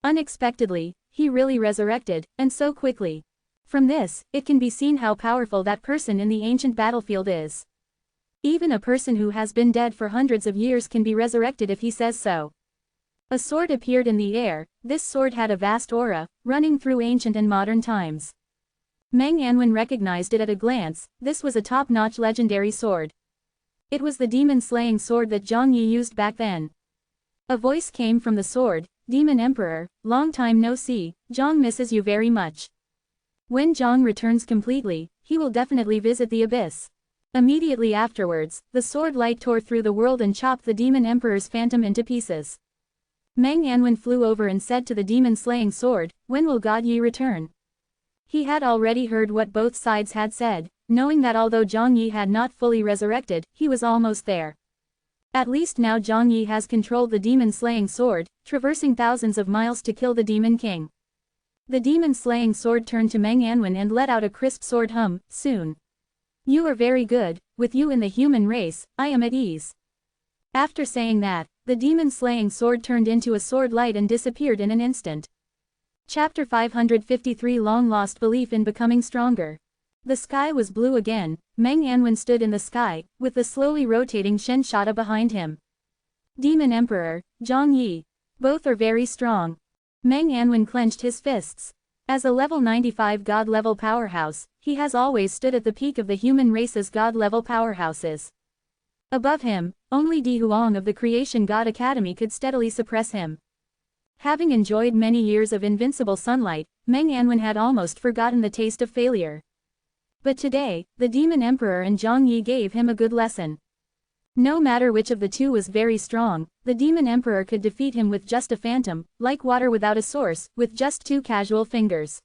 Unexpectedly, he really resurrected, and so quickly. From this, it can be seen how powerful that person in the ancient battlefield is. Even a person who has been dead for hundreds of years can be resurrected if he says so. A sword appeared in the air. This sword had a vast aura, running through ancient and modern times. Meng Anwen recognized it at a glance. This was a top-notch legendary sword. It was the demon-slaying sword that Zhang Yi used back then. A voice came from the sword, "Demon Emperor, long time no see, Zhang misses you very much. When Zhang returns completely, he will definitely visit the abyss." Immediately afterwards, the sword light tore through the world and chopped the Demon Emperor's phantom into pieces. Meng Anwen flew over and said to the demon-slaying sword, "When will God Yi return?" He had already heard what both sides had said, knowing that although Zhang Yi had not fully resurrected, he was almost there. At least now Zhang Yi has controlled the demon-slaying sword, traversing thousands of miles to kill the Demon King. The demon-slaying sword turned to Meng Anwen and let out a crisp sword hum, "Soon. You are very good, with you in the human race, I am at ease." After saying that, the demon-slaying sword turned into a sword light and disappeared in an instant. Chapter 553 Long-Lost Belief in Becoming Stronger. The sky was blue again. Meng Anwen stood in the sky, with the slowly rotating Shen Shada behind him. Demon Emperor, Zhang Yi. Both are very strong. Meng Anwen clenched his fists. As a level 95 god-level powerhouse, he has always stood at the peak of the human race's god-level powerhouses. Above him, only Di Huang of the Creation God Academy could steadily suppress him. Having enjoyed many years of invincible sunlight, Meng Anwen had almost forgotten the taste of failure. But today, the Demon Emperor and Zhang Yi gave him a good lesson. No matter which of the two was very strong, the Demon Emperor could defeat him with just a phantom, like water without a source, with just two casual fingers.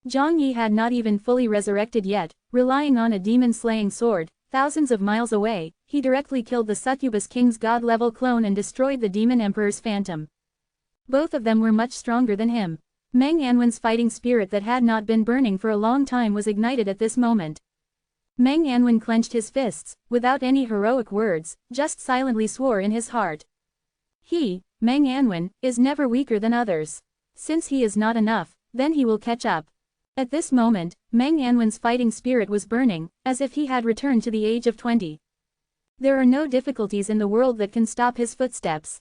Zhang Yi had not even fully resurrected yet. Relying on a demon-slaying sword, thousands of miles away, he directly killed the Succubus King's god-level clone and destroyed the Demon Emperor's phantom. Both of them were much stronger than him. Meng Anwen's fighting spirit that had not been burning for a long time was ignited at this moment. Meng Anwen clenched his fists, without any heroic words, just silently swore in his heart. He, Meng Anwen, is never weaker than others. Since he is not enough, then he will catch up. At this moment, Meng Anwen's fighting spirit was burning, as if he had returned to the age of 20. There are no difficulties in the world that can stop his footsteps.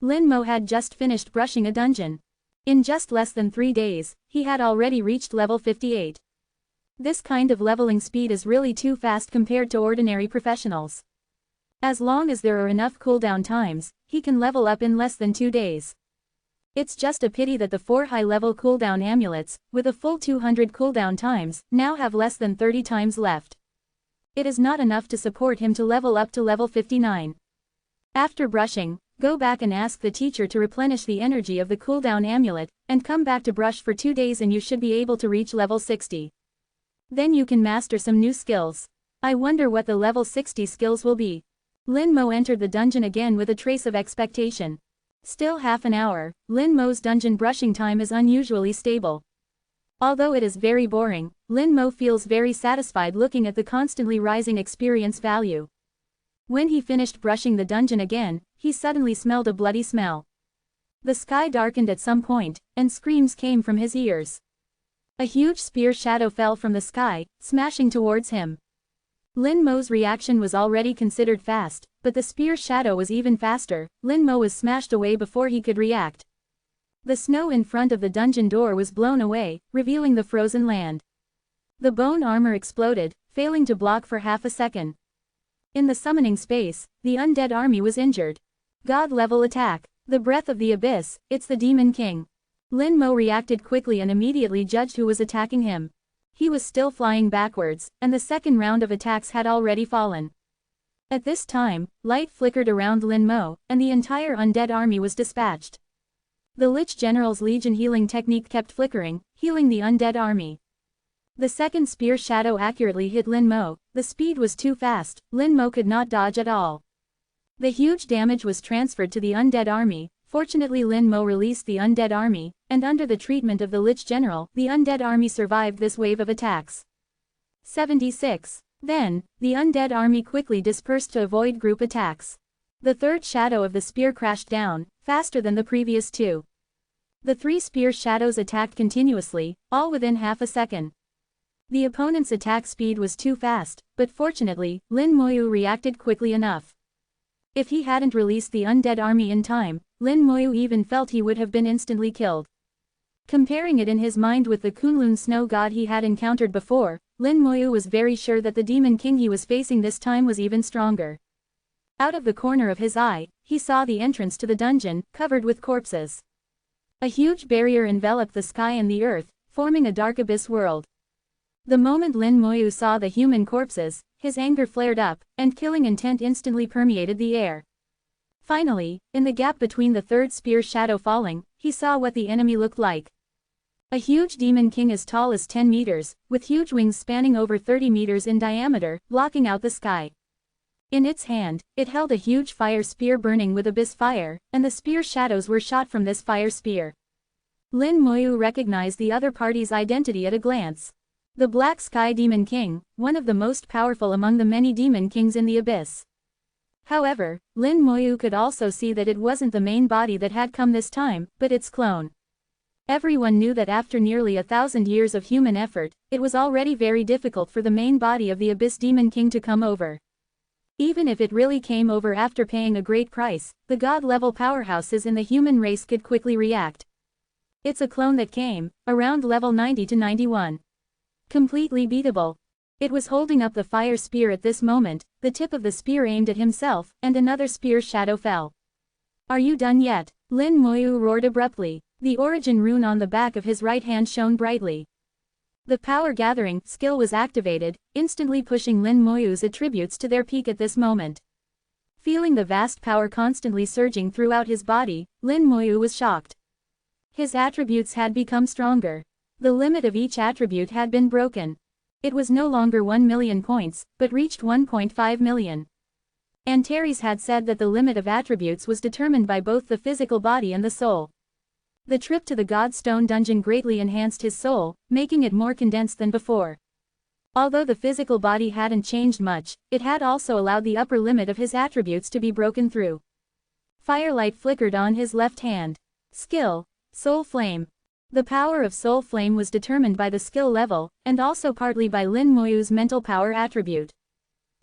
Lin Mo had just finished brushing a dungeon. In just less than 3 days, he had already reached level 58. This kind of leveling speed is really too fast compared to ordinary professionals. As long as there are enough cooldown times, he can level up in less than 2 days. It's just a pity that the 4 high-level cooldown amulets, with a full 200 cooldown times, now have less than 30 times left. It is not enough to support him to level up to level 59. After brushing, go back and ask the teacher to replenish the energy of the cooldown amulet, and come back to brush for 2 days and you should be able to reach level 60. Then you can master some new skills. I wonder what the level 60 skills will be. Lin Mo entered the dungeon again with a trace of expectation. Still half an hour. Lin Mo's dungeon brushing time is unusually stable. Although it is very boring, Lin Mo feels very satisfied looking at the constantly rising experience value. When he finished brushing the dungeon again, he suddenly smelled a bloody smell. The sky darkened at some point, and screams came from his ears. A huge spear shadow fell from the sky, smashing towards him. Lin Mo's reaction was already considered fast, but the spear shadow was even faster. Lin Mo was smashed away before he could react. The snow in front of the dungeon door was blown away, revealing the frozen land. The bone armor exploded, failing to block for half a second. In the summoning space, the undead army was injured. God-level attack. The breath of the abyss, it's the Demon King. Lin Mo reacted quickly and immediately judged who was attacking him. He was still flying backwards, and the second round of attacks had already fallen. At this time, light flickered around Lin Mo, and the entire undead army was dispatched. The Lich General's Legion healing technique kept flickering, healing the undead army. The second spear shadow accurately hit Lin Mo. The speed was too fast, Lin Mo could not dodge at all. The huge damage was transferred to the undead army. Fortunately Lin Mo released the undead army, and under the treatment of the Lich General, the undead army survived this wave of attacks. 76. Then, the undead army quickly dispersed to avoid group attacks. The third shadow of the spear crashed down, faster than the previous two. The three spear shadows attacked continuously, all within half a second. The opponent's attack speed was too fast, but fortunately, Lin Moyu reacted quickly enough. If he hadn't released the undead army in time, Lin Moyu even felt he would have been instantly killed. Comparing it in his mind with the Kunlun snow god he had encountered before, Lin Moyu was very sure that the demon king he was facing this time was even stronger. Out of the corner of his eye, he saw the entrance to the dungeon, covered with corpses. A huge barrier enveloped the sky and the earth, forming a dark abyss world. The moment Lin Moyu saw the human corpses, his anger flared up, and killing intent instantly permeated the air. Finally, in the gap between the third spear shadow falling, he saw what the enemy looked like. A huge demon king as tall as 10 meters, with huge wings spanning over 30 meters in diameter, blocking out the sky. In its hand, it held a huge fire spear burning with abyss fire, and the spear shadows were shot from this fire spear. Lin Moyu recognized the other party's identity at a glance. The Black Sky Demon King, one of the most powerful among the many demon kings in the abyss. However, Lin Moyu could also see that it wasn't the main body that had come this time, but its clone. Everyone knew that after nearly 1,000 years of human effort, it was already very difficult for the main body of the Abyss Demon King to come over. Even if it really came over after paying a great price, the god-level powerhouses in the human race could quickly react. It's a clone that came, around level 90 to 91. Completely beatable. It was holding up the fire spear at this moment, the tip of the spear aimed at himself, and another spear shadow fell. Are you done yet? Lin Moyu roared abruptly. The origin rune on the back of his right hand shone brightly. The power gathering skill was activated, instantly pushing Lin Moyu's attributes to their peak at this moment. Feeling the vast power constantly surging throughout his body, Lin Moyu was shocked. His attributes had become stronger. The limit of each attribute had been broken. It was no longer 1 million points, but reached 1.5 million. Antares had said that the limit of attributes was determined by both the physical body and the soul. The trip to the Godstone dungeon greatly enhanced his soul, making it more condensed than before. Although the physical body hadn't changed much, it had also allowed the upper limit of his attributes to be broken through. Firelight flickered on his left hand. Skill: Soul Flame. The power of Soul Flame was determined by the skill level, and also partly by Lin Moyu's mental power attribute.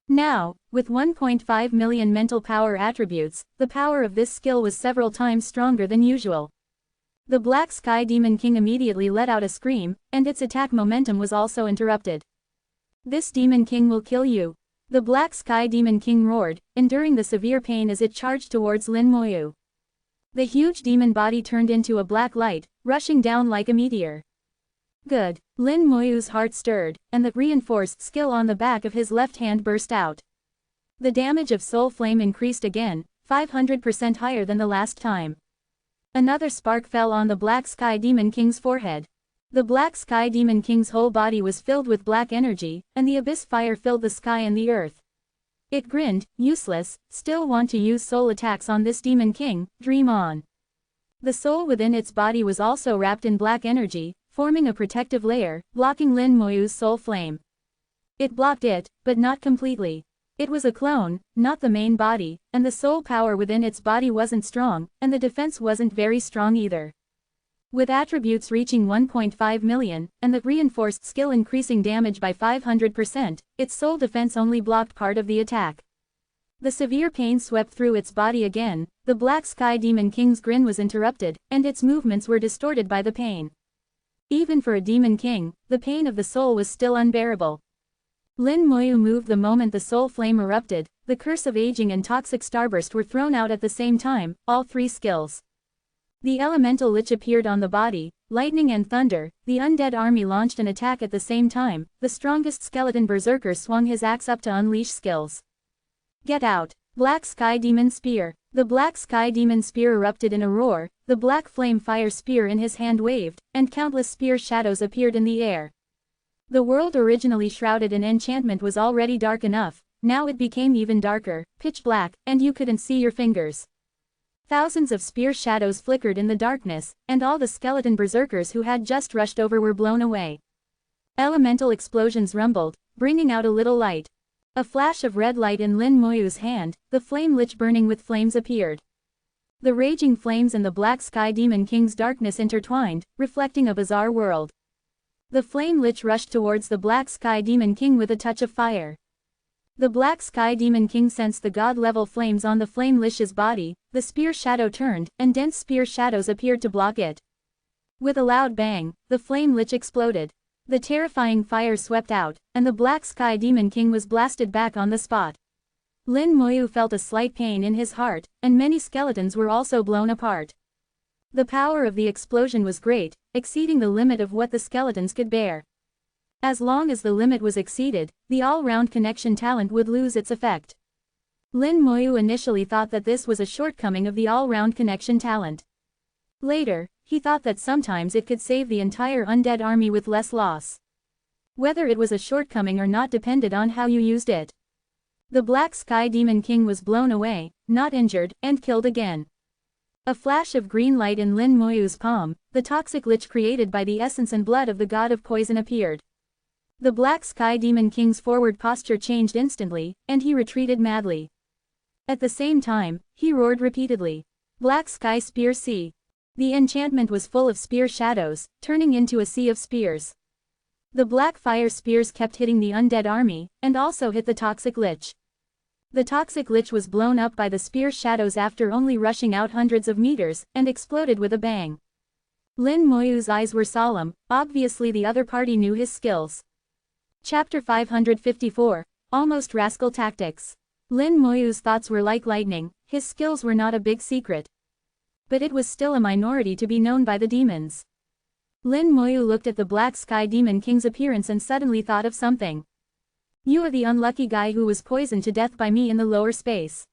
Now, with 1.5 million mental power attributes, the power of this skill was several times stronger than usual. The Black Sky Demon King immediately let out a scream, and its attack momentum was also interrupted. This Demon King will kill you. The Black Sky Demon King roared, enduring the severe pain as it charged towards Lin Moyu. The huge demon body turned into a black light, rushing down like a meteor. Good. Lin Moyu's heart stirred, and the reinforced skill on the back of his left hand burst out. The damage of Soul Flame increased again, 500% higher than the last time. Another spark fell on the Black Sky Demon King's forehead. The Black Sky Demon King's whole body was filled with black energy, and the abyss fire filled the sky and the earth. It grinned, useless, still want to use soul attacks on this Demon King, dream on. The soul within its body was also wrapped in black energy, forming a protective layer, blocking Lin Moyu's soul flame. It blocked it, but not completely. It was a clone, not the main body, and the soul power within its body wasn't strong, and the defense wasn't very strong either. With attributes reaching 1.5 million, and the reinforced skill increasing damage by 500%, its soul defense only blocked part of the attack. The severe pain swept through its body again, the Black Sky Demon King's grin was interrupted, and its movements were distorted by the pain. Even for a Demon King, the pain of the soul was still unbearable. Lin Moyu moved the moment the soul flame erupted, the curse of aging and toxic starburst were thrown out at the same time, all three skills. The elemental lich appeared on the body, lightning and thunder, the undead army launched an attack at the same time, the strongest skeleton berserker swung his axe up to unleash skills. Get out! Black Sky Demon Spear. The Black Sky Demon Spear erupted in a roar, the black flame fire spear in his hand waved, and countless spear shadows appeared in the air. The world originally shrouded in enchantment was already dark enough, now it became even darker, pitch black, and you couldn't see your fingers. Thousands of spear shadows flickered in the darkness, and all the skeleton berserkers who had just rushed over were blown away. Elemental explosions rumbled, bringing out a little light. A flash of red light in Lin Moyu's hand, the flame lich burning with flames appeared. The raging flames and the Black Sky Demon King's darkness intertwined, reflecting a bizarre world. The flame lich rushed towards the Black Sky Demon King with a touch of fire. The Black Sky Demon King sensed the god-level flames on the flame lich's body, the spear shadow turned, and dense spear shadows appeared to block it. With a loud bang, the flame lich exploded. The terrifying fire swept out, and the Black Sky Demon King was blasted back on the spot. Lin Moyu felt a slight pain in his heart, and many skeletons were also blown apart. The power of the explosion was great, exceeding the limit of what the skeletons could bear. As long as the limit was exceeded, the all-round connection talent would lose its effect. Lin Moyu initially thought that this was a shortcoming of the all-round connection talent. Later, he thought that sometimes it could save the entire undead army with less loss. Whether it was a shortcoming or not depended on how you used it. The Black Sky Demon King was blown away, not injured, and killed again. A flash of green light in Lin Moyu's palm, the toxic lich created by the essence and blood of the god of poison appeared. The Black Sky Demon King's forward posture changed instantly, and he retreated madly. At the same time, he roared repeatedly. Black Sky Spear Sea. The enchantment was full of spear shadows, turning into a sea of spears. The black fire spears kept hitting the undead army, and also hit the toxic lich. The toxic lich was blown up by the spear shadows after only rushing out hundreds of meters, and exploded with a bang. Lin Moyu's eyes were solemn, obviously the other party knew his skills. Chapter 554, Almost Rascal Tactics. Lin Moyu's thoughts were like lightning, his skills were not a big secret. But it was still a minority to be known by the demons. Lin Moyu looked at the Black Sky Demon King's appearance and suddenly thought of something. You are the unlucky guy who was poisoned to death by me in the lower space.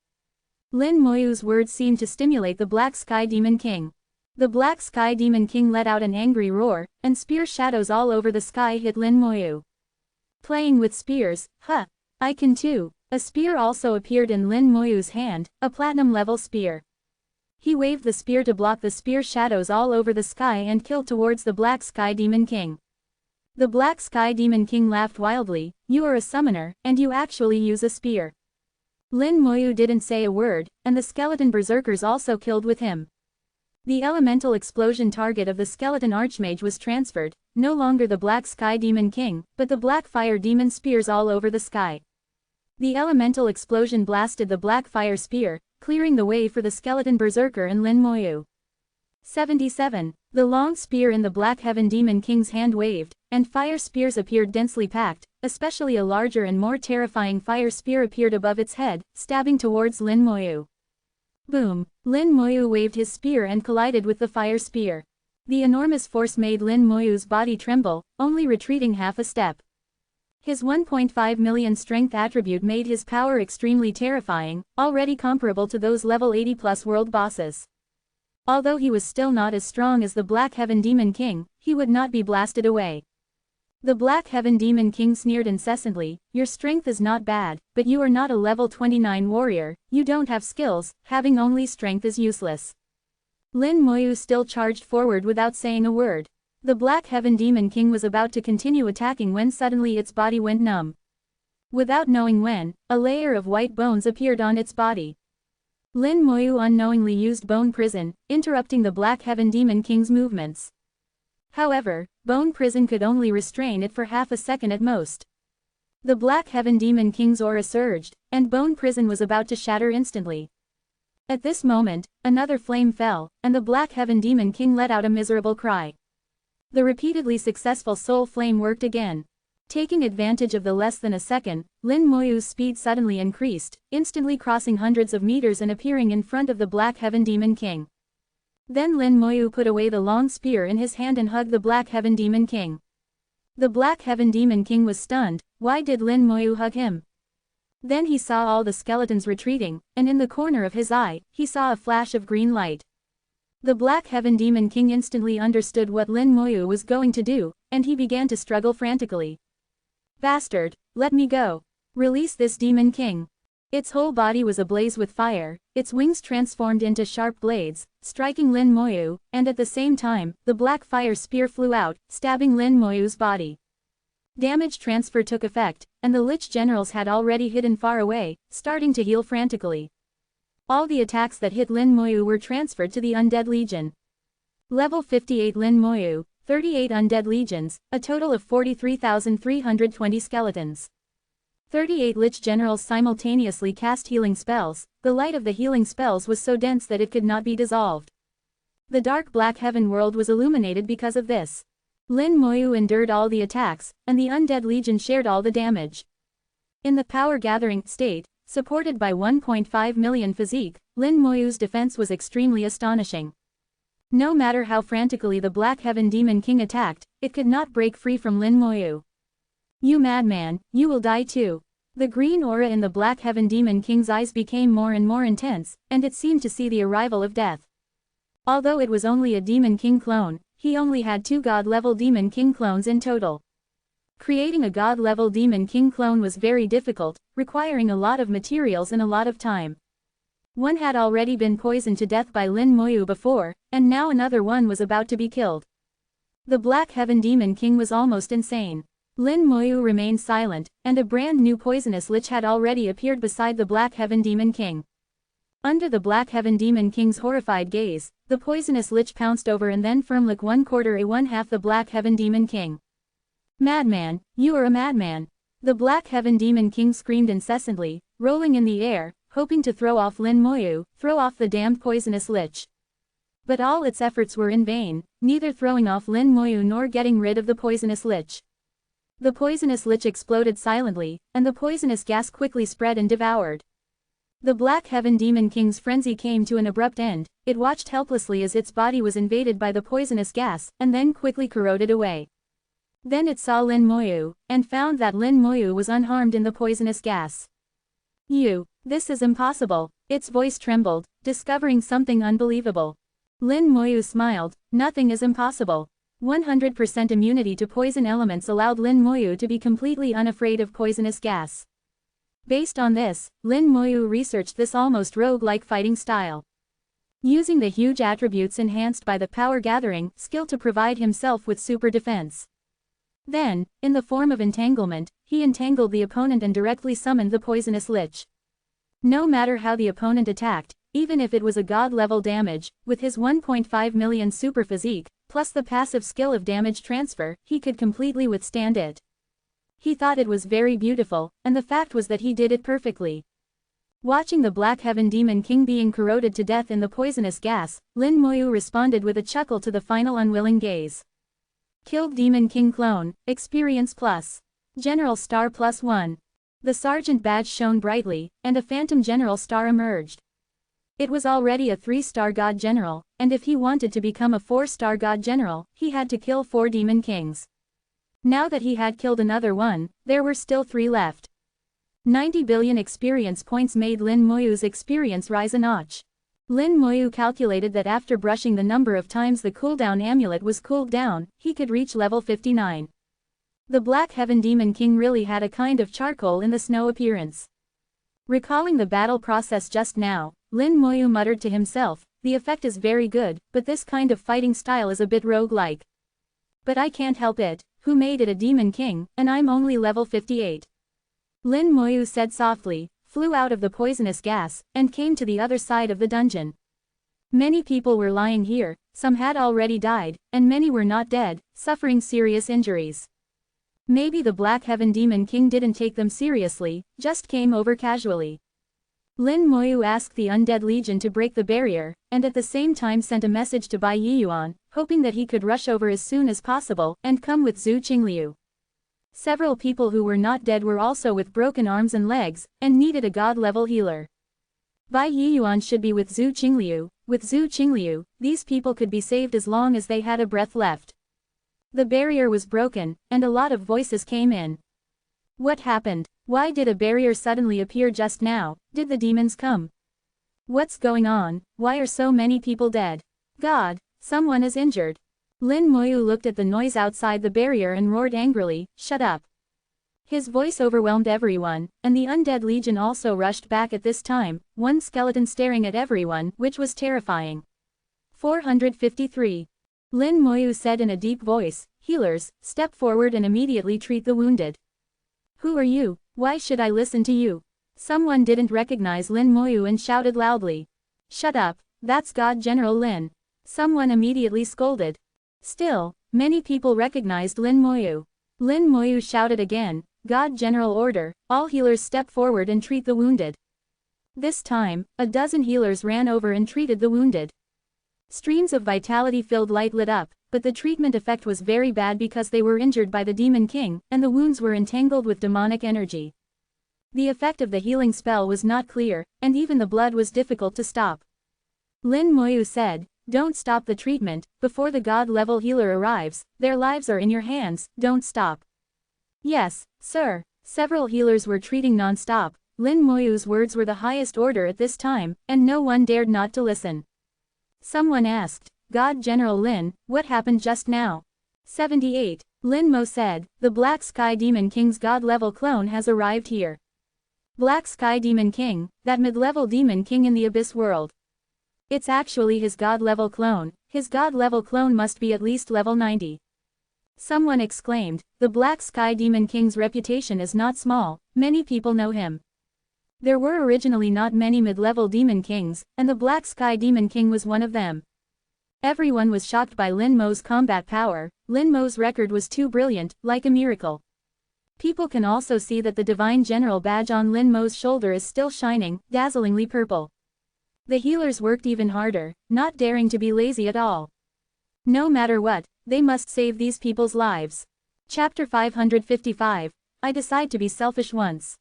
Lin Moyu's words seemed to stimulate the Black Sky Demon King. The Black Sky Demon King let out an angry roar, and spear shadows all over the sky hit Lin Moyu. Playing with spears, huh? I can too. A spear also appeared in Lin Moyu's hand, a platinum-level spear. He waved the spear to block the spear shadows all over the sky and killed towards the Black Sky Demon King. The Black Sky Demon King laughed wildly. You are a summoner, and you actually use a spear. Lin Moyu didn't say a word, and the skeleton berserkers also killed with him. The elemental explosion target of the skeleton archmage was transferred, no longer the Black Sky Demon King, but the black fire demon spears all over the sky. The elemental explosion blasted the black fire spear, clearing the way for the skeleton berserker and Lin Moyu. 77. The long spear in the Black Heaven Demon King's hand waved, and fire spears appeared densely packed, especially a larger and more terrifying fire spear appeared above its head, stabbing towards Lin Moyu. Boom! Lin Moyu waved his spear and collided with the fire spear. The enormous force made Lin Moyu's body tremble, only retreating half a step. His 1.5 million strength attribute made his power extremely terrifying, already comparable to those level 80+ world bosses. Although he was still not as strong as the Black Heaven Demon King, he would not be blasted away. The Black Heaven Demon King sneered incessantly, your strength is not bad, but you are not a level 29 warrior, you don't have skills, having only strength is useless. Lin Moyu still charged forward without saying a word. The Black Heaven Demon King was about to continue attacking when suddenly its body went numb. Without knowing when, a layer of white bones appeared on its body. Lin Moyu unknowingly used Bone Prison, interrupting the Black Heaven Demon King's movements. However, Bone Prison could only restrain it for half a second at most. The Black Heaven Demon King's aura surged, and Bone Prison was about to shatter instantly. At this moment, another flame fell, and the Black Heaven Demon King let out a miserable cry. The repeatedly successful soul flame worked again. Taking advantage of the less than a second, Lin Moyu's speed suddenly increased, instantly crossing hundreds of meters and appearing in front of the Black Heaven Demon King. Then Lin Moyu put away the long spear in his hand and hugged the Black Heaven Demon King. The Black Heaven Demon King was stunned. Why did Lin Moyu hug him? Then he saw all the skeletons retreating, and in the corner of his eye, he saw a flash of green light. The Black Heaven Demon King instantly understood what Lin Moyu was going to do, and he began to struggle frantically. Bastard, let me go. Release this demon king. Its whole body was ablaze with fire, its wings transformed into sharp blades, striking Lin Moyu, and at the same time, the black fire spear flew out, stabbing Lin Moyu's body. Damage transfer took effect, and the Lich generals had already hidden far away, starting to heal frantically. All the attacks that hit Lin Moyu were transferred to the Undead Legion. Level 58 Lin Moyu, 38 Undead Legions, a total of 43,320 skeletons. 38 Lich generals simultaneously cast healing spells. The light of the healing spells was so dense that it could not be dissolved. The dark black heaven world was illuminated because of this. Lin Moyu endured all the attacks, and the Undead Legion shared all the damage. In the power-gathering state, supported by 1.5 million physique, Lin Moyu's defense was extremely astonishing. No matter how frantically the Black Heaven Demon King attacked, it could not break free from Lin Moyu. You madman, you will die too. The green aura in the Black Heaven Demon King's eyes became more and more intense, and it seemed to see the arrival of death. Although it was only a Demon King clone, he only had 2 God-level Demon King clones in total. Creating a God-level Demon King clone was very difficult, requiring a lot of materials and a lot of time. One had already been poisoned to death by Lin Moyu before, and now another one was about to be killed. The Black Heaven Demon King was almost insane. Lin Moyu remained silent, and a brand new poisonous lich had already appeared beside the Black Heaven Demon King. Under the Black Heaven Demon King's horrified gaze, the poisonous lich pounced over and then firmly 1/4 the Black Heaven Demon King. Madman, you are a madman. The Black Heaven Demon King screamed incessantly, rolling in the air, hoping to throw off Lin Moyu, throw off the damned poisonous lich. But all its efforts were in vain, neither throwing off Lin Moyu nor getting rid of the poisonous lich. The poisonous lich exploded silently, and the poisonous gas quickly spread and devoured. The Black Heaven Demon King's frenzy came to an abrupt end. It watched helplessly as its body was invaded by the poisonous gas, and then quickly corroded away. Then it saw Lin Moyu, and found that Lin Moyu was unharmed in the poisonous gas. This is impossible. Its voice trembled, discovering something unbelievable. Lin Moyu smiled. Nothing is impossible. 100% immunity to poison elements allowed Lin Moyu to be completely unafraid of poisonous gas. Based on this, Lin Moyu researched this almost rogue-like fighting style. Using the huge attributes enhanced by the power-gathering skill to provide himself with super defense. Then, in the form of entanglement, he entangled the opponent and directly summoned the poisonous lich. No matter how the opponent attacked, even if it was a god-level damage, with his 1.5 million super physique, plus the passive skill of damage transfer, he could completely withstand it. He thought it was very beautiful, and the fact was that he did it perfectly. Watching the Black Heaven Demon King being corroded to death in the poisonous gas, Lin Moyu responded with a chuckle to the final unwilling gaze. Killed Demon King clone, experience plus. General star +1. The sergeant badge shone brightly, and a phantom general star emerged. It was already a 3-star god general, and if he wanted to become a 4-star god general, he had to kill 4 demon kings. Now that he had killed another one, there were still 3 left. 90 billion experience points made Lin Moyu's experience rise a notch. Lin Moyu calculated that after brushing the number of times the cooldown amulet was cooled down, he could reach level 59. The Black Heaven Demon King really had a kind of charcoal in the snow appearance. Recalling the battle process just now, Lin Moyu muttered to himself, the effect is very good, but this kind of fighting style is a bit rogue-like. But I can't help it, who made it a Demon King, and I'm only level 58. Lin Moyu said softly, flew out of the poisonous gas, and came to the other side of the dungeon. Many people were lying here, some had already died, and many were not dead, suffering serious injuries. Maybe the Black Heaven Demon King didn't take them seriously, just came over casually. Lin Moyu asked the Undead Legion to break the barrier, and at the same time sent a message to Bai Yiyuan, hoping that he could rush over as soon as possible, and come with Zhu Qingliu. Several people who were not dead were also with broken arms and legs, and needed a god-level healer. Bai Yiyuan should be with Zhu Qingliu. With Zhu Qingliu, these people could be saved as long as they had a breath left. The barrier was broken, and a lot of voices came in. What happened? Why did a barrier suddenly appear just now? Did the demons come? What's going on? Why are so many people dead? God, someone is injured. Lin Moyu looked at the noise outside the barrier and roared angrily, shut up. His voice overwhelmed everyone, and the undead legion also rushed back at this time, one skeleton staring at everyone, which was terrifying. 453. Lin Moyu said in a deep voice, "Healers, step forward and immediately treat the wounded." "Who are you? Why should I listen to you?" Someone didn't recognize Lin Moyu and shouted loudly. "Shut up, that's God General Lin." Someone immediately scolded. Still, many people recognized Lin Moyu. Lin Moyu shouted again, "God General order, all healers step forward and treat the wounded." This time, a dozen healers ran over and treated the wounded. Streams of vitality-filled light lit up, but the treatment effect was very bad because they were injured by the Demon King, and the wounds were entangled with demonic energy. The effect of the healing spell was not clear, and even the blood was difficult to stop. Lin Moyu said, "Don't stop the treatment, before the God-level healer arrives, their lives are in your hands, don't stop." "Yes, sir." Several healers were treating non-stop. Lin Moyu's words were the highest order at this time, and no one dared not to listen. Someone asked, "God General Lin, what happened just now?" 78. Lin Mo said, "The Black Sky Demon King's God-level clone has arrived here." Black Sky Demon King, that mid-level demon king in the Abyss world. It's actually his God-level clone. His God-level clone must be at least level 90. Someone exclaimed, "The Black Sky Demon King's reputation is not small, many people know him." There were originally not many mid-level demon kings, and the Black Sky Demon King was one of them. Everyone was shocked by Lin Mo's combat power. Lin Mo's record was too brilliant, like a miracle. People can also see that the Divine General badge on Lin Mo's shoulder is still shining, dazzlingly purple. The healers worked even harder, not daring to be lazy at all. No matter what, they must save these people's lives. Chapter 555. I decide to be selfish once.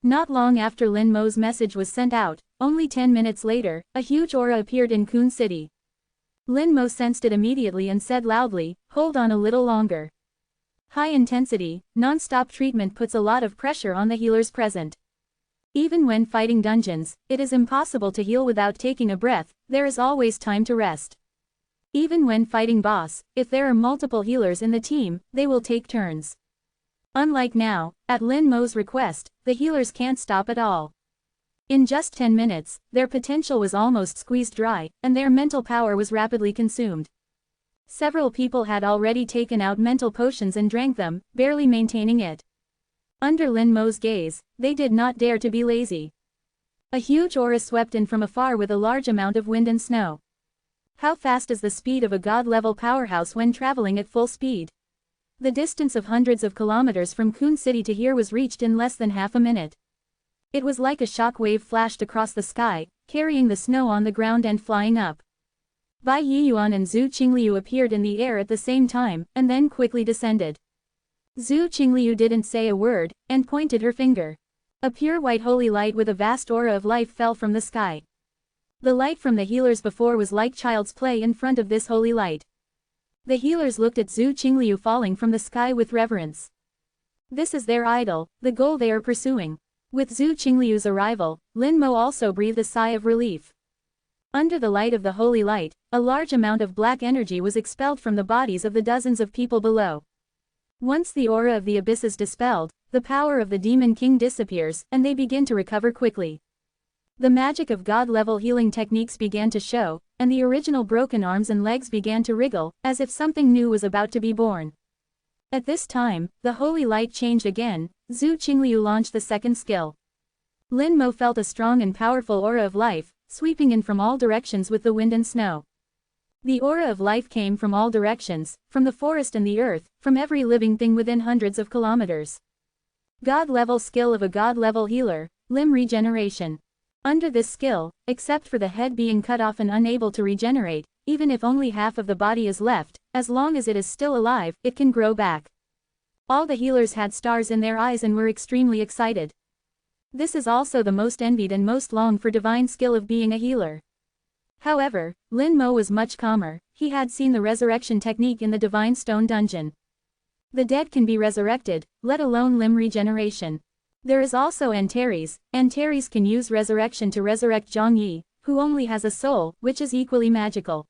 Not long after Lin Mo's message was sent out, only 10 minutes later, a huge aura appeared in Kun City. Lin Mo sensed it immediately and said loudly, "Hold on a little longer." High-intensity, non-stop treatment puts a lot of pressure on the healers present. Even when fighting dungeons, it is impossible to heal without taking a breath, there is always time to rest. Even when fighting boss, if there are multiple healers in the team, they will take turns. Unlike now, at Lin Mo's request, the healers can't stop at all. In just 10 minutes, their potential was almost squeezed dry, and their mental power was rapidly consumed. Several people had already taken out mental potions and drank them, barely maintaining it. Under Lin Mo's gaze, they did not dare to be lazy. A huge aura swept in from afar with a large amount of wind and snow. How fast is the speed of a god-level powerhouse when traveling at full speed? The distance of hundreds of kilometers from Kun City to here was reached in less than half a minute. It was like a shock wave flashed across the sky, carrying the snow on the ground and flying up. Bai Yiyuan and Zhu Qingliu appeared in the air at the same time, and then quickly descended. Zhu Qingliu didn't say a word, and pointed her finger. A pure white holy light with a vast aura of life fell from the sky. The light from the healers before was like child's play in front of this holy light. The healers looked at Zhu Qingliu falling from the sky with reverence. This is their idol, the goal they are pursuing. With Zhu Qingliu's arrival, Lin Mo also breathed a sigh of relief. Under the light of the holy light, a large amount of black energy was expelled from the bodies of the dozens of people below. Once the aura of the abyss is dispelled, the power of the Demon King disappears, and they begin to recover quickly. The magic of god-level healing techniques began to show, and the original broken arms and legs began to wriggle, as if something new was about to be born. At this time, the holy light changed again. Zhu Qingliu launched the second skill. Lin Mo felt a strong and powerful aura of life, sweeping in from all directions with the wind and snow. The aura of life came from all directions, from the forest and the earth, from every living thing within hundreds of kilometers. God-level skill of a god-level healer, limb regeneration. Under this skill, except for the head being cut off and unable to regenerate, even if only half of the body is left, as long as it is still alive, it can grow back. All the healers had stars in their eyes and were extremely excited. This is also the most envied and most longed for divine skill of being a healer. However, Lin Mo was much calmer. He had seen the resurrection technique in the Divine Stone dungeon. The dead can be resurrected, let alone limb regeneration. There is also Antares. Antares can use resurrection to resurrect Zhang Yi, who only has a soul, which is equally magical.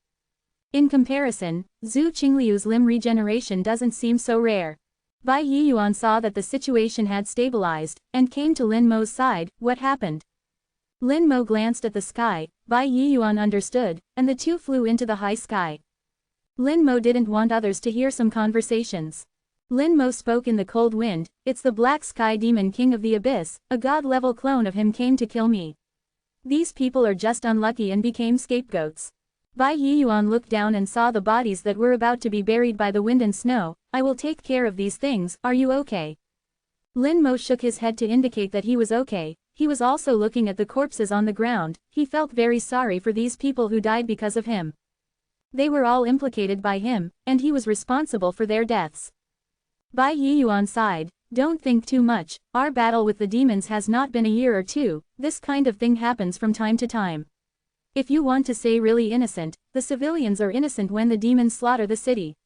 In comparison, Zhu Qingliu's limb regeneration doesn't seem so rare. Bai Yiyuan saw that the situation had stabilized, and came to Lin Mo's side. What happened? Lin Mo glanced at the sky, Bai Yiyuan understood, and the two flew into the high sky. Lin Mo didn't want others to hear some conversations. Lin Mo spoke in the cold wind, it's the Black Sky Demon King of the Abyss, a god-level clone of him came to kill me. These people are just unlucky and became scapegoats. Bai Yiyuan looked down and saw the bodies that were about to be buried by the wind and snow. I will take care of these things, are you okay? Lin Mo shook his head to indicate that he was okay. He was also looking at the corpses on the ground. He felt very sorry for these people who died because of him. They were all implicated by him, and he was responsible for their deaths. Bai Yiyuan sighed, don't think too much, our battle with the demons has not been a year or two, this kind of thing happens from time to time. If you want to say really innocent, the civilians are innocent when the demons slaughter the city.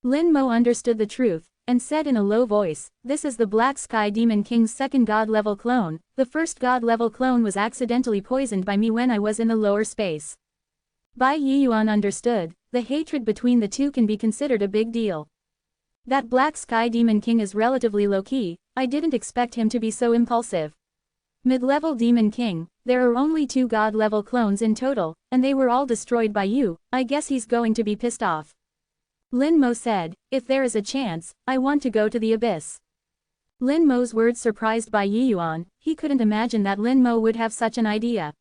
Lin Mo understood the truth, and said in a low voice, this is the Black Sky Demon King's second god-level clone, the first god-level clone was accidentally poisoned by me when I was in the lower space. Bai Yiyuan understood, the hatred between the two can be considered a big deal. That Black Sky Demon King is relatively low-key, I didn't expect him to be so impulsive. Mid-level Demon King, there are only 2 god-level clones in total, and they were all destroyed by you, I guess he's going to be pissed off. Lin Mo said, if there is a chance, I want to go to the abyss. Lin Mo's words surprised Bai Yiyuan, he couldn't imagine that Lin Mo would have such an idea.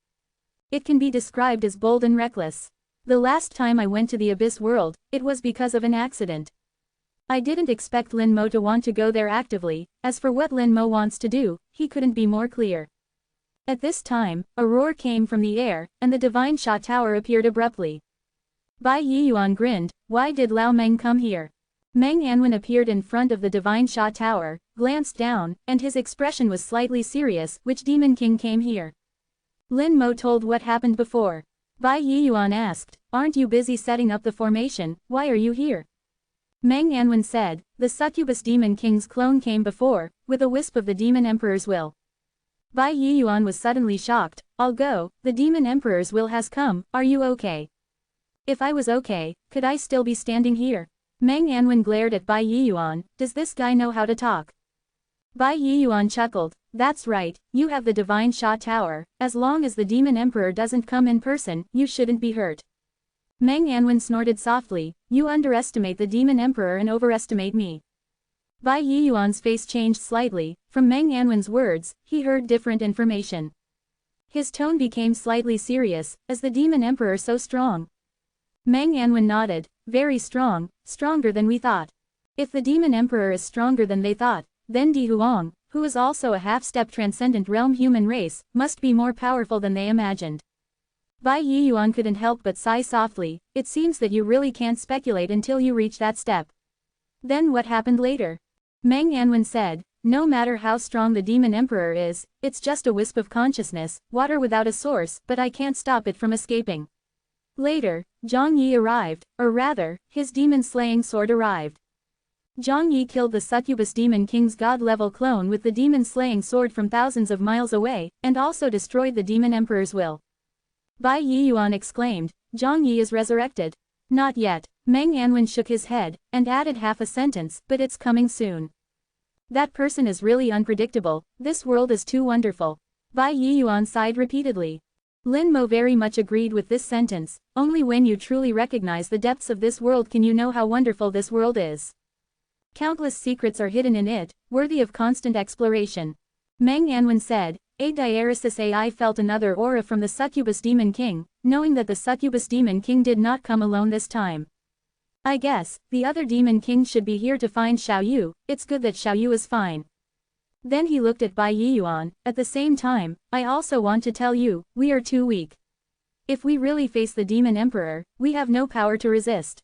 It can be described as bold and reckless. The last time I went to the abyss world, it was because of an accident. I didn't expect Lin Mo to want to go there actively, as for what Lin Mo wants to do, he couldn't be more clear. At this time, a roar came from the air, and the Divine Sha Tower appeared abruptly. Bai Yiyuan grinned, why did Lao Meng come here? Meng Anwen appeared in front of the Divine Sha Tower, glanced down, and his expression was slightly serious, which Demon King came here? Lin Mo told what happened before. Bai Yiyuan asked, aren't you busy setting up the formation, why are you here? Meng Anwen said, the Succubus Demon King's clone came before, with a wisp of the Demon Emperor's will. Bai Yiyuan was suddenly shocked, I'll go, the Demon Emperor's will has come, are you okay? If I was okay, could I still be standing here? Meng Anwen glared at Bai Yiyuan, does this guy know how to talk? Bai Yiyuan chuckled, that's right, you have the Divine Sha Tower, as long as the Demon Emperor doesn't come in person, you shouldn't be hurt. Meng Anwen snorted softly, you underestimate the Demon Emperor and overestimate me. Bai Yiyuan's face changed slightly, from Meng Anwen's words, he heard different information. His tone became slightly serious, is the Demon Emperor so strong? Meng Anwen nodded, very strong, stronger than we thought. If the Demon Emperor is stronger than they thought, then Di Huang, who is also a half-step transcendent realm human race, must be more powerful than they imagined. Bai Yiyuan couldn't help but sigh softly, it seems that you really can't speculate until you reach that step. Then what happened later? Meng Anwen said, no matter how strong the Demon Emperor is, it's just a wisp of consciousness, water without a source, but I can't stop it from escaping. Later, Zhang Yi arrived, or rather, his demon-slaying sword arrived. Zhang Yi killed the Succubus Demon King's god-level clone with the demon-slaying sword from thousands of miles away, and also destroyed the Demon Emperor's will. Bai Yiyuan exclaimed, Zhang Yi is resurrected. Not yet. Meng Anwen shook his head, and added half a sentence, but it's coming soon. That person is really unpredictable, this world is too wonderful. Bai Yiyuan sighed repeatedly. Lin Mo very much agreed with this sentence, only when you truly recognize the depths of this world can you know how wonderful this world is. Countless secrets are hidden in it, worthy of constant exploration. Meng Anwen said, A diaresis AI felt another aura from the Succubus Demon King, knowing that the Succubus Demon King did not come alone this time. I guess, the other Demon King should be here to find Xiaoyu, it's good that Xiaoyu is fine. Then he looked at Bai Yiyuan, at the same time, I also want to tell you, we are too weak. If we really face the Demon Emperor, we have no power to resist.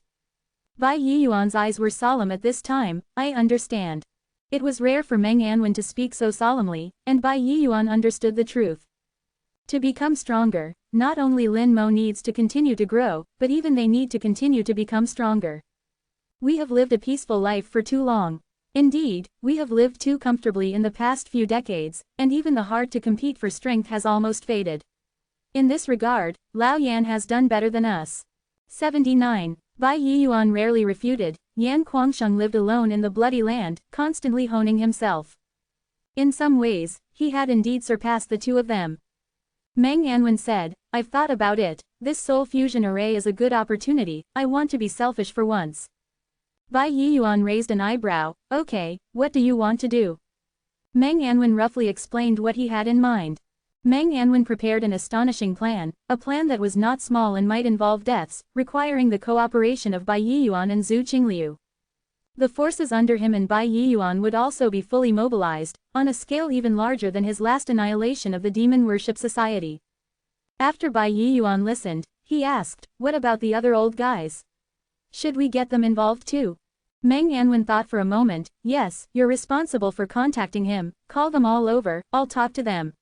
Bai Yiyuan's eyes were solemn at this time, I understand. It was rare for Meng Anwen to speak so solemnly, and Bai Yiyuan understood the truth. To become stronger, not only Lin Mo needs to continue to grow, but even they need to continue to become stronger. We have lived a peaceful life for too long. Indeed, we have lived too comfortably in the past few decades, and even the heart to compete for strength has almost faded. In this regard, Lao Yan has done better than us. 79. Bai Yiyuan rarely refuted, Yan Guangsheng lived alone in the bloody land, constantly honing himself. In some ways, he had indeed surpassed the two of them. Meng Anwen said, I've thought about it, this soul fusion array is a good opportunity, I want to be selfish for once. Bai Yiyuan raised an eyebrow, okay, what do you want to do? Meng Anwen roughly explained what he had in mind. Meng Anwen prepared an astonishing plan, a plan that was not small and might involve deaths, requiring the cooperation of Bai Yiyuan and Zhu Qingliu. The forces under him and Bai Yiyuan would also be fully mobilized, on a scale even larger than his last annihilation of the Demon Worship Society. After Bai Yiyuan listened, he asked, what about the other old guys? Should we get them involved too? Meng Anwen thought for a moment, yes, you're responsible for contacting him, call them all over, I'll talk to them.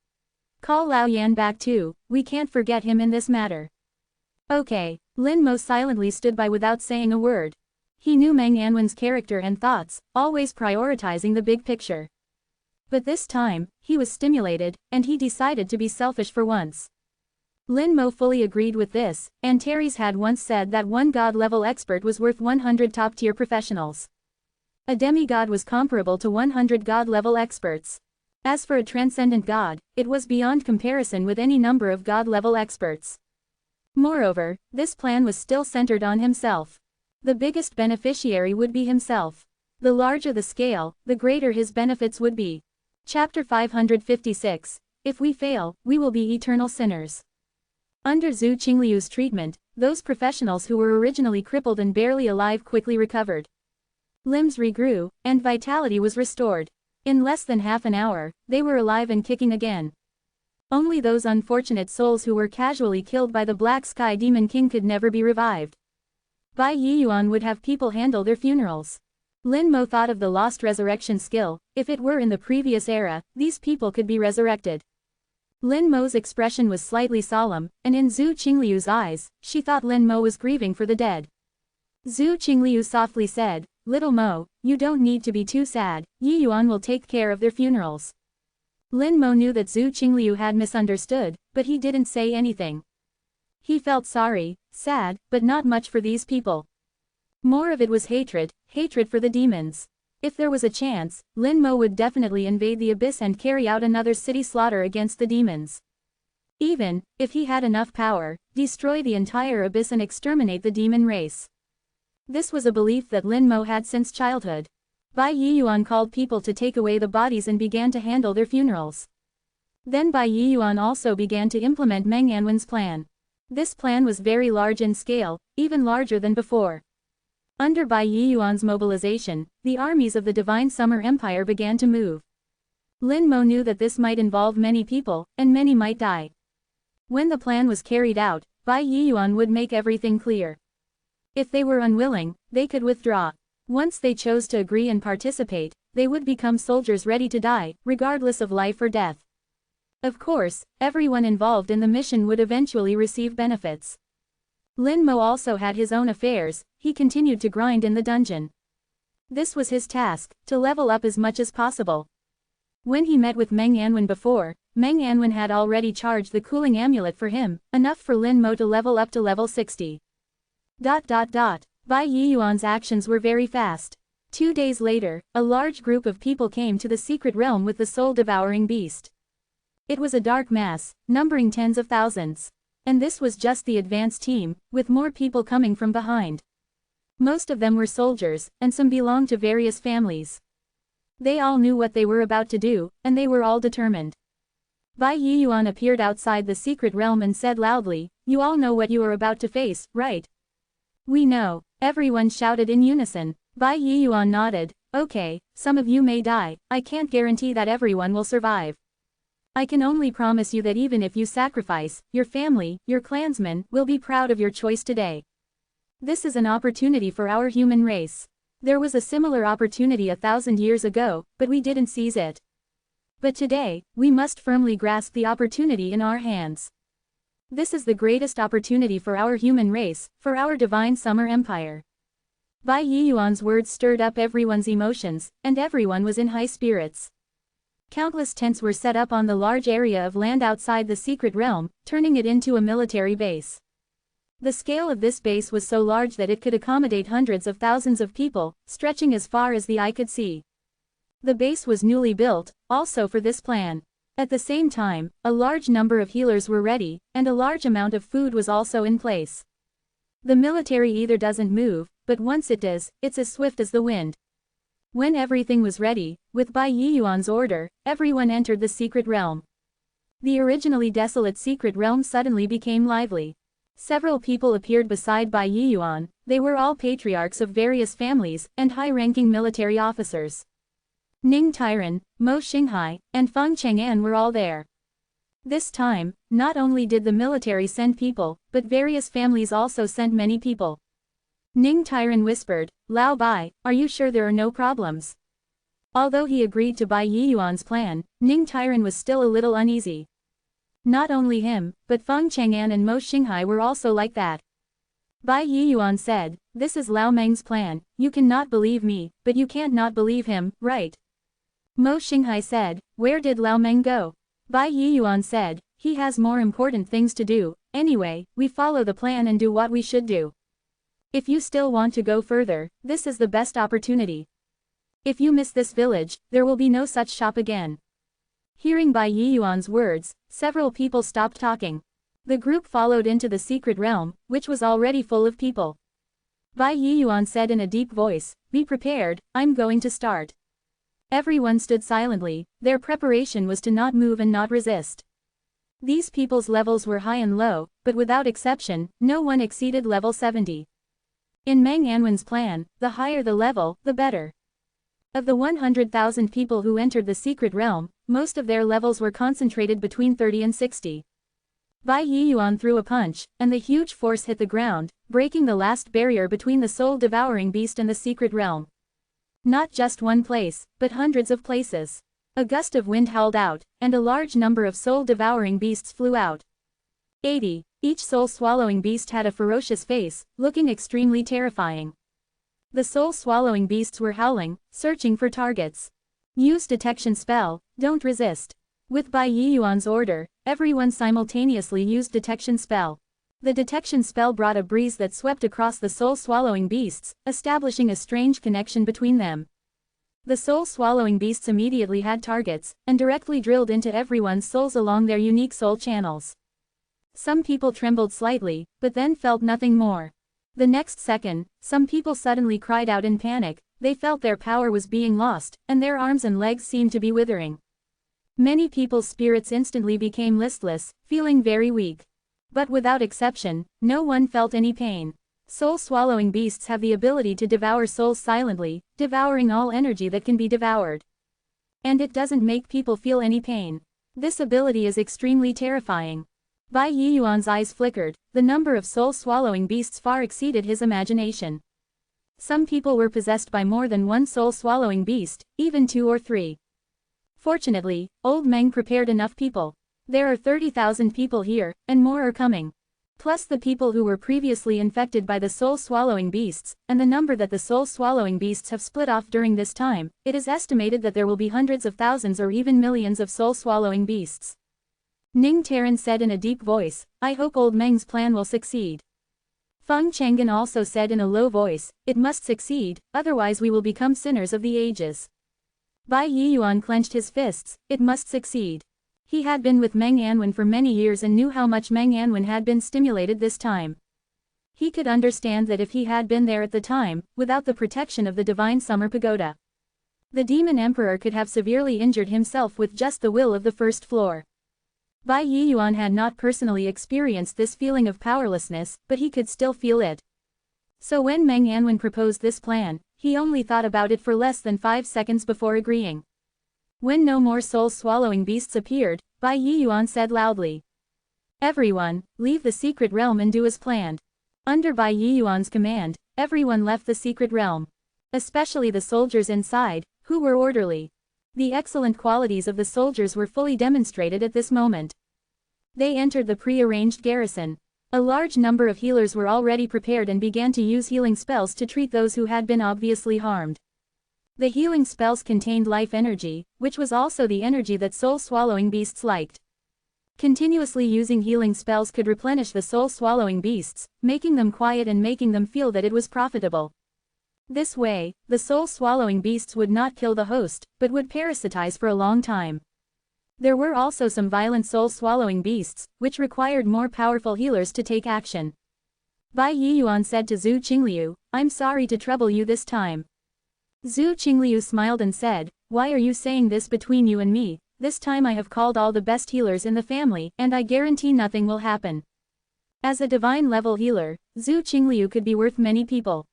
Call Lao Yan back too, we can't forget him in this matter. Okay, Lin Mo silently stood by without saying a word. He knew Meng Anwen's character and thoughts, always prioritizing the big picture. But this time, he was stimulated, and he decided to be selfish for once. Lin Mo fully agreed with this, and Antares had once said that one god-level expert was worth 100 top-tier professionals. A demigod was comparable to 100 god-level experts. As for a transcendent god, it was beyond comparison with any number of god-level experts. Moreover, this plan was still centered on himself. The biggest beneficiary would be himself. The larger the scale, the greater his benefits would be. Chapter 556. If we fail, we will be eternal sinners. Under Zhu Qingliu's treatment, those professionals who were originally crippled and barely alive quickly recovered. Limbs regrew, and vitality was restored. In less than half an hour, they were alive and kicking again. Only those unfortunate souls who were casually killed by the Black Sky Demon King could never be revived. Bai Yiyuan would have people handle their funerals. Lin Mo thought of the lost resurrection skill, if it were in the previous era, these people could be resurrected. Lin Mo's expression was slightly solemn, and in Zhu Qingliu's eyes, she thought Lin Mo was grieving for the dead. Zhu Qingliu softly said, Little Mo, you don't need to be too sad, Yiyuan will take care of their funerals. Lin Mo knew that Zhu Qingliu had misunderstood, but he didn't say anything. He felt sorry, sad, but not much for these people. More of it was hatred for the demons. If there was a chance, Lin Mo would definitely invade the abyss and carry out another city slaughter against the demons. Even, if he had enough power, destroy the entire abyss and exterminate the demon race. This was a belief that Lin Mo had since childhood. Bai Yiyuan called people to take away the bodies and began to handle their funerals. Then Bai Yiyuan also began to implement Meng Anwen's plan. This plan was very large in scale, even larger than before. Under Bai Yiyuan's mobilization, the armies of the Divine Summer Empire began to move. Lin Mo knew that this might involve many people, and many might die. When the plan was carried out, Bai Yiyuan would make everything clear. If they were unwilling, they could withdraw. Once they chose to agree and participate, they would become soldiers ready to die, regardless of life or death. Of course, everyone involved in the mission would eventually receive benefits. Lin Mo also had his own affairs, he continued to grind in the dungeon. This was his task, to level up as much as possible. When he met with Meng Anwen before, Meng Anwen had already charged the cooling amulet for him, enough for Lin Mo to level up to level 60. Bai Yiyuan's actions were very fast. 2 days later, a large group of people came to the secret realm with the soul-devouring beast. It was a dark mass, numbering tens of thousands. And this was just the advance team, with more people coming from behind. Most of them were soldiers, and some belonged to various families. They all knew what they were about to do, and they were all determined. Bai Yiyuan appeared outside the secret realm and said loudly, You all know what you are about to face, right? We know. Everyone shouted in unison. Bai Yiyuan nodded, Okay, some of you may die, I can't guarantee that everyone will survive. I can only promise you that even if you sacrifice, your family, your clansmen, will be proud of your choice today. This is an opportunity for our human race. There was a similar opportunity 1,000 years ago, but we didn't seize it. But today, we must firmly grasp the opportunity in our hands. This is the greatest opportunity for our human race, for our divine summer empire. Bai Yiyuan's words stirred up everyone's emotions, and everyone was in high spirits. Countless tents were set up on the large area of land outside the secret realm, turning it into a military base. The scale of this base was so large that it could accommodate hundreds of thousands of people, stretching as far as the eye could see. The base was newly built, also for this plan. At the same time, a large number of healers were ready, and a large amount of food was also in place. The military either doesn't move, but once it does, it's as swift as the wind. When everything was ready, with Bai Yiyuan's order, everyone entered the secret realm. The originally desolate secret realm suddenly became lively. Several people appeared beside Bai Yiyuan. They were all patriarchs of various families, and high-ranking military officers. Ning Tairan, Mo Xinghai, and Feng Chang'an were all there. This time, not only did the military send people, but various families also sent many people. Ning Tairan whispered, "Lao Bai, are you sure there are no problems?" Although he agreed to Bai Yiyuan's plan, Ning Tairan was still a little uneasy. Not only him, but Feng Chang'an and Mo Xinghai were also like that. Bai Yiyuan said, "This is Lao Meng's plan, you cannot believe me, but you can't not believe him, right?" Mo Xinghai said, "Where did Lao Meng go?" Bai Yiyuan said, "He has more important things to do. Anyway, we follow the plan and do what we should do. If you still want to go further, this is the best opportunity. If you miss this village, there will be no such shop again." Hearing Bai Yiyuan's words, several people stopped talking. The group followed into the secret realm, which was already full of people. Bai Yiyuan said in a deep voice, "Be prepared, I'm going to start." Everyone stood silently. Their preparation was to not move and not resist. These people's levels were high and low, but without exception, no one exceeded level 70. In Meng Anwen's plan, the higher the level, the better. Of the 100,000 people who entered the secret realm, most of their levels were concentrated between 30 and 60. Bai Yiyuan threw a punch, and the huge force hit the ground, breaking the last barrier between the soul-devouring beast and the secret realm. Not just one place, but hundreds of places. A gust of wind howled out, and a large number of soul-devouring beasts flew out. 80. Each soul-swallowing beast had a ferocious face, looking extremely terrifying. The soul-swallowing beasts were howling, searching for targets. Use detection spell, don't resist. With Bai Yiyuan's order, everyone simultaneously used detection spell. The detection spell brought a breeze that swept across the soul-swallowing beasts, establishing a strange connection between them. The soul-swallowing beasts immediately had targets, and directly drilled into everyone's souls along their unique soul channels. Some people trembled slightly, but then felt nothing more. The next second, some people suddenly cried out in panic. They felt their power was being lost, and their arms and legs seemed to be withering. Many people's spirits instantly became listless, feeling very weak. But without exception, no one felt any pain. Soul-swallowing beasts have the ability to devour souls silently, devouring all energy that can be devoured. And it doesn't make people feel any pain. This ability is extremely terrifying. Bai Yiyuan's eyes flickered. The number of soul-swallowing beasts far exceeded his imagination. Some people were possessed by more than one soul-swallowing beast, even 2 or 3. Fortunately, Old Meng prepared enough people. There are 30,000 people here, and more are coming. Plus the people who were previously infected by the soul-swallowing beasts, and the number that the soul-swallowing beasts have split off during this time, it is estimated that there will be hundreds of thousands or even millions of soul-swallowing beasts. Ning Tairan said in a deep voice, "I hope Old Meng's plan will succeed." Feng Chang'an also said in a low voice, "It must succeed, otherwise we will become sinners of the ages." Bai Yiyuan clenched his fists. It must succeed. He had been with Meng Anwen for many years and knew how much Meng Anwen had been stimulated this time. He could understand that if he had been there at the time, without the protection of the Divine Summer Pagoda, the Demon Emperor could have severely injured himself with just the will of the first floor. Bai Yiyuan had not personally experienced this feeling of powerlessness, but he could still feel it. So when Meng Anwen proposed this plan, he only thought about it for less than 5 seconds before agreeing. When no more soul-swallowing beasts appeared, Bai Yiyuan said loudly, "Everyone, leave the secret realm and do as planned." Under Bai Yiyuan's command, everyone left the secret realm. Especially the soldiers inside, who were orderly. The excellent qualities of the soldiers were fully demonstrated at this moment. They entered the pre-arranged garrison. A large number of healers were already prepared and began to use healing spells to treat those who had been obviously harmed. The healing spells contained life energy, which was also the energy that soul-swallowing beasts liked. Continuously using healing spells could replenish the soul-swallowing beasts, making them quiet and making them feel that it was profitable. This way, the soul-swallowing beasts would not kill the host, but would parasitize for a long time. There were also some violent soul-swallowing beasts, which required more powerful healers to take action. Bai Yiyuan said to Zhu Qingliu, "I'm sorry to trouble you this time." Zhu Qingliu smiled and said, "Why are you saying this between you and me? This time I have called all the best healers in the family, and I guarantee nothing will happen." As a divine-level healer, Zhu Qingliu could be worth many people.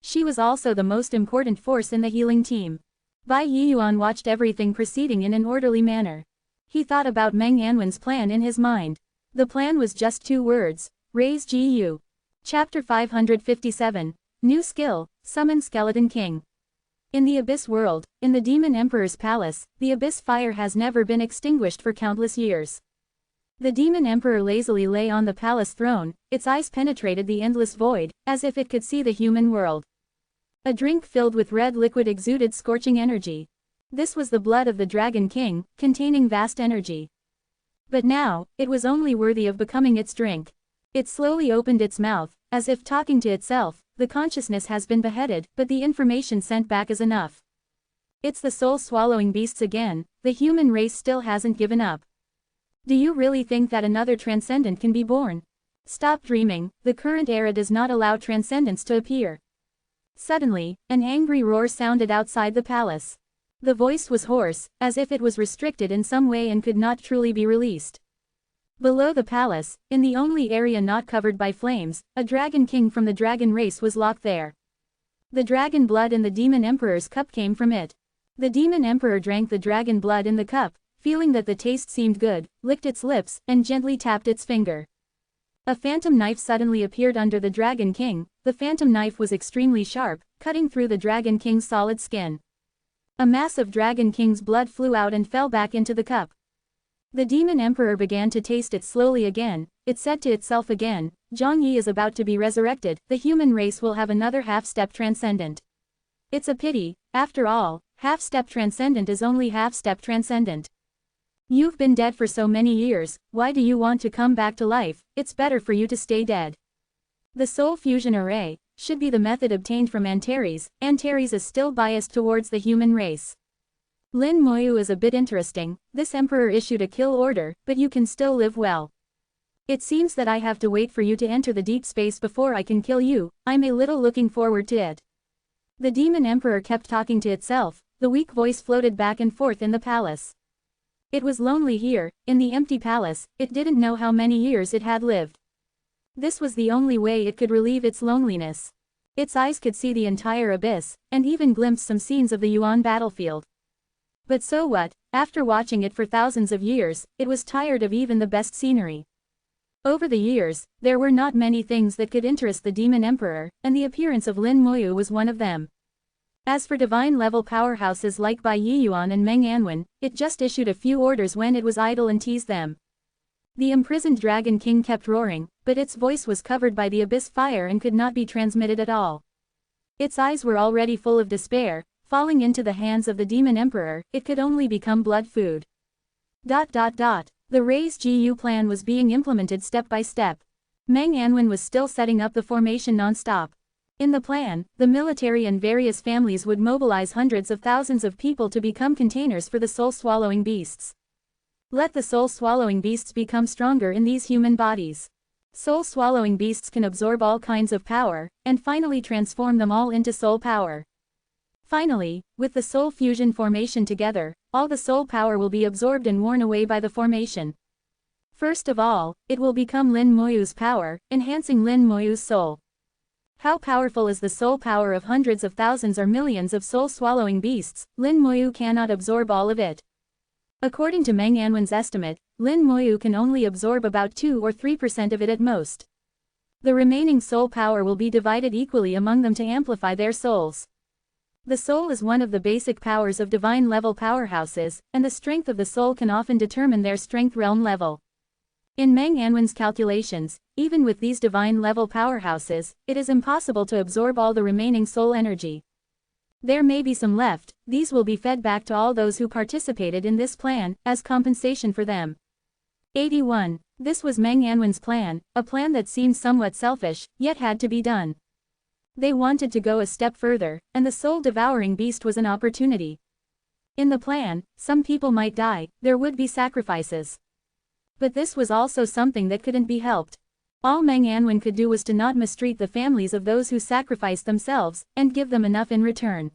She was also the most important force in the healing team. Bai Yiyuan watched everything proceeding in an orderly manner. He thought about Meng Anwen's plan in his mind. The plan was just 2 words, raise GU. Chapter 557, New Skill, Summon Skeleton King. In the Abyss world, in the Demon Emperor's palace, the Abyss fire has never been extinguished for countless years. The Demon Emperor lazily lay on the palace throne, its eyes penetrated the endless void, as if it could see the human world. A drink filled with red liquid exuded scorching energy. This was the blood of the Dragon King, containing vast energy. But now, it was only worthy of becoming its drink. It slowly opened its mouth, as if talking to itself. The consciousness has been beheaded, but the information sent back is enough. It's the soul-swallowing beasts again, the human race still hasn't given up. Do you really think that another transcendent can be born? Stop dreaming, the current era does not allow transcendence to appear. Suddenly, an angry roar sounded outside the palace. The voice was hoarse, as if it was restricted in some way and could not truly be released. Below the palace, in the only area not covered by flames, a dragon king from the dragon race was locked there. The dragon blood in the demon emperor's cup came from it. The demon emperor drank the dragon blood in the cup, feeling that the taste seemed good, licked its lips, and gently tapped its finger. A phantom knife suddenly appeared under the Dragon King. The phantom knife was extremely sharp, cutting through the Dragon King's solid skin. A mass of Dragon King's blood flew out and fell back into the cup. The Demon Emperor began to taste it slowly again. It said to itself again, Zhang Yi is about to be resurrected, the human race will have another half-step transcendent. It's a pity, after all, half-step transcendent is only half-step transcendent. You've been dead for so many years, why do you want to come back to life? It's better for you to stay dead. The soul fusion array should be the method obtained from Antares. Antares is still biased towards the human race. Lin Moyu is a bit interesting. This emperor issued a kill order, but you can still live well. It seems that I have to wait for you to enter the deep space before I can kill you. I'm a little looking forward to it. The demon emperor kept talking to itself. The weak voice floated back and forth in the palace. It was lonely here, in the empty palace. It didn't know how many years it had lived. This was the only way it could relieve its loneliness. Its eyes could see the entire abyss, and even glimpse some scenes of the Yuan battlefield. But so what? After watching it for thousands of years, it was tired of even the best scenery. Over the years, there were not many things that could interest the Demon Emperor, and the appearance of Lin Moyu was one of them. As for divine-level powerhouses like Bai Yiyuan and Meng Anwen, it just issued a few orders when it was idle and teased them. The imprisoned Dragon King kept roaring, but its voice was covered by the abyss fire and could not be transmitted at all. Its eyes were already full of despair. Falling into the hands of the Demon Emperor, it could only become blood food. The Raise GU plan was being implemented step by step. Meng Anwen was still setting up the formation non-stop. In the plan, the military and various families would mobilize hundreds of thousands of people to become containers for the soul-swallowing beasts. Let the soul-swallowing beasts become stronger in these human bodies. Soul-swallowing beasts can absorb all kinds of power, and finally transform them all into soul power. Finally, with the soul fusion formation together, all the soul power will be absorbed and worn away by the formation. First of all, it will become Lin Moyu's power, enhancing Lin Moyu's soul. How powerful is the soul power of hundreds of thousands or millions of soul-swallowing beasts? Lin Moyu cannot absorb all of it. According to Meng Anwen's estimate, Lin Moyu can only absorb about 2 or 3% of it at most. The remaining soul power will be divided equally among them to amplify their souls. The soul is one of the basic powers of divine-level powerhouses, and the strength of the soul can often determine their strength realm level. In Meng Anwen's calculations, even with these divine-level powerhouses, it is impossible to absorb all the remaining soul energy. There may be some left. These will be fed back to all those who participated in this plan, as compensation for them. 81. This was Meng Anwen's plan, a plan that seemed somewhat selfish, yet had to be done. They wanted to go a step further, and the soul-devouring beast was an opportunity. In the plan, some people might die, there would be sacrifices. But this was also something that couldn't be helped. All Meng Anwen could do was to not mistreat the families of those who sacrificed themselves, and give them enough in return.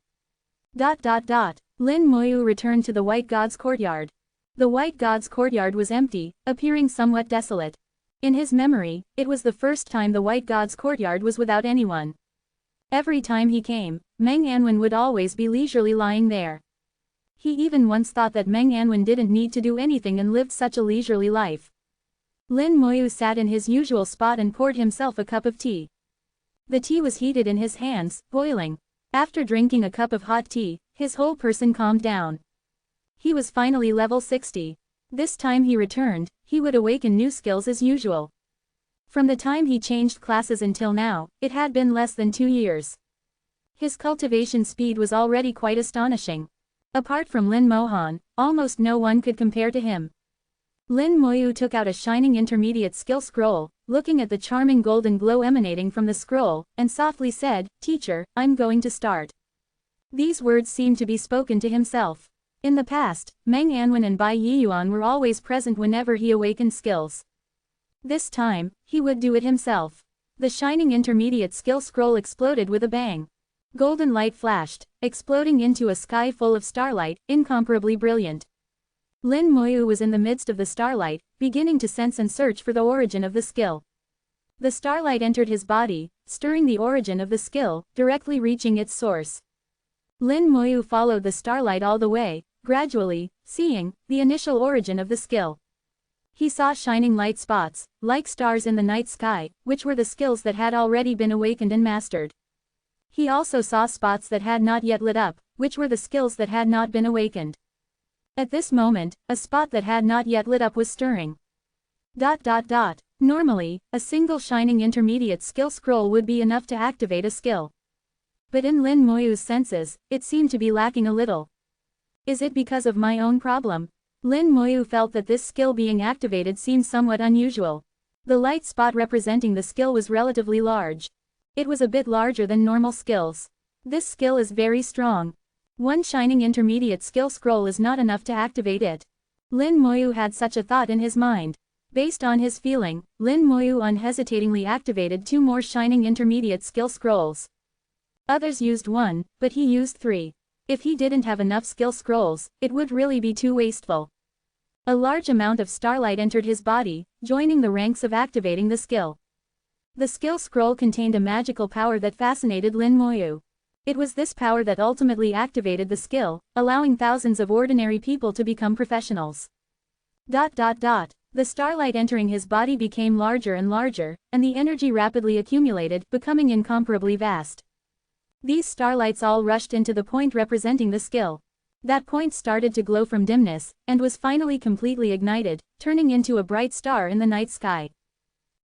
Lin Moyu returned to the White God's courtyard. The White God's courtyard was empty, appearing somewhat desolate. In his memory, it was the first time the White God's courtyard was without anyone. Every time he came, Meng Anwen would always be leisurely lying there. He even once thought that Meng Anwen didn't need to do anything and lived such a leisurely life. Lin Moyu sat in his usual spot and poured himself a cup of tea. The tea was heated in his hands, boiling. After drinking a cup of hot tea, his whole person calmed down. He was finally level 60. This time he returned, he would awaken new skills as usual. From the time he changed classes until now, it had been less than 2 years. His cultivation speed was already quite astonishing. Apart from Lin Mohan, almost no one could compare to him. Lin Moyu took out a shining intermediate skill scroll, looking at the charming golden glow emanating from the scroll, and softly said, "Teacher, I'm going to start." These words seemed to be spoken to himself. In the past, Meng Anwen and Bai Yiyuan were always present whenever he awakened skills. This time, he would do it himself. The shining intermediate skill scroll exploded with a bang. Golden light flashed, exploding into a sky full of starlight, incomparably brilliant. Lin Moyu was in the midst of the starlight, beginning to sense and search for the origin of the skill. The starlight entered his body, stirring the origin of the skill, directly reaching its source. Lin Moyu followed the starlight all the way, gradually, seeing the initial origin of the skill. He saw shining light spots, like stars in the night sky, which were the skills that had already been awakened and mastered. He also saw spots that had not yet lit up, which were the skills that had not been awakened. At this moment, a spot that had not yet lit up was stirring. Normally, a single shining intermediate skill scroll would be enough to activate a skill. But in Lin Moyu's senses, it seemed to be lacking a little. Is it because of my own problem? Lin Moyu felt that this skill being activated seemed somewhat unusual. The light spot representing the skill was relatively large. It was a bit larger than normal skills. This skill is very strong. One shining intermediate skill scroll is not enough to activate it. Lin Moyu had such a thought in his mind. Based on his feeling, Lin Moyu unhesitatingly activated 2 more shining intermediate skill scrolls. Others used 1, but he used 3. If he didn't have enough skill scrolls, it would really be too wasteful. A large amount of starlight entered his body, joining the ranks of activating the skill. The skill scroll contained a magical power that fascinated Lin Moyu. It was this power that ultimately activated the skill, allowing thousands of ordinary people to become professionals. The starlight entering his body became larger and larger, and the energy rapidly accumulated, becoming incomparably vast. These starlights all rushed into the point representing the skill. That point started to glow from dimness, and was finally completely ignited, turning into a bright star in the night sky.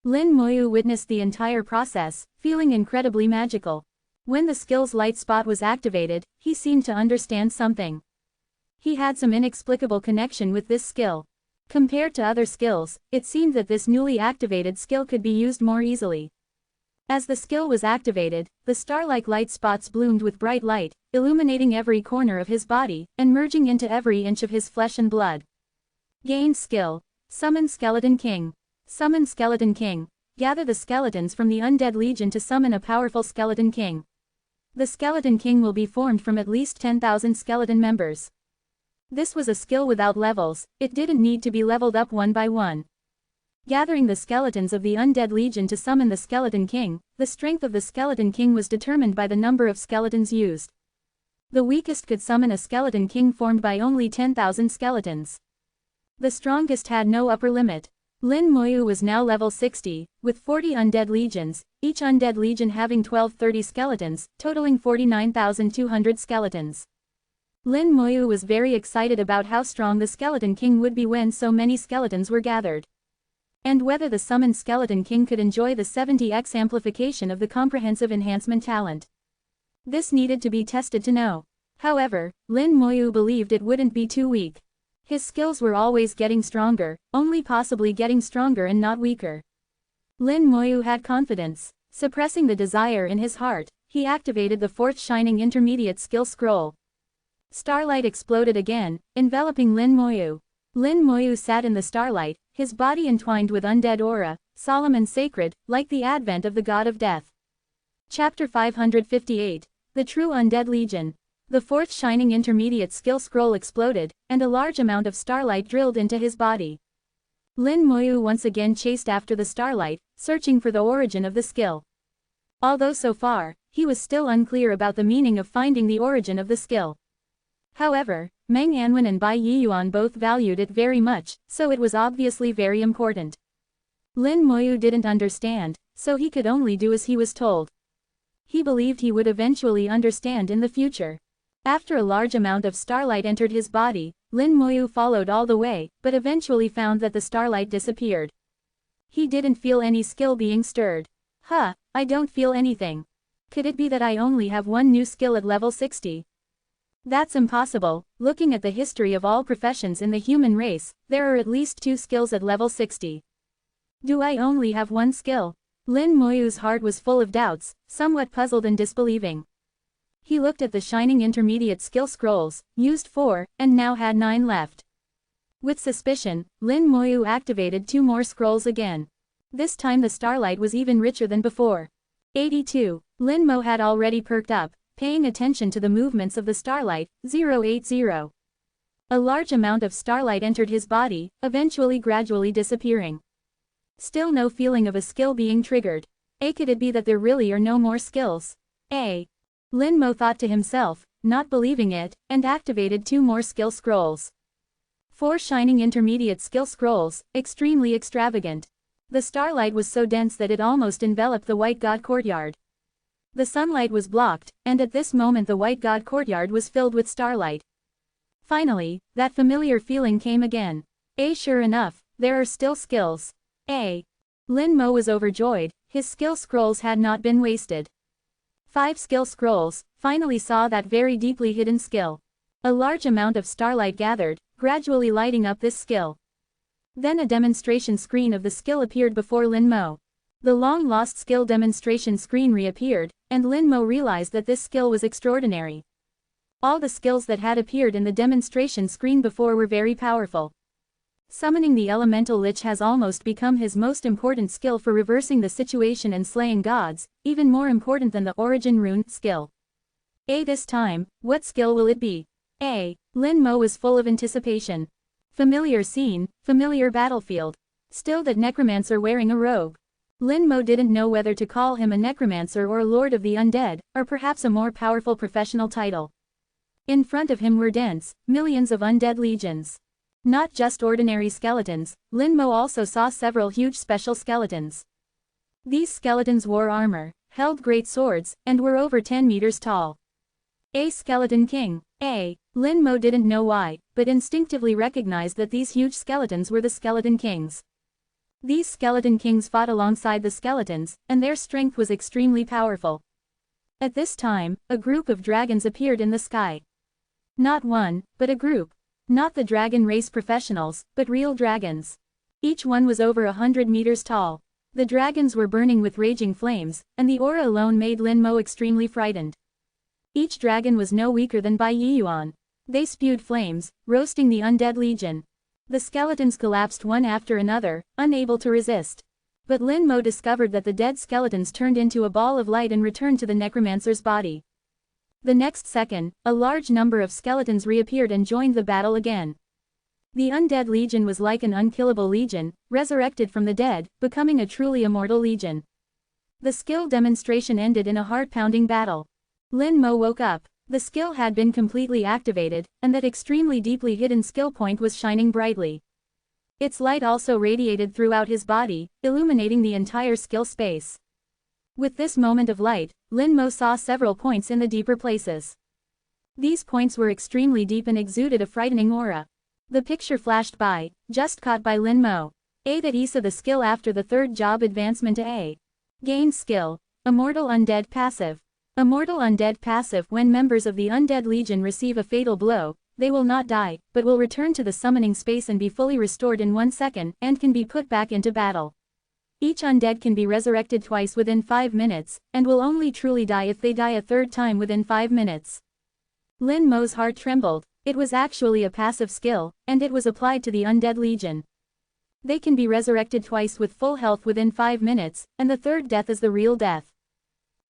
Lin Moyu witnessed the entire process, feeling incredibly magical. When the skill's light spot was activated, he seemed to understand something. He had some inexplicable connection with this skill. Compared to other skills, it seemed that this newly activated skill could be used more easily. As the skill was activated, the star-like light spots bloomed with bright light, illuminating every corner of his body, and merging into every inch of his flesh and blood. Gain skill. Summon Skeleton King. Summon Skeleton King. Gather the skeletons from the undead legion to summon a powerful Skeleton King. The Skeleton King will be formed from at least 10,000 skeleton members. This was a skill without levels, it didn't need to be leveled up one by one. Gathering the skeletons of the undead legion to summon the Skeleton King, the strength of the Skeleton King was determined by the number of skeletons used. The weakest could summon a Skeleton King formed by only 10,000 skeletons. The strongest had no upper limit. Lin Moyu was now level 60, with 40 undead legions, each undead legion having 1230 skeletons, totaling 49,200 skeletons. Lin Moyu was very excited about how strong the Skeleton King would be when so many skeletons were gathered. And whether the summoned Skeleton King could enjoy the 70x amplification of the comprehensive enhancement talent. This needed to be tested to know. However, Lin Moyu believed it wouldn't be too weak. His skills were always getting stronger, only possibly getting stronger and not weaker. Lin Moyu had confidence. Suppressing the desire in his heart, he activated the fourth shining intermediate skill scroll. Starlight exploded again, enveloping Lin Moyu. Lin Moyu sat in the starlight, his body entwined with undead aura, solemn and sacred, like the advent of the god of death. Chapter 558. The True Undead Legion. The fourth shining intermediate skill scroll exploded, and a large amount of starlight drilled into his body. Lin Moyu once again chased after the starlight, searching for the origin of the skill. Although so far, he was still unclear about the meaning of finding the origin of the skill. However, Meng Anwen and Bai Yiyuan both valued it very much, so it was obviously very important. Lin Moyu didn't understand, so he could only do as he was told. He believed he would eventually understand in the future. After a large amount of starlight entered his body, Lin Moyu followed all the way, but eventually found that the starlight disappeared. He didn't feel any skill being stirred. I don't feel anything. Could it be that I only have one new skill at level 60? That's impossible. Looking at the history of all professions in the human race, there are at least 2 skills at level 60. Do I only have one skill? Lin Moyu's heart was full of doubts, somewhat puzzled and disbelieving. He looked at the shining intermediate skill scrolls, used 4, and now had 9 left. With suspicion, Lin Moyu activated 2 more scrolls again. This time the starlight was even richer than before. 82. Lin Mo had already perked up, paying attention to the movements of the starlight. 080. A large amount of starlight entered his body, eventually gradually disappearing. Still no feeling of a skill being triggered. Could it be that there really are no more skills? Lin Mo thought to himself, not believing it, and activated 2 more skill scrolls. 4 shining intermediate skill scrolls, extremely extravagant. The starlight was so dense that it almost enveloped the White God courtyard. The sunlight was blocked, and at this moment the White God courtyard was filled with starlight. Finally, that familiar feeling came again. Sure enough, there are still skills. Lin Mo was overjoyed, his skill scrolls had not been wasted. 5 skill scrolls, finally saw that very deeply hidden skill. A large amount of starlight gathered, gradually lighting up this skill. Then a demonstration screen of the skill appeared before Lin Mo. The long-lost skill demonstration screen reappeared, and Lin Mo realized that this skill was extraordinary. All the skills that had appeared in the demonstration screen before were very powerful. Summoning the elemental lich has almost become his most important skill for reversing the situation and slaying gods, even more important than the origin rune skill. This time, what skill will it be? Lin Mo was full of anticipation. Familiar scene, familiar battlefield. Still that necromancer wearing a robe. Lin Mo didn't know whether to call him a necromancer or a lord of the undead, or perhaps a more powerful professional title. In front of him were dense, millions of undead legions. Not just ordinary skeletons, Lin Mo also saw several huge special skeletons. These skeletons wore armor, held great swords, and were over 10 meters tall. A skeleton king. Lin Mo didn't know why, but instinctively recognized that these huge skeletons were the skeleton kings. These skeleton kings fought alongside the skeletons, and their strength was extremely powerful. At this time, a group of dragons appeared in the sky. Not one, but a group. Not the dragon race professionals, but real dragons. Each one was over 100 meters tall. The dragons were burning with raging flames, and the aura alone made Lin Mo extremely frightened. Each dragon was no weaker than Bai Yiyuan. They spewed flames, roasting the undead legion. The skeletons collapsed one after another, unable to resist. But Lin Mo discovered that the dead skeletons turned into a ball of light and returned to the necromancer's body. The next second, a large number of skeletons reappeared and joined the battle again. The undead legion was like an unkillable legion, resurrected from the dead, becoming a truly immortal legion. The skill demonstration ended in a heart-pounding battle. Lin Mo woke up. The skill had been completely activated, and that extremely deeply hidden skill point was shining brightly. Its light also radiated throughout his body, illuminating the entire skill space. With this moment of light, Lin Mo saw several points in the deeper places. These points were extremely deep and exuded a frightening aura. The picture flashed by, just caught by Lin Mo. That he saw the skill after the 3rd job advancement to A. Gain skill. Immortal Undead Passive. Immortal Undead Passive. When members of the Undead Legion receive a fatal blow, They will not die, but will return to the summoning space and be fully restored in 1 second, and can be put back into battle. Each undead can be resurrected twice within 5 minutes, and will only truly die if they die a third time within 5 minutes. Lin Mo's heart trembled. It was actually a passive skill, and it was applied to the Undead Legion. They can be resurrected twice with full health within 5 minutes, and the third death is the real death.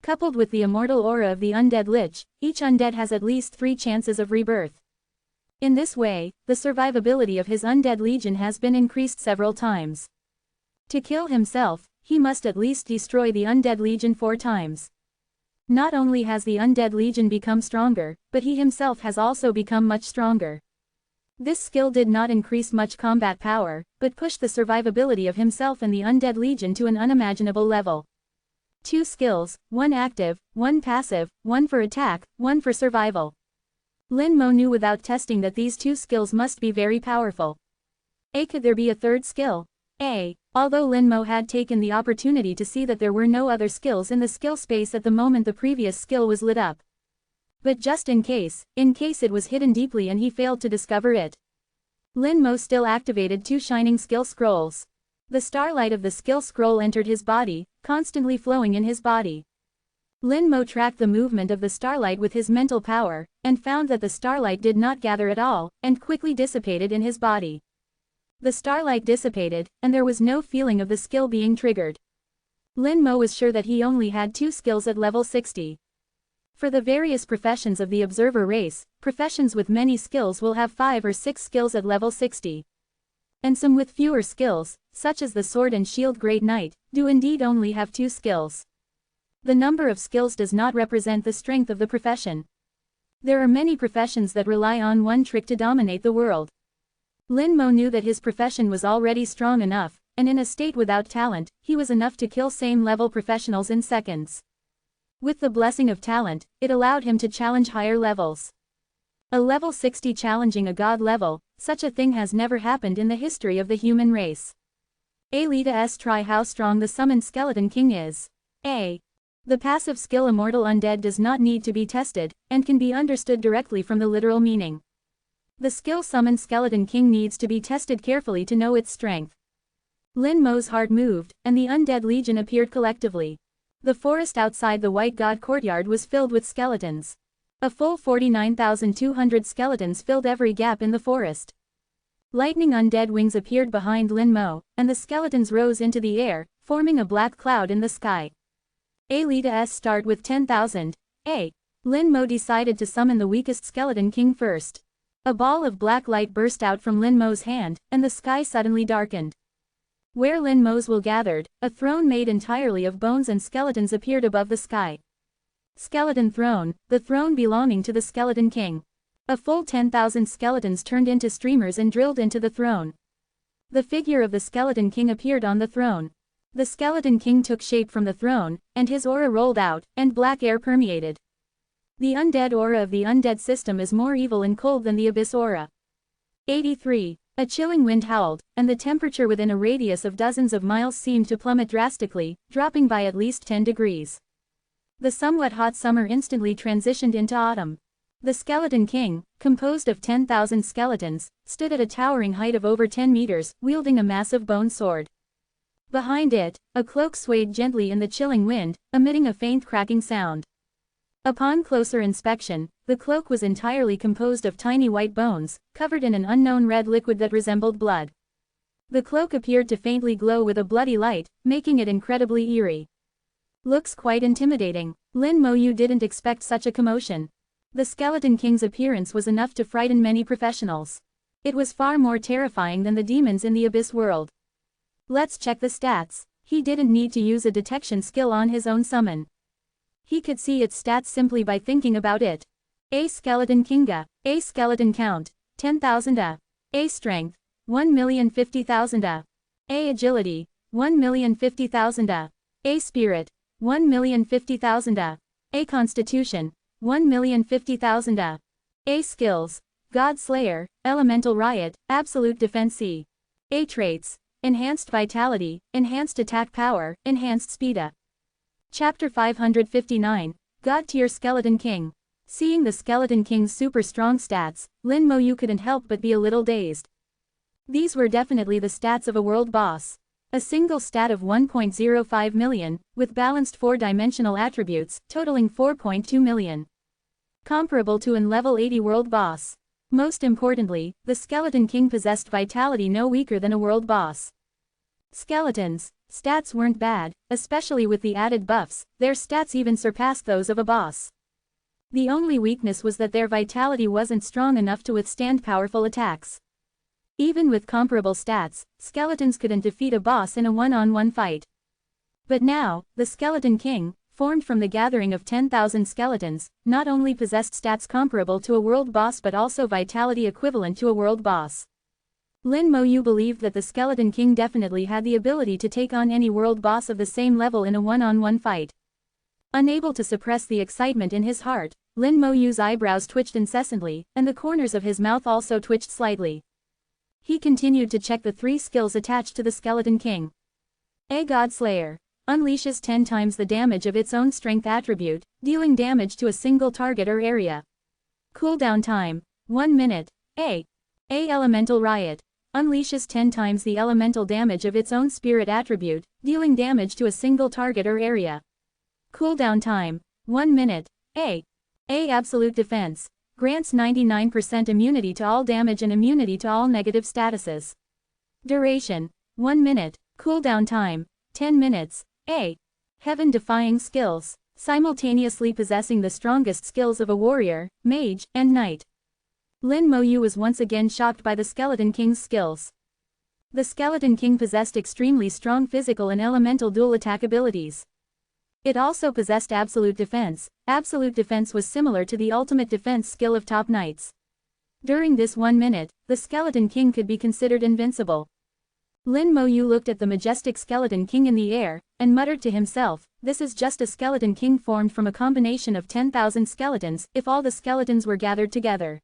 Coupled with the immortal aura of the Undead Lich, each undead has at least 3 chances of rebirth. In this way, the survivability of his Undead Legion has been increased several times. To kill himself, he must at least destroy the Undead Legion 4 times. Not only has the Undead Legion become stronger, but he himself has also become much stronger. This skill did not increase much combat power, but pushed the survivability of himself and the Undead Legion to an unimaginable level. 2 skills, 1 active, 1 passive, 1 for attack, 1 for survival. Lin Mo knew without testing that these 2 skills must be very powerful. Could there be a third skill? Although Lin Mo had taken the opportunity to see that there were no other skills in the skill space at the moment the previous skill was lit up. But just in case it was hidden deeply and he failed to discover it. Lin Mo still activated 2 shining skill scrolls. The starlight of the skill scroll entered his body, constantly flowing in his body. Lin Mo tracked the movement of the starlight with his mental power, and found that the starlight did not gather at all, and quickly dissipated in his body. The starlight dissipated, and there was no feeling of the skill being triggered. Lin Mo was sure that he only had 2 skills at level 60. For the various professions of the observer race, professions with many skills will have 5 or 6 skills at level 60. And some with fewer skills, such as the Sword and Shield Great Knight, do indeed only have 2 skills. The number of skills does not represent the strength of the profession. There are many professions that rely on one trick to dominate the world. Lin Mo knew that his profession was already strong enough, and in a state without talent, he was enough to kill same-level professionals in seconds. With the blessing of talent, it allowed him to challenge higher levels. A level 60 challenging a god level, such a thing has never happened in the history of the human race. Let us try how strong the summoned Skeleton King is. The passive skill Immortal Undead does not need to be tested, and can be understood directly from the literal meaning. The skill Summoned Skeleton King needs to be tested carefully to know its strength. Lin Mo's heart moved, and the Undead Legion appeared collectively. The forest outside the White God Courtyard was filled with skeletons. A full 49,200 skeletons filled every gap in the forest. Lightning undead wings appeared behind Lin Mo, and the skeletons rose into the air, forming a black cloud in the sky. Let us start with 10,000. Lin Mo decided to summon the weakest Skeleton King first. A ball of black light burst out from Lin Mo's hand, and the sky suddenly darkened. Where Lin Mo's will gathered, a throne made entirely of bones and skeletons appeared above the sky. Skeleton Throne, the throne belonging to the Skeleton King. A full 10,000 skeletons turned into streamers and drilled into the throne. The figure of the Skeleton King appeared on the throne. The Skeleton King took shape from the throne, and his aura rolled out, and black air permeated. The undead aura of the undead system is more evil and cold than the abyss aura. 83. A chilling wind howled, and the temperature within a radius of dozens of miles seemed to plummet drastically, dropping by at least 10 degrees. The somewhat hot summer instantly transitioned into autumn. The Skeleton King, composed of 10,000 skeletons, stood at a towering height of over 10 meters, wielding a massive bone sword. Behind it, a cloak swayed gently in the chilling wind, emitting a faint cracking sound. Upon closer inspection, the cloak was entirely composed of tiny white bones, covered in an unknown red liquid that resembled blood. The cloak appeared to faintly glow with a bloody light, making it incredibly eerie. Looks quite intimidating. Lin Mo, you didn't expect such a commotion. The Skeleton King's appearance was enough to frighten many professionals. It was far more terrifying than the demons in the Abyss world. Let's check the stats. He didn't need to use a detection skill on his own summon. He could see its stats simply by thinking about it. A Skeleton Kinga. A Skeleton Count. 10,000 A. A Strength. 1,050,000 A. A Agility. 1,050,000 A. A Spirit. 1,050,000 A. A Constitution. 1,050,000 A. A Skills. God Slayer, Elemental Riot, Absolute Defense C. A Traits. Enhanced Vitality, Enhanced Attack Power, Enhanced Speed A. Chapter 559, God Tier Skeleton King. Seeing the Skeleton King's super strong stats, Lin Moyu couldn't help but be a little dazed. These were definitely the stats of a world boss. A single stat of 1.05 million, with balanced 4-dimensional attributes, totaling 4.2 million. Comparable to an level 80 world boss. Most importantly, the Skeleton King possessed vitality no weaker than a world boss. Skeletons' stats weren't bad, especially with the added buffs, their stats even surpassed those of a boss. The only weakness was that their vitality wasn't strong enough to withstand powerful attacks. Even with comparable stats, skeletons couldn't defeat a boss in a one-on-one fight. But now, the Skeleton King, formed from the gathering of 10,000 skeletons, not only possessed stats comparable to a world boss but also vitality equivalent to a world boss. Lin Moyu believed that the Skeleton King definitely had the ability to take on any world boss of the same level in a one-on-one fight. Unable to suppress the excitement in his heart, Lin Moyu's eyebrows twitched incessantly, and the corners of his mouth also twitched slightly. He continued to check the 3 skills attached to the Skeleton King. A God Slayer. Unleashes 10 times the damage of its own strength attribute, dealing damage to a single target or area. Cooldown time, 1 minute. A Elemental Riot. Unleashes 10 times the elemental damage of its own spirit attribute, dealing damage to a single target or area. Cooldown time, 1 minute. A Absolute Defense. Grants 99% immunity to all damage and immunity to all negative statuses. Duration, 1 minute. Cooldown time, 10 minutes. A Heaven-defying skills. Simultaneously possessing the strongest skills of a warrior, mage, and knight. Lin Moyu was once again shocked by the Skeleton King's skills. The Skeleton King possessed extremely strong physical and elemental dual attack abilities. It also possessed absolute defense. Absolute defense was similar to the ultimate defense skill of top knights. During this 1 minute, the Skeleton King could be considered invincible. Lin Moyu looked at the majestic Skeleton King in the air, and muttered to himself, this is just a Skeleton King formed from a combination of 10,000 skeletons, if all the skeletons were gathered together.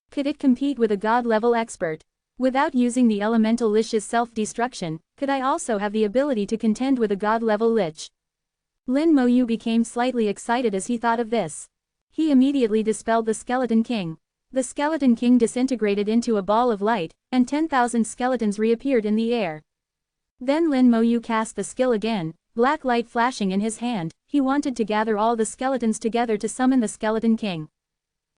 Could it compete with a god-level expert? Without using the elemental lich's self-destruction, could I also have the ability to contend with a god-level lich? Lin Moyu became slightly excited as he thought of this. He immediately dispelled the Skeleton King. The Skeleton King disintegrated into a ball of light, and 10,000 skeletons reappeared in the air. Then Lin Moyu cast the skill again, black light flashing in his hand. He wanted to gather all the skeletons together to summon the Skeleton King.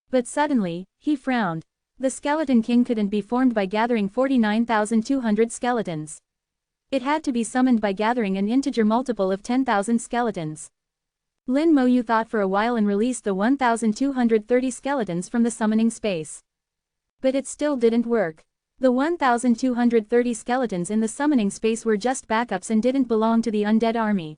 But suddenly, he frowned. The Skeleton King couldn't be formed by gathering 49,200 skeletons. It had to be summoned by gathering an integer multiple of 10,000 skeletons. Lin Moyu thought for a while and released the 1,230 skeletons from the summoning space. But it still didn't work. The 1,230 skeletons in the summoning space were just backups and didn't belong to the undead army.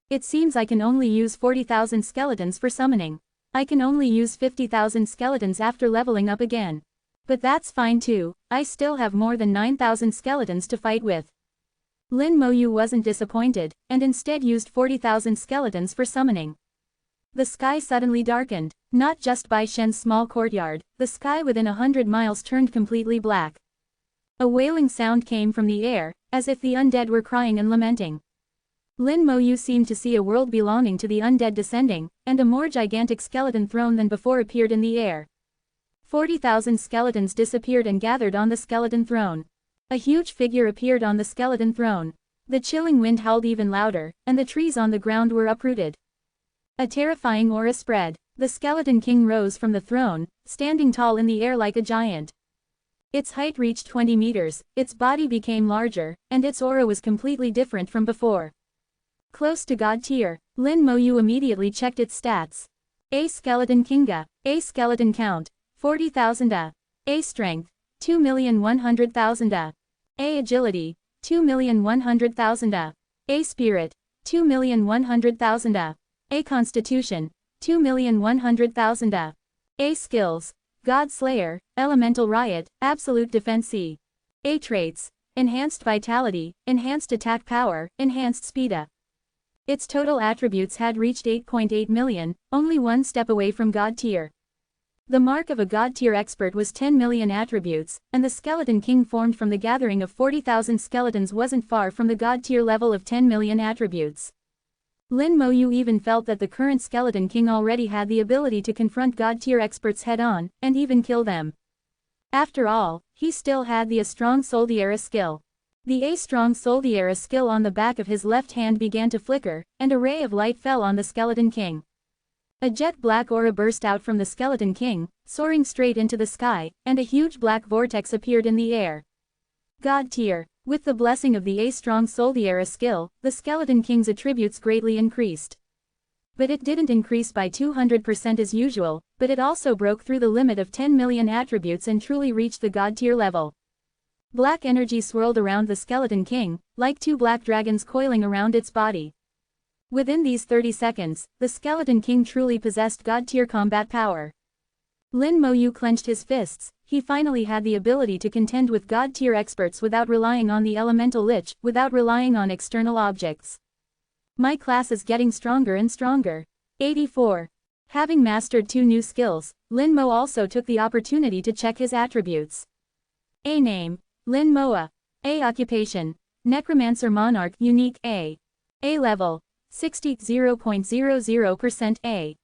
It seems I can only use 40,000 skeletons for summoning. I can only use 50,000 skeletons after leveling up again. But that's fine too, I still have more than 9,000 skeletons to fight with. Lin Moyu wasn't disappointed, and instead used 40,000 skeletons for summoning. The sky suddenly darkened. Not just by Shen's small courtyard, the sky within 100 miles turned completely black. A wailing sound came from the air, as if the undead were crying and lamenting. Lin Moyu seemed to see a world belonging to the undead descending, and a more gigantic skeleton throne than before appeared in the air. 40,000 skeletons disappeared and gathered on the skeleton throne. A huge figure appeared on the skeleton throne. The chilling wind howled even louder, and the trees on the ground were uprooted. A terrifying aura spread. The Skeleton King rose from the throne, standing tall in the air like a giant. Its height reached 20 meters, its body became larger, and its aura was completely different from before. Close to God tier, Lin Moyu immediately checked its stats. A Skeleton Kinga. A Skeleton Count, 40,000 A Strength, 2,100,000 A Agility, 2,100,000 A Spirit, 2,100,000 A Constitution, 2,100,000 A Skills, God Slayer, Elemental Riot, Absolute Defense. A Traits, Enhanced Vitality, Enhanced Attack Power, Enhanced Speed. Its total attributes had reached 8.8 million, only one step away from God tier. The mark of a God tier expert was 10 million attributes, and the Skeleton King formed from the gathering of 40,000 skeletons wasn't far from the God tier level of 10 million attributes. Lin Mo Yu even felt that the current Skeleton King already had the ability to confront God-tier experts head-on, and even kill them. After all, he still had the A Strong Soldiera skill. The A Strong Soldiera skill on the back of his left hand began to flicker, and a ray of light fell on the Skeleton King. A jet-black aura burst out from the Skeleton King, soaring straight into the sky, and a huge black vortex appeared in the air. God-tier. With the blessing of the A Strong Soldiera skill, the Skeleton King's attributes greatly increased. But it didn't increase by 200% as usual, but it also broke through the limit of 10 million attributes and truly reached the God-tier level. Black energy swirled around the Skeleton King, like two black dragons coiling around its body. Within these 30 seconds, the Skeleton King truly possessed God-tier combat power. Lin Mo Yu clenched his fists. He finally had the ability to contend with God-tier experts without relying on the elemental lich, without relying on external objects. My class is getting stronger and stronger. 84. Having mastered 2 new skills, Lin Mo also took the opportunity to check his attributes. A name, Lin Moa. A occupation, Necromancer Monarch Unique A. A level, 60.00% A.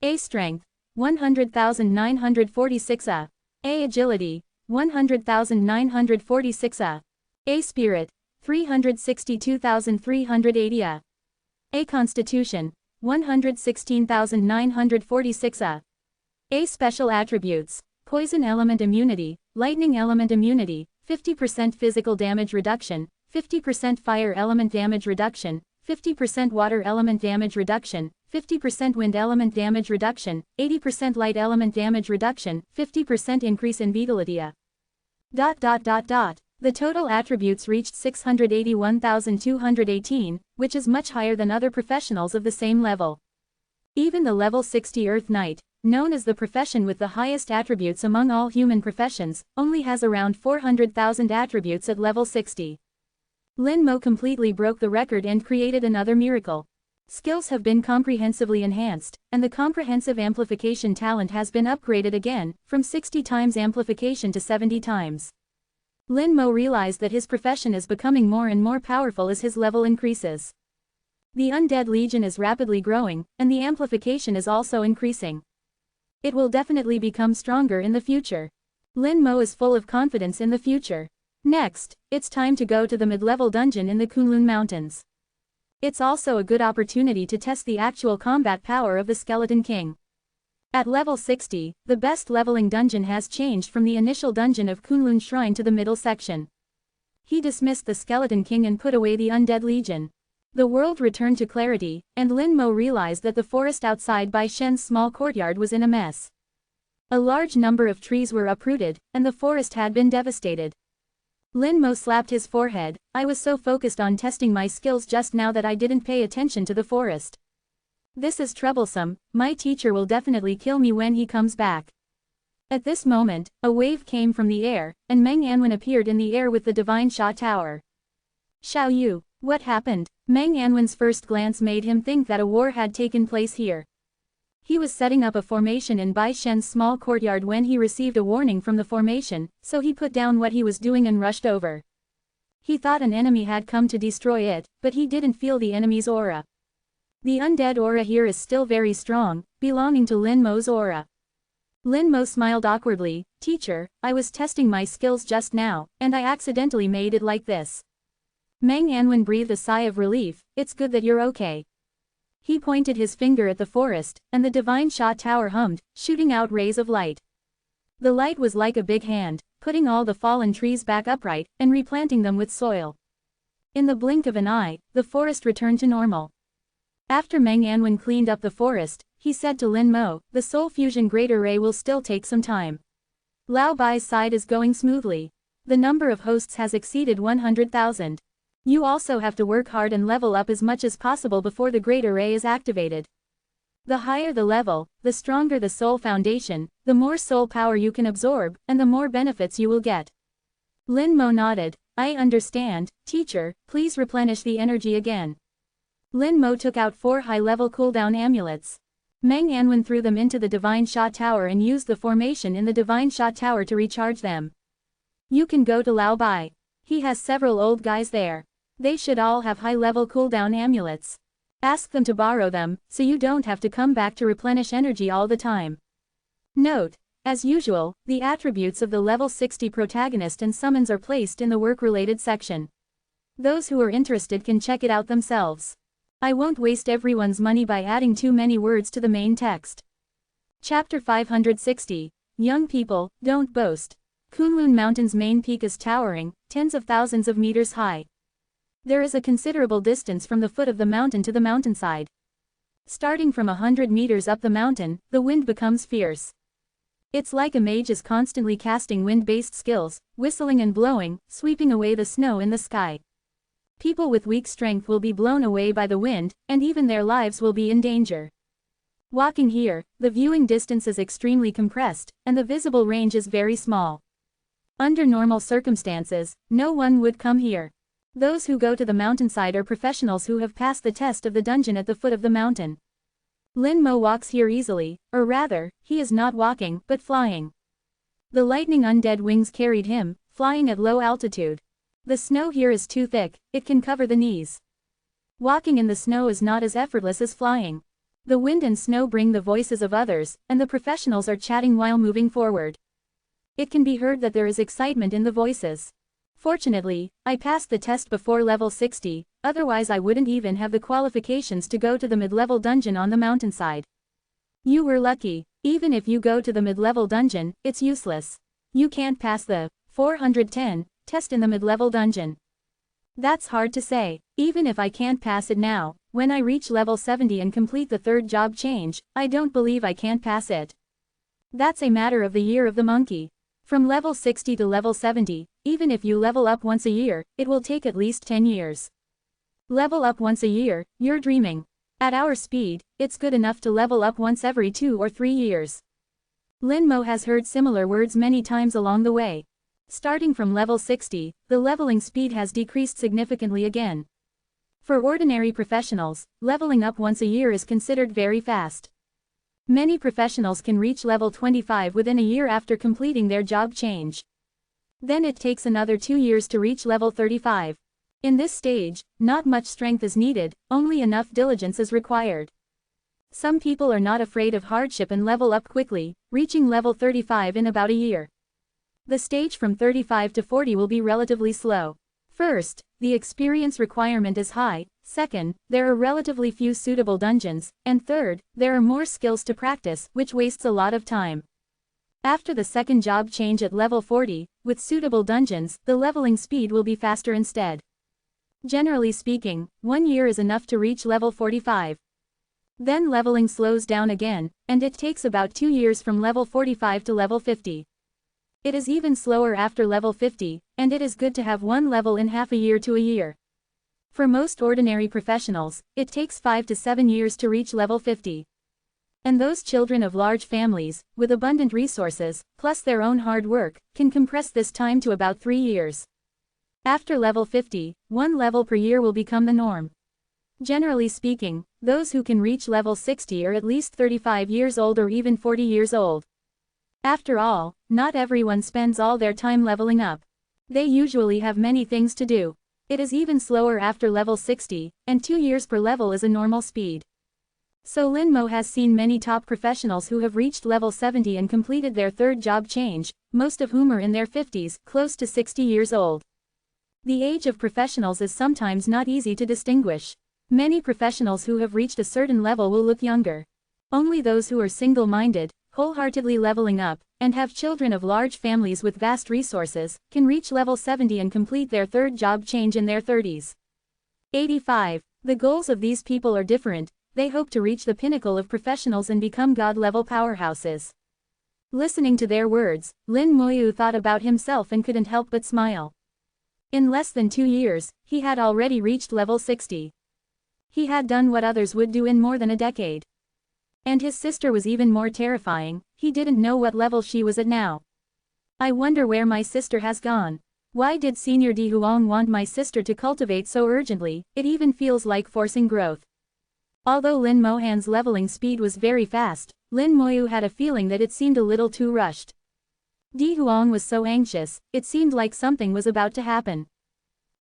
A strength, 100,946 A. A agility, 100,946 A. A spirit, 362,380 A. A constitution, 116,946 A. A special attributes, poison element immunity, lightning element immunity, 50% physical damage reduction, 50% fire element damage reduction, 50% water element damage reduction, 50% wind element damage reduction, 80% light element damage reduction, 50% increase in vitality. The total attributes reached 681,218, which is much higher than other professionals of the same level. Even the level 60 Earth Knight, known as the profession with the highest attributes among all human professions, only has around 400,000 attributes at level 60. Lin Mo completely broke the record and created another miracle. Skills have been comprehensively enhanced, and the comprehensive amplification talent has been upgraded again, from 60 times amplification to 70 times. Lin Mo realized that his profession is becoming more and more powerful as his level increases. The Undead Legion is rapidly growing, and the amplification is also increasing. It will definitely become stronger in the future. Lin Mo is full of confidence in the future. Next, it's time to go to the mid-level dungeon in the Kunlun Mountains. It's also a good opportunity to test the actual combat power of the Skeleton King. At level 60, the best leveling dungeon has changed from the initial dungeon of Kunlun Shrine to the middle section. He dismissed the Skeleton King and put away the Undead Legion. The world returned to clarity, and Lin Mo realized that the forest outside Bai Shen's small courtyard was in a mess. A large number of trees were uprooted, and the forest had been devastated. Lin Mo slapped his forehead. I was so focused on testing my skills just now that I didn't pay attention to the forest. This is troublesome. My teacher will definitely kill me when he comes back. At this moment, a wave came from the air, and Meng Anwen appeared in the air with the Divine Sha Tower. Xiao Yu, what happened? Meng Anwen's first glance made him think that a war had taken place here. He was setting up a formation in Bai Shen's small courtyard when he received a warning from the formation, so he put down what he was doing and rushed over. He thought an enemy had come to destroy it, but he didn't feel the enemy's aura. The undead aura here is still very strong, belonging to Lin Mo's aura. Lin Mo smiled awkwardly. Teacher, I was testing my skills just now, and I accidentally made it like this. Meng Anwen breathed a sigh of relief. It's good that you're okay. He pointed his finger at the forest, and the Divine Sha Tower hummed, shooting out rays of light. The light was like a big hand, putting all the fallen trees back upright, and replanting them with soil. In the blink of an eye, the forest returned to normal. After Meng Anwen cleaned up the forest, he said to Lin Mo, the Soul Fusion Great Array will still take some time. Lao Bai's side is going smoothly. The number of hosts has exceeded 100,000. You also have to work hard and level up as much as possible before the Great Array is activated. The higher the level, the stronger the soul foundation, the more soul power you can absorb, and the more benefits you will get. Lin Mo nodded. I understand, teacher, please replenish the energy again. Lin Mo took out 4 high-level cooldown amulets. Meng Anwen threw them into the Divine Sha Tower and used the formation in the Divine Sha Tower to recharge them. You can go to Lao Bai. He has several old guys there. They should all have high-level cooldown amulets. Ask them to borrow them, so you don't have to come back to replenish energy all the time. Note: as usual, the attributes of the level 60 protagonist and summons are placed in the work-related section. Those who are interested can check it out themselves. I won't waste everyone's money by adding too many words to the main text. Chapter 560. Young people, don't boast. Kunlun Mountain's main peak is towering, tens of thousands of meters high. There is a considerable distance from the foot of the mountain to the mountainside. Starting from 100 meters up the mountain, the wind becomes fierce. It's like a mage is constantly casting wind-based skills, whistling and blowing, sweeping away the snow in the sky. People with weak strength will be blown away by the wind, and even their lives will be in danger. Walking here, the viewing distance is extremely compressed, and the visible range is very small. Under normal circumstances, no one would come here. Those who go to the mountainside are professionals who have passed the test of the dungeon at the foot of the mountain. Lin Mo walks here easily, or rather, he is not walking, but flying. The lightning undead wings carried him, flying at low altitude. The snow here is too thick, it can cover the knees. Walking in the snow is not as effortless as flying. The wind and snow bring the voices of others, and the professionals are chatting while moving forward. It can be heard that there is excitement in the voices. Fortunately, I passed the test before level 60, otherwise I wouldn't even have the qualifications to go to the mid-level dungeon on the mountainside. You were lucky. Even if you go to the mid-level dungeon, it's useless. You can't pass the 410 test in the mid-level dungeon. That's hard to say. Even if I can't pass it now, when I reach level 70 and complete the third job change, I don't believe I can't pass it. That's a matter of the year of the monkey. From level 60 to level 70, even if you level up once a year, it will take at least 10 years. Level up once a year, you're dreaming. At our speed, it's good enough to level up once every 2 or 3 years. Lin Mo has heard similar words many times along the way. Starting from level 60, the leveling speed has decreased significantly again. For ordinary professionals, leveling up once a year is considered very fast. Many professionals can reach level 25 within a year after completing their job change. Then it takes another 2 years to reach level 35. In this stage, not much strength is needed, only enough diligence is required. Some people are not afraid of hardship and level up quickly, reaching level 35 in about a year. The stage from 35 to 40 will be relatively slow. First, the experience requirement is high. Second, there are relatively few suitable dungeons, and third, there are more skills to practice, which wastes a lot of time. After the second job change at level 40, with suitable dungeons, the leveling speed will be faster instead. Generally speaking, 1 year is enough to reach level 45. Then leveling slows down again, and it takes about 2 years from level 45 to level 50. It is even slower after level 50, and it is good to have one level in half a year to a year. For most ordinary professionals, it takes 5 to 7 years to reach level 50. And those children of large families, with abundant resources, plus their own hard work, can compress this time to about 3 years. After level 50, 1 level per year will become the norm. Generally speaking, those who can reach level 60 are at least 35 years old or even 40 years old. After all, not everyone spends all their time leveling up. They usually have many things to do. It is even slower after level 60, and 2 years per level is a normal speed. So Lin Mo has seen many top professionals who have reached level 70 and completed their third job change, most of whom are in their 50s, close to 60 years old. The age of professionals is sometimes not easy to distinguish. Many professionals who have reached a certain level will look younger. Only those who are single-minded, wholeheartedly leveling up, and have children of large families with vast resources, can reach level 70 and complete their third job change in their 30s. 85. The goals of these people are different. They hope to reach the pinnacle of professionals and become god-level powerhouses. Listening to their words, Lin Moyu thought about himself and couldn't help but smile. In less than 2 years, he had already reached level 60. He had done what others would do in more than a decade. And his sister was even more terrifying. He didn't know what level she was at now. I wonder where my sister has gone. Why did Senior Di Huang want my sister to cultivate so urgently? It even feels like forcing growth. Although Lin Mohan's leveling speed was very fast, Lin Moyu had a feeling that it seemed a little too rushed. Di Huang was so anxious, it seemed like something was about to happen.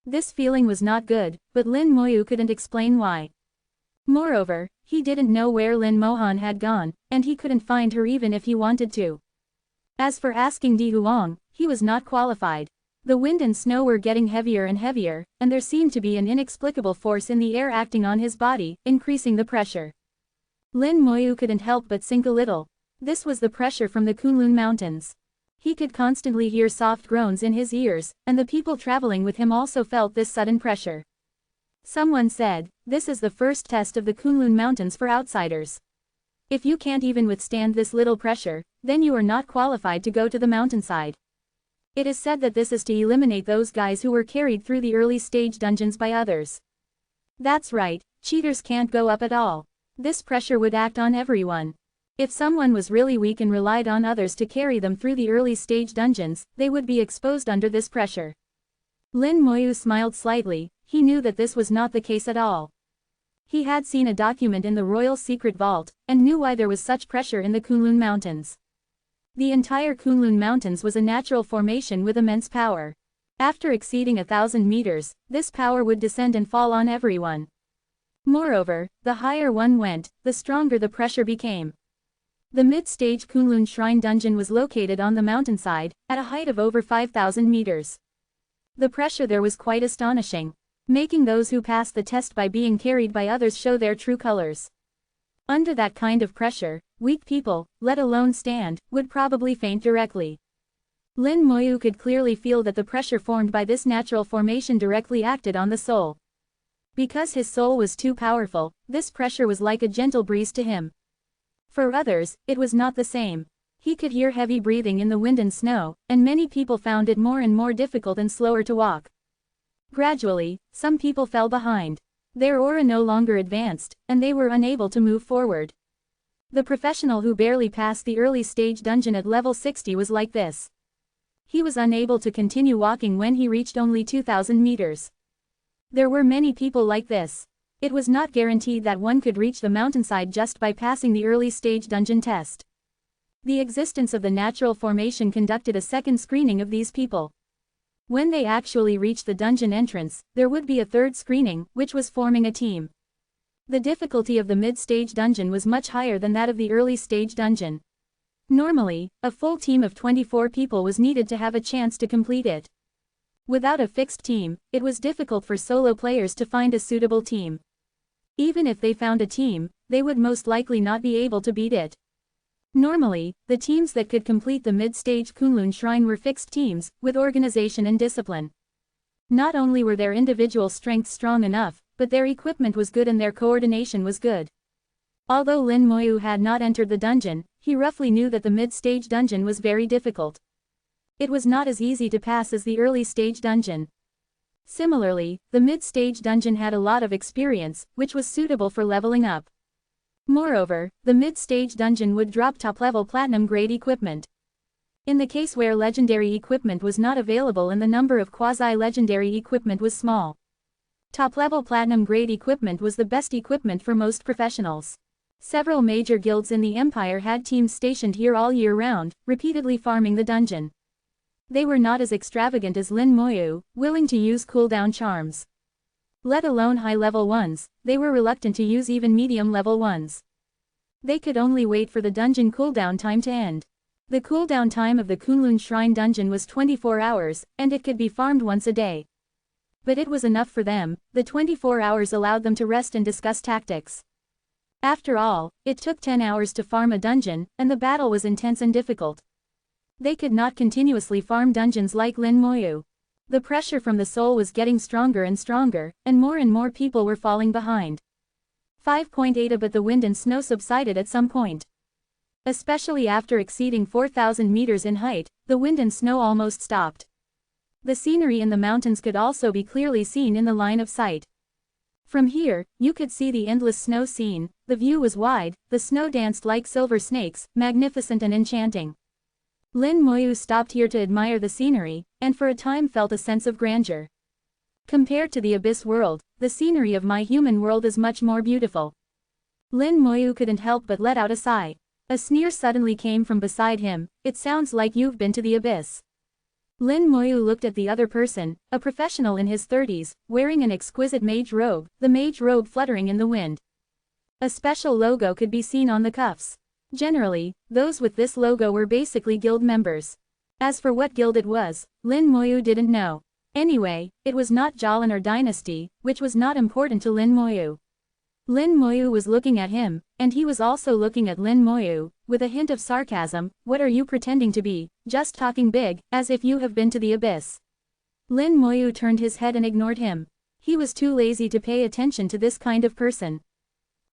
This feeling was not good, but Lin Moyu couldn't explain why. Moreover, he didn't know where Lin Mohan had gone, and he couldn't find her even if he wanted to. As for asking Di Huang, he was not qualified. The wind and snow were getting heavier and heavier, and there seemed to be an inexplicable force in the air acting on his body, increasing the pressure. Lin Moyu couldn't help but sink a little. This was the pressure from the Kunlun Mountains. He could constantly hear soft groans in his ears, and the people traveling with him also felt this sudden pressure. Someone said, "This is the first test of the Kunlun Mountains for outsiders. If you can't even withstand this little pressure, then you are not qualified to go to the mountainside." It is said that this is to eliminate those guys who were carried through the early stage dungeons by others. That's right, cheaters can't go up at all. This pressure would act on everyone. If someone was really weak and relied on others to carry them through the early stage dungeons, they would be exposed under this pressure. Lin Moyu smiled slightly. He knew that this was not the case at all. He had seen a document in the royal secret vault, and knew why there was such pressure in the Kunlun Mountains. The entire Kunlun Mountains was a natural formation with immense power. After exceeding 1,000 meters, this power would descend and fall on everyone. Moreover, the higher one went, the stronger the pressure became. The mid-stage Kunlun Shrine Dungeon was located on the mountainside, at a height of over 5,000 meters. The pressure there was quite astonishing, making those who passed the test by being carried by others show their true colors. Under that kind of pressure, weak people, let alone stand, would probably faint directly. Lin Moyu could clearly feel that the pressure formed by this natural formation directly acted on the soul. Because his soul was too powerful, this pressure was like a gentle breeze to him. For others, it was not the same. He could hear heavy breathing in the wind and snow, and many people found it more and more difficult and slower to walk. Gradually, some people fell behind. Their aura no longer advanced, and they were unable to move forward. The professional who barely passed the early stage dungeon at level 60 was like this. He was unable to continue walking when he reached only 2,000 meters. There were many people like this. It was not guaranteed that one could reach the mountainside just by passing the early stage dungeon test. The existence of the natural formation conducted a second screening of these people. When they actually reached the dungeon entrance, there would be a third screening, which was forming a team. The difficulty of the mid-stage dungeon was much higher than that of the early stage dungeon. Normally, a full team of 24 people was needed to have a chance to complete it. Without a fixed team, it was difficult for solo players to find a suitable team. Even if they found a team, they would most likely not be able to beat it. Normally, the teams that could complete the mid-stage Kunlun Shrine were fixed teams, with organization and discipline. Not only were their individual strengths strong enough, but their equipment was good and their coordination was good. Although Lin Moyu had not entered the dungeon, he roughly knew that the mid-stage dungeon was very difficult. It was not as easy to pass as the early stage dungeon. Similarly, the mid-stage dungeon had a lot of experience, which was suitable for leveling up. Moreover, the mid-stage dungeon would drop top-level platinum-grade equipment. In the case where legendary equipment was not available and the number of quasi-legendary equipment was small, top-level platinum-grade equipment was the best equipment for most professionals. Several major guilds in the Empire had teams stationed here all year round, repeatedly farming the dungeon. They were not as extravagant as Lin Moyu, willing to use cooldown charms. Let alone high-level ones, they were reluctant to use even medium-level ones. They could only wait for the dungeon cooldown time to end. The cooldown time of the Kunlun Shrine dungeon was 24 hours, and it could be farmed once a day. But it was enough for them. The 24 hours allowed them to rest and discuss tactics. After all, it took 10 hours to farm a dungeon, and the battle was intense and difficult. They could not continuously farm dungeons like Lin Moyu. The pressure from the soul was getting stronger and stronger, and more people were falling behind. 5.8 But the wind and snow subsided at some point. Especially after exceeding 4,000 meters in height, the wind and snow almost stopped. The scenery in the mountains could also be clearly seen in the line of sight. From here, you could see the endless snow scene. The view was wide, the snow danced like silver snakes, magnificent and enchanting. Lin Moyu stopped here to admire the scenery, and for a time felt a sense of grandeur. Compared to the Abyss world, the scenery of my human world is much more beautiful. Lin Moyu couldn't help but let out a sigh. A sneer suddenly came from beside him. It sounds like you've been to the Abyss. Lin Moyu looked at the other person, a professional in his 30s, wearing an exquisite mage robe, the mage robe fluttering in the wind. A special logo could be seen on the cuffs. Generally, those with this logo were basically guild members. As for what guild it was, Lin Moyu didn't know. Anyway, it was not Jalan or Dynasty, which was not important to Lin Moyu. Lin Moyu was looking at him, and he was also looking at Lin Moyu, with a hint of sarcasm. What are you pretending to be, just talking big, as if you have been to the abyss? Lin Moyu turned his head and ignored him. He was too lazy to pay attention to this kind of person.